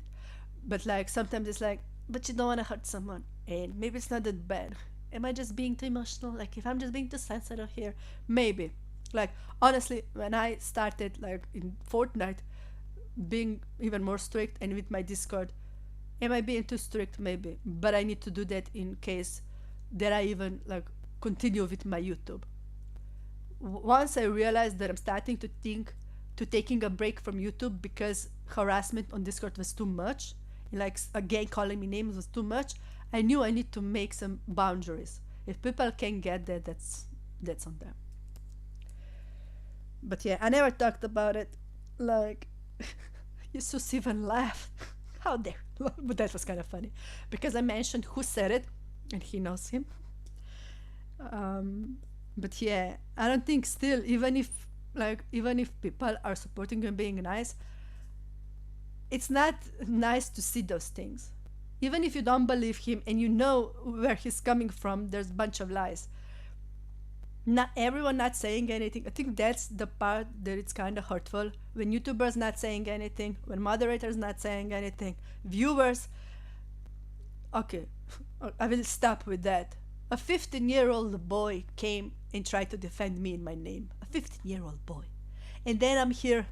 But like, sometimes it's like, but you don't want to hurt someone. And maybe it's not that bad. Am I just being too emotional? Like, if I'm just being too sensitive here, maybe. Like, honestly, when I started, like, in Fortnite, being even more strict and with my Discord, am I being too strict? Maybe. But I need to do that in case that I even, like, continue with my YouTube. Once I realized that I'm starting to think to taking a break from YouTube because harassment on Discord was too much, and like again calling me names was too much, I knew I need to make some boundaries. If people can get that, that's on them. But yeah, I never talked about it. Like, Jesus even laughed. How dare. But that was kind of funny because I mentioned who said it and he knows him. um, but yeah, I don't think still, even if people are supporting you and being nice, it's not nice to see those things. Even if you don't believe him and you know where he's coming from, there's a bunch of lies. Not everyone not saying anything. I think that's the part that it's kind of hurtful. When YouTubers not saying anything, when moderators not saying anything, viewers, okay, I will stop with that. A 15-year-old boy came and tried to defend me in my name. A 15-year-old boy. And then I'm here.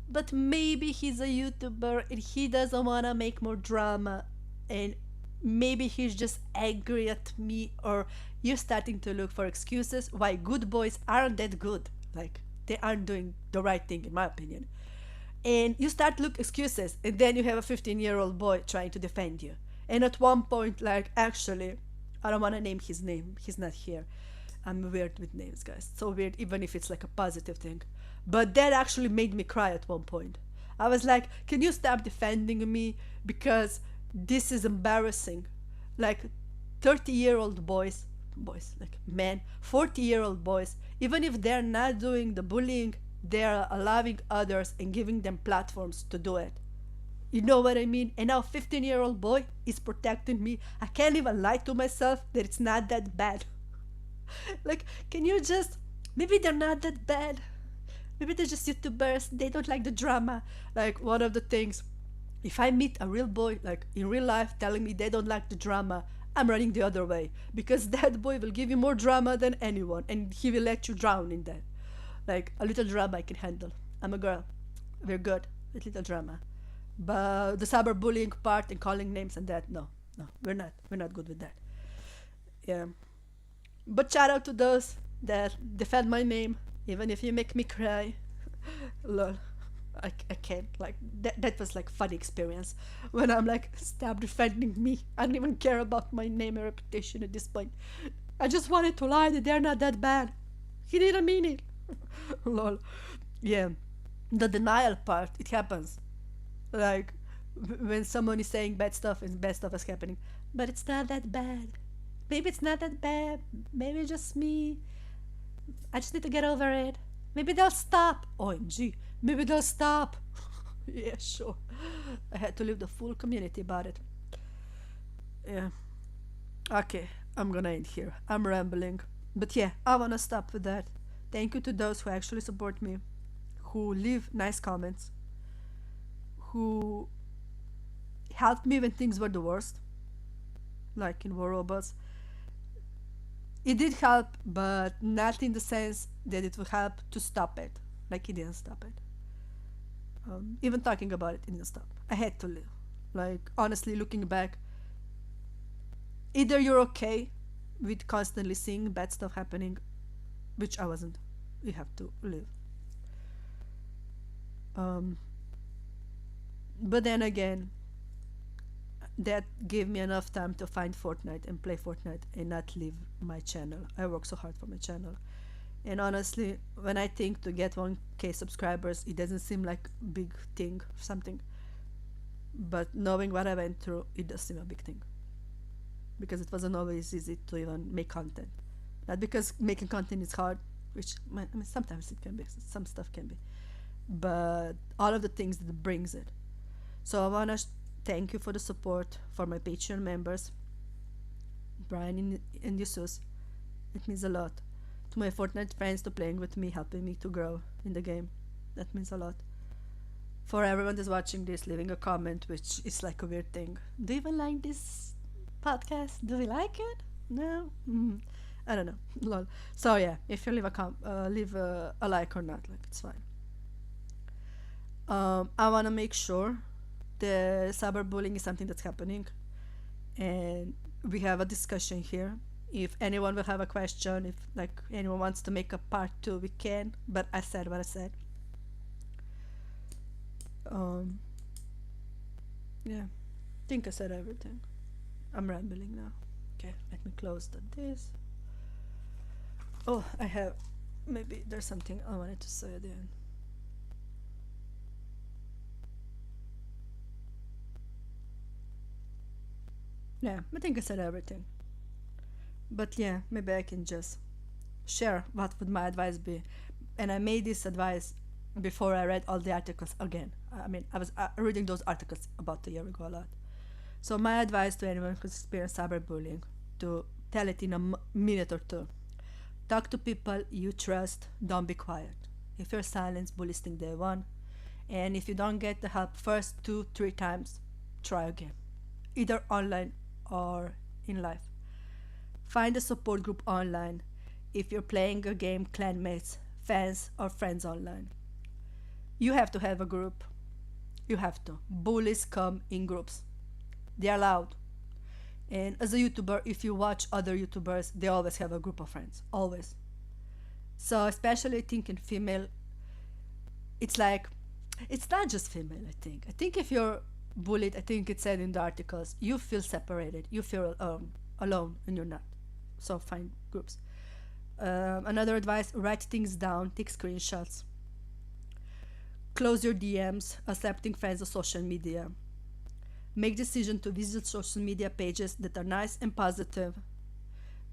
But maybe he's a YouTuber and he doesn't want to make more drama. And maybe he's just angry at me, or you're starting to look for excuses why good boys aren't that good. Like, they aren't doing the right thing, in my opinion. And you start look excuses, and then you have a 15-year-old boy trying to defend you. And at one point, like, actually, I don't want to name his name. He's not here. I'm weird with names, guys. So weird, even if it's like a positive thing. But that actually made me cry at one point. I was like, can you stop defending me? Because this is embarrassing. Like, 30-year-old boys, like men, 40-year-old boys, even if they're not doing the bullying, they're allowing others and giving them platforms to do it. You know what I mean? And now 15-year-old boy is protecting me. I can't even lie to myself that it's not that bad. Like, can you just, maybe they're not that bad. Maybe they're just YouTubers. They don't like the drama. Like, one of the things, if I meet a real boy, like in real life, telling me they don't like the drama, I'm running the other way, because that boy will give you more drama than anyone, and he will let you drown in that. Like, a little drama I can handle. I'm a girl. We're good with little drama. But the cyberbullying part and calling names and that, no, we're not. We're not good with that. Yeah. But shout out to those that defend my name, even if you make me cry. Lol. I can't, like, that was like funny experience when I'm like, stop defending me. I don't even care about my name and reputation at this point. I just wanted to lie that they're not that bad. He didn't mean it. Lol. Yeah. The denial part, it happens. Like, when someone is saying bad stuff and bad stuff is happening. But it's not that bad. Maybe it's not that bad. Maybe it's just me. I just need to get over it. Maybe they'll stop. OMG. Maybe they'll stop. Yeah, sure. I had to leave the full community about it. Yeah. Okay, I'm gonna end here. I'm rambling. But yeah, I wanna stop with that. Thank you to those who actually support me, who leave nice comments, who helped me when things were the worst, like in War Robots. It did help, but not in the sense that it would help to stop it. Like, it didn't stop it. Even talking about it didn't stop. I had to live. Like, honestly, looking back, either you're okay with constantly seeing bad stuff happening, which I wasn't. You have to live. But then again, that gave me enough time to find Fortnite and play Fortnite and not leave my channel. I work so hard for my channel. And honestly, when I think to get 1K subscribers, it doesn't seem like a big thing or something. But knowing what I went through, it does seem a big thing. Because it wasn't always easy to even make content. Not because making content is hard, which, I mean, sometimes it can be, some stuff can be. But all of the things that brings it. So I want to thank you for the support for my Patreon members, Brian and Jesus. It means a lot. To my Fortnite friends, to playing with me, helping me to grow in the game. That means a lot. For everyone that's watching this, leaving a comment, which is like a weird thing. Do you even like this podcast? Do you like it? No? I don't know. Lol. So yeah, if you leave a like or not, like, it's fine. I want to make sure the cyberbullying is something that's happening, and we have a discussion here. If anyone will have a question, if like anyone wants to make a part 2, we can. But I said what I said. Yeah, I think I said everything. I'm rambling now. Okay, let me close this. Oh, I have, maybe there's something I wanted to say at the end. Yeah, I think I said everything. But yeah, maybe I can just share what would my advice be. And I made this advice before I read all the articles again. I mean, I was reading those articles about a year ago a lot. So my advice to anyone who's experienced cyberbullying, to tell it in a minute or two. Talk to people you trust. Don't be quiet. If you're silenced, bullies think they won. And if you don't get the help first two, three times, try again. Either online or in life. Find a support group online if you're playing a game, clanmates, fans, or friends online. You have to have a group. You have to. Bullies come in groups. They're loud. And as a YouTuber, if you watch other YouTubers, they always have a group of friends. Always. So, especially I think in female, it's like, it's not just female, I think. I think if you're bullied, I think it said in the articles, you feel separated. You feel alone and you're not. So, find groups. Another advice, write things down, take screenshots. Close your DMs, accepting friends on social media. Make decision to visit social media pages that are nice and positive.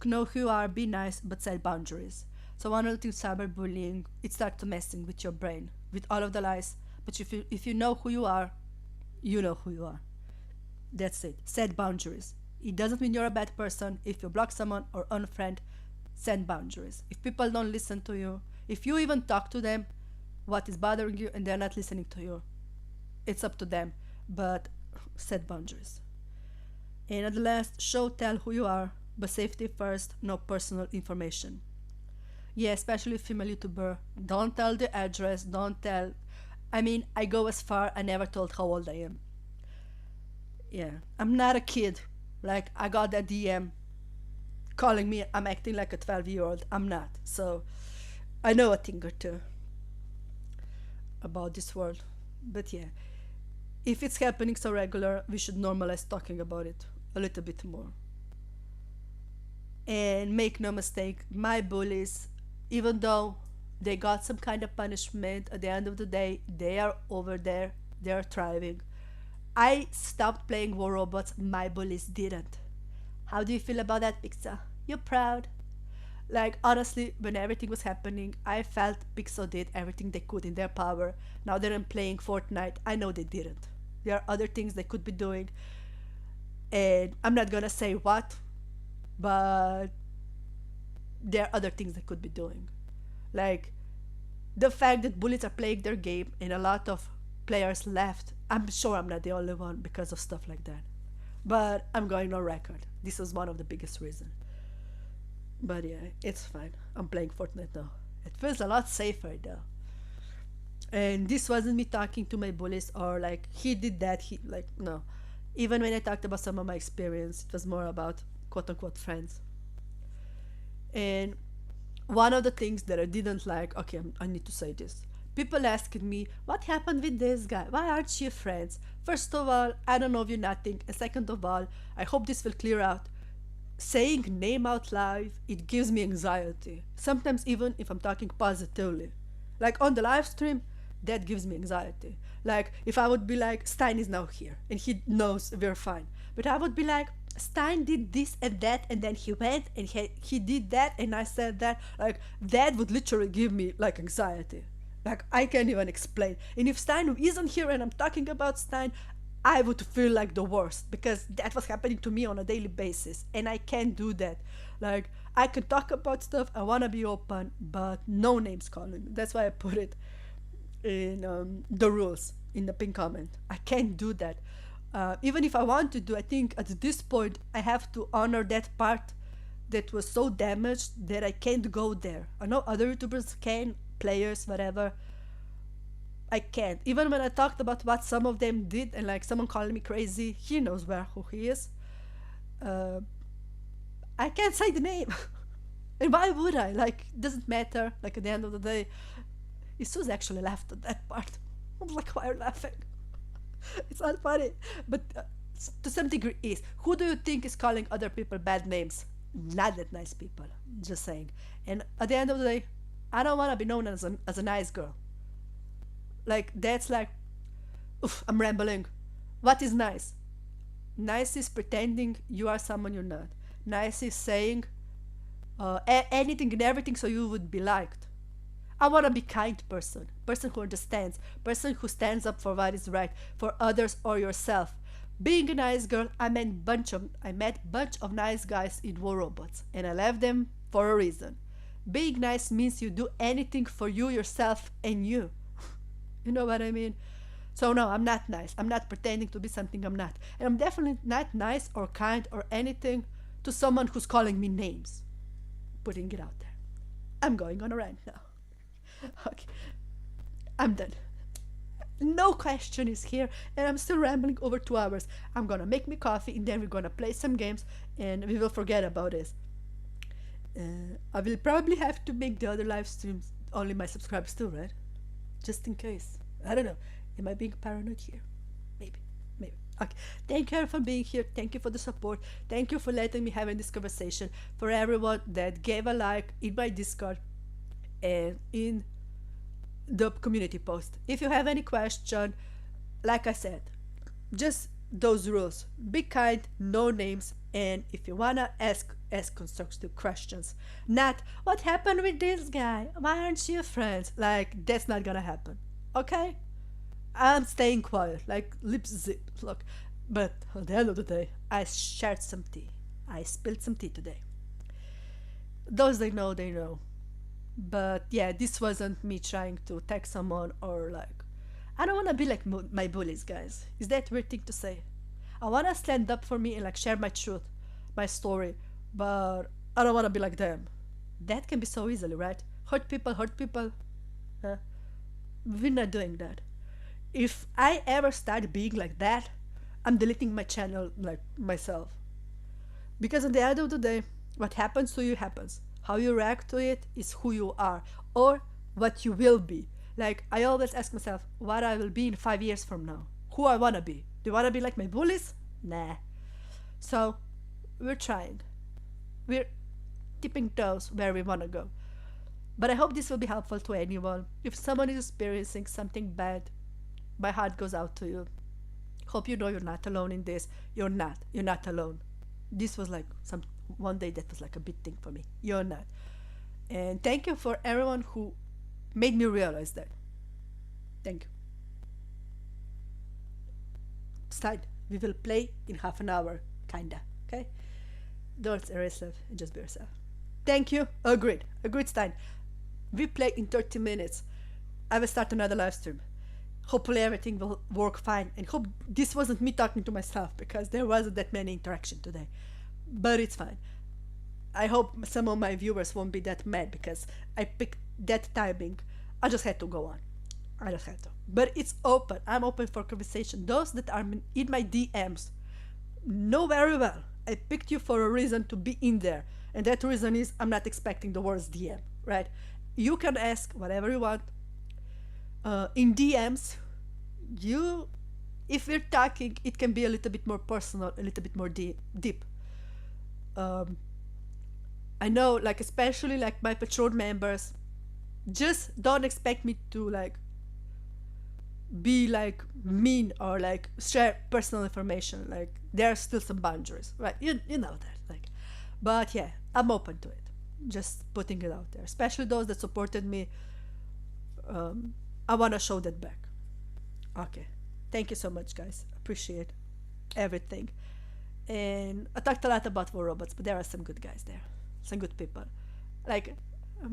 Know who you are, be nice, but set boundaries. So one of the things cyberbullying, it starts messing with your brain, with all of the lies. But if you know who you are, you know who you are. That's it. Set boundaries. It doesn't mean you're a bad person. If you block someone or unfriend, set boundaries. If people don't listen to you, if you even talk to them, what is bothering you and they're not listening to you, it's up to them. But set boundaries. And at the last, show tell who you are, but safety first, no personal information. Yeah, especially female YouTuber, don't tell the address, don't tell. I mean, I go as far, I never told how old I am. Yeah, I'm not a kid. Like, I got that DM calling me I'm acting like a 12-year-old. I'm not. So, I know a thing or two about this world. But yeah, if it's happening so regular, we should normalize talking about it a little bit more. And make no mistake, my bullies, even though they got some kind of punishment, at the end of the day, they are over there, they are thriving. I stopped playing War Robots, my bullies didn't. How do you feel about that, Pixar? You're proud? Like, honestly, when everything was happening, I felt Pixel did everything they could in their power. Now that I'm playing Fortnite, I know they didn't. There are other things they could be doing, and I'm not gonna say what, but there are other things they could be doing. Like, the fact that bullies are playing their game and a lot of players left, I'm sure I'm not the only one because of stuff like that. But I'm going on record. This is one of the biggest reasons. But yeah, it's fine. I'm playing Fortnite now. It feels a lot safer though. And this wasn't me talking to my bullies or like he did that, he like no. Even when I talked about some of my experience, it was more about quote unquote friends. And one of the things that I didn't like, okay, I need to say this. People asking me, what happened with this guy? Why aren't you friends? First of all, I don't know you nothing. And second of all, I hope this will clear out. Saying name out loud, it gives me anxiety. Sometimes even if I'm talking positively. Like on the live stream, that gives me anxiety. Like if I would be like, Stein is now here and he knows we're fine. But I would be like, Stein did this and that and then he went and he did that and I said that. Like that would literally give me like anxiety. Like I can't even explain. And if Stein isn't here and I'm talking about Stein, I would feel like the worst because that was happening to me on a daily basis and I can't do that. Like I can talk about stuff, I want to be open, but no names calling. That's why I put it in the rules in the pin comment. I can't do that. Even if I want to do, I think at this point I have to honor that part that was so damaged that I can't go there. I know other YouTubers can, players, whatever. I can't. Even when I talked about what some of them did and like someone calling me crazy, he knows who he is. Uh, I can't say the name. And why would I? Like, it doesn't matter. Like, at the end of the day, Isus actually laughed at that part. I was like, why are you laughing? It's not funny. But to some degree is. Who do you think is calling other people bad names? Not that nice people. Just saying. And at the end of the day, I don't want to be known as a nice girl. Like, that's like, oof, I'm rambling. What is nice? Nice is pretending you are someone you're not. Nice is saying anything and everything so you would be liked. I want to be kind person who understands, person who stands up for what is right for others or yourself. Being a nice girl, I met bunch of nice guys in War Robots, and I left them for a reason. Being nice means you do anything for you, yourself, and you. You know what I mean? So no, I'm not nice. I'm not pretending to be something I'm not. And I'm definitely not nice or kind or anything to someone who's calling me names. Putting it out there. I'm going on a rant now. Okay. I'm done. No question is here, and I'm still rambling over 2 hours. I'm gonna make me coffee, and then we're gonna play some games, and we will forget about this. I will probably have to make the other live streams only my subscribers too, right? Just in case. I don't know. Am I being paranoid here? Maybe. Maybe. Okay. Thank you for being here. Thank you for the support. Thank you for letting me have this conversation. For everyone that gave a like in my Discord and in the community post. If you have any question, like I said, just those rules. Be kind, no names, and if you wanna ask constructive questions. Not what happened with this guy? Why aren't you friends? Like that's not gonna happen. Okay? I'm staying quiet, like lips zip. Look. But at the end of the day, I shared some tea. I spilled some tea today. Those they know, they know. But yeah, this wasn't me trying to attack someone or like. I don't want to be like my bullies, guys. Is that weird thing to say? I want to stand up for me and like share my truth, my story, but I don't want to be like them. That can be so easily, right? Hurt people, hurt people. Huh? We're not doing that. If I ever start being like that, I'm deleting my channel like myself. Because at the end of the day, what happens to you happens. How you react to it is who you are or what you will be. Like I always ask myself what I will be in 5 years from now. Who I wanna be. Do I wanna be like my bullies? Nah. So we're trying. We're tipping toes where we wanna go. But I hope this will be helpful to anyone. If someone is experiencing something bad, my heart goes out to you. Hope you know you're not alone in this. You're not. You're not alone. This was like one day that was like a big thing for me. You're not. And thank you for everyone who made me realize that. Thank you. Start. We will play in half an hour, kinda. Okay? Don't erase yourself and just be yourself. Thank you. Agreed. Agreed, Stein. We play in 30 minutes. I will start another live stream. Hopefully everything will work fine, and hope this wasn't me talking to myself because there wasn't that many interaction today. But it's fine. I hope some of my viewers won't be that mad because I picked that timing. I just had to go on. I just had to. But it's open. I'm open for conversation. Those that are in my DMs know very well I picked you for a reason to be in there. And that reason is I'm not expecting the worst DM, right? You can ask whatever you want. In DMs, if we're talking, it can be a little bit more personal, a little bit more deep. I know, like, especially like my Patron members, just don't expect me to like be like mean or like share personal information. Like there are still some boundaries, right? You know that, like, but yeah, I'm open to it. Just putting it out there, especially those that supported me. I want to show that back. Okay, thank you so much, guys. Appreciate everything. And I talked a lot about War Robots, but there are some good guys there, some good people. Like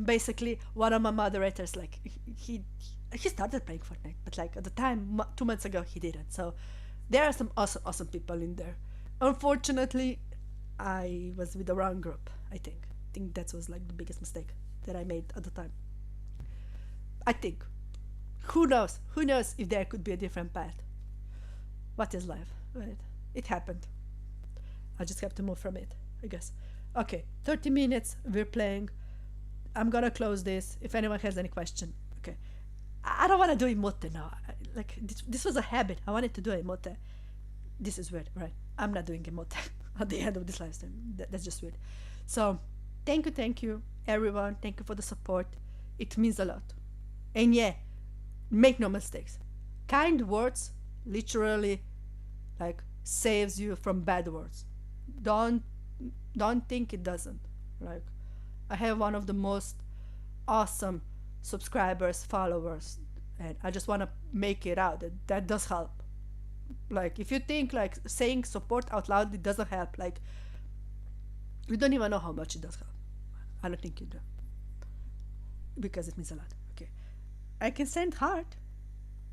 basically, one of my moderators, like he started playing Fortnite, but like at the time 2 months ago he didn't. So there are some awesome people in there. Unfortunately, I was with the wrong group. I think that was like the biggest mistake that I made at the time. I think. Who knows? Who knows if there could be a different path? What is life? Right? It happened. I just have to move from it, I guess. Okay, 30 minutes, we're playing. I'm gonna close this. If anyone has any question, okay. I don't want to do emote now. Like, this was a habit. I wanted to do emote. This is weird, right? I'm not doing emote at the end of this live stream. That's just weird. So, thank you, everyone. Thank you for the support. It means a lot. And yeah, make no mistakes. Kind words literally like saves you from bad words. Don't don't think it doesn't. Like, I have one of the most awesome subscribers, followers, and I just want to make it out that that does help. Like, if you think like saying support out loud it doesn't help, like, you don't even know how much it does help. I don't think you do, because it means a lot. Okay, I can send heart,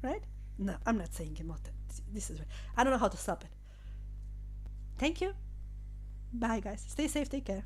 right? No, I'm not saying emote. This is, I don't know how to stop it. Thank you. Bye, guys. Stay safe. Take care.